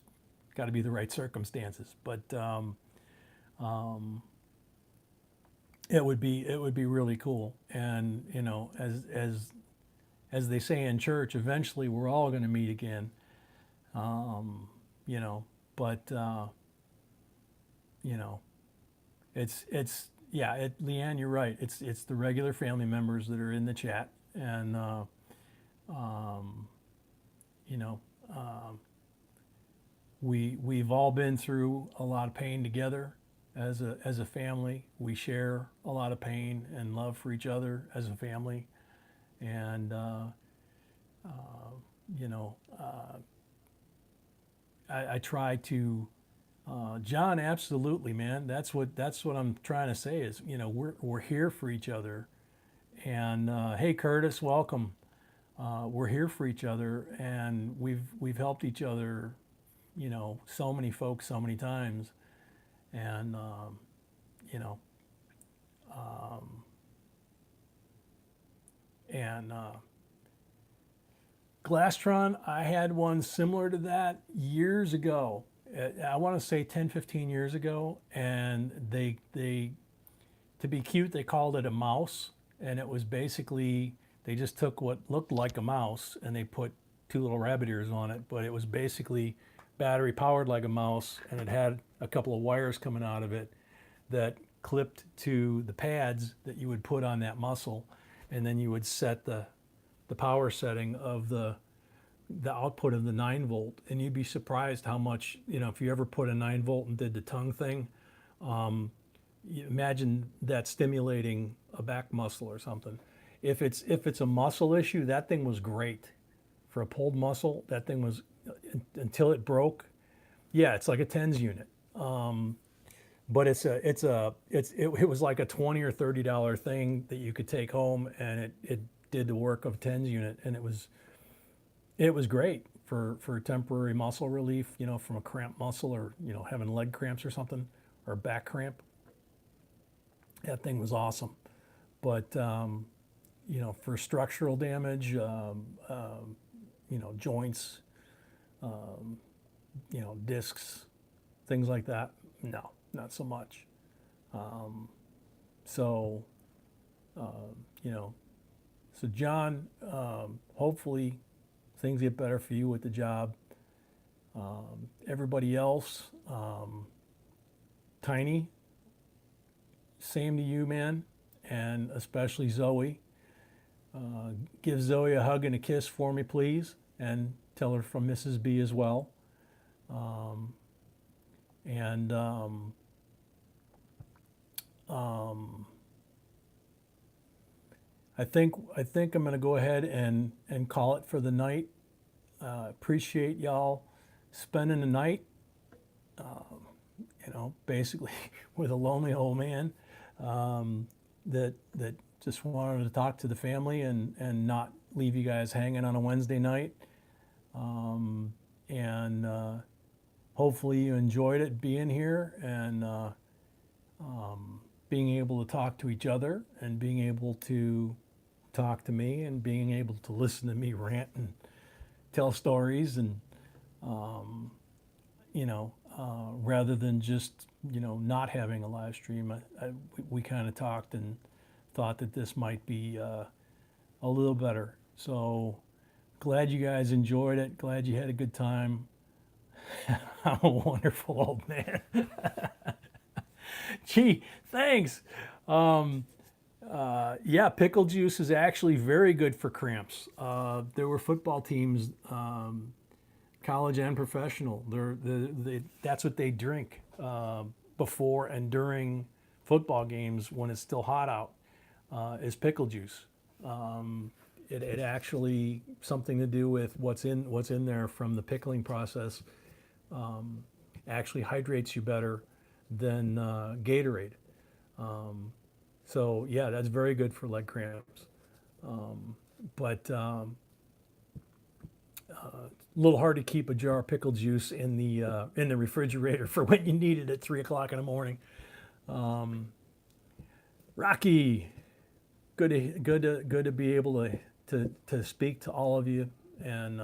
got to be the right circumstances. But it would be really cool. And, you know, as they say in church, eventually we're all going to meet again. You know, but you know, it's yeah, Leanne, you're right. It's the regular family members that are in the chat, and um, you know, we've all been through a lot of pain together as a family. We share a lot of pain and love for each other as a family, and you know, I try to. John, absolutely, man. That's what I'm trying to say is, you know, we're here for each other. And hey, Curtis, welcome. We're here for each other, and we've helped each other, you know, so many folks so many times. And you know, and Glastron, I had one similar to that years ago. I want to say 10, 15 years ago, and they to be cute, they called it a mouse, and it was basically they just took what looked like a mouse and they put two little rabbit ears on it, but it was basically battery powered like a mouse, and it had a couple of wires coming out of it that clipped to the pads that you would put on that muscle, and then you would set the power setting of the output of the 9 volt, and you'd be surprised how much, you know, if you ever put a 9 volt and did the tongue thing, you imagine that stimulating a back muscle or something. If it's a muscle issue, that thing was great for a pulled muscle. That thing was until it broke. Yeah, it's like a tens unit, but it was like a $20 or $30 thing that you could take home, and it did the work of a tens unit, and it was great for temporary muscle relief, you know, from a cramped muscle, or, you know, having leg cramps or something, or back cramp. That thing was awesome. But, you know, for structural damage, you know, joints, you know, discs, things like that, no, not so much. So, you know, So John, hopefully things get better for you with the job. Everybody else, Tiny, same to you, man, and especially Zoe. Give Zoe a hug and a kiss for me, please, and tell her from Mrs. B as well. And I think I'm going to go ahead and call it for the night. Appreciate y'all spending the night. Basically with a lonely old man that just wanted to talk to the family and not leave you guys hanging on a Wednesday night. And hopefully you enjoyed it being here and being able to talk to each other and being able to talk to me and being able to listen to me rant and tell stories and rather than just not having a live stream. We kind of talked and thought that this might be a little better. So glad you guys enjoyed it. Glad you had a good time. I'm a wonderful old man. Gee, thanks. Yeah, pickle juice is actually very good for cramps. There were football teams, college and professional. That's what they drink before and during football games when it's still hot out, is pickle juice. It actually something to do with what's in there from the pickling process. Actually hydrates you better than Gatorade. So yeah, that's very good for leg cramps. But a little hard to keep a jar of pickle juice in the refrigerator for when you need it at 3 o'clock in the morning. Rocky, good to be able to speak to all of you. And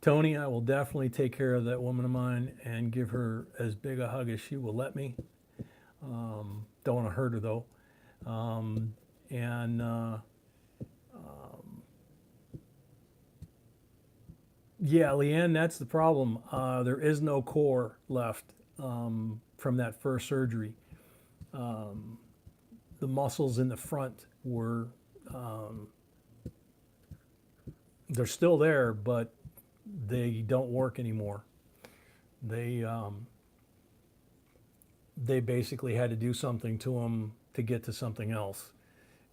Tony, I will definitely take care of that woman of mine and give her as big a hug as she will let me. Don't want to hurt her though. Yeah, Leanne, that's the problem. There is no core left from that first surgery. The muscles in the front were, they're still there, but they don't work anymore. They basically had to do something to them to get to something else.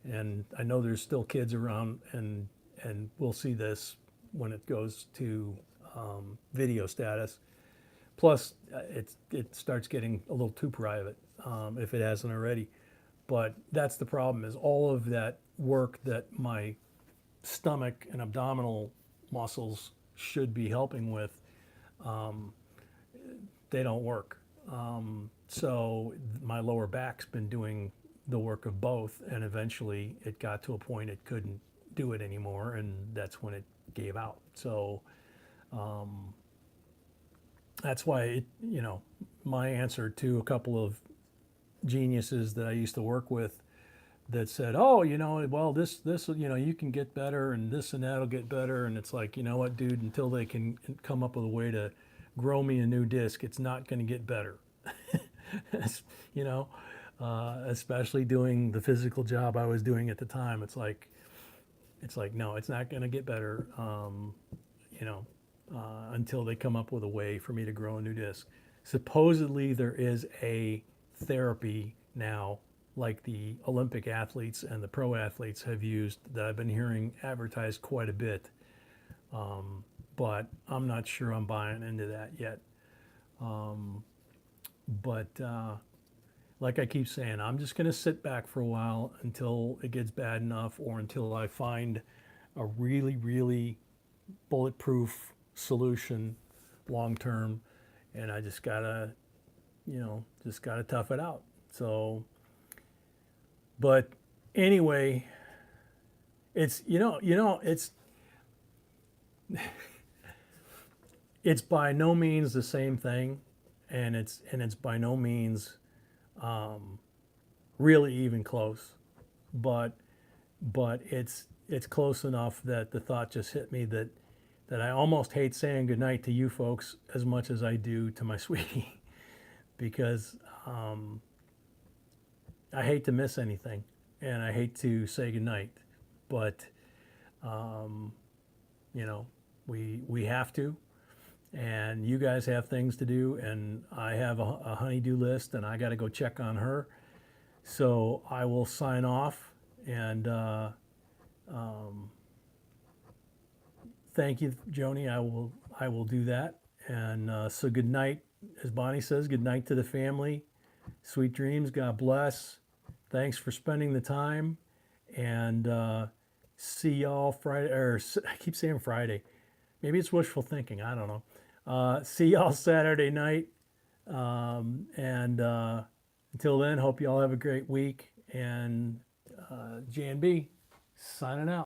And I know there's still kids around, and we'll see this when it goes to video status. Plus, it starts getting a little too private if it hasn't already. But that's the problem, is all of that work that my stomach and abdominal muscles should be helping with, they don't work. So my lower back's been doing the work of both, and eventually it got to a point it couldn't do it anymore, and that's when it gave out. So that's why my answer to a couple of geniuses that I used to work with that said, oh, well, this you can get better, and this and that'll get better, and it's like, you know what, dude, until they can come up with a way to grow me a new disc, it's not going to get better. Especially doing the physical job I was doing at the time. It's like no, it's not going to get better. Until they come up with a way for me to grow a new disc. Supposedly there is a therapy now, like the Olympic athletes and the pro athletes have used, that I've been hearing advertised quite a bit. But I'm not sure I'm buying into that yet. But like I keep saying, I'm just going to sit back for a while until it gets bad enough, or until I find a really, really bulletproof solution long term, and I just gotta tough it out. So, but anyway, it's it's by no means the same thing, and it's by no means really even close, but it's close enough that the thought just hit me that I almost hate saying goodnight to you folks as much as I do to my sweetie, because I hate to miss anything and I hate to say goodnight, but you know, we have to, and you guys have things to do, and I have a honey-do list, and I got to go check on her. So I will sign off, and thank you, Joni. I will do that. And so good night, as Bonnie says. Good night to the family. Sweet dreams. God bless. Thanks for spending the time, and see y'all Friday. Or I keep saying Friday. Maybe it's wishful thinking. I don't know. See y'all Saturday night. And until then, hope you all have a great week. And J&B signing out.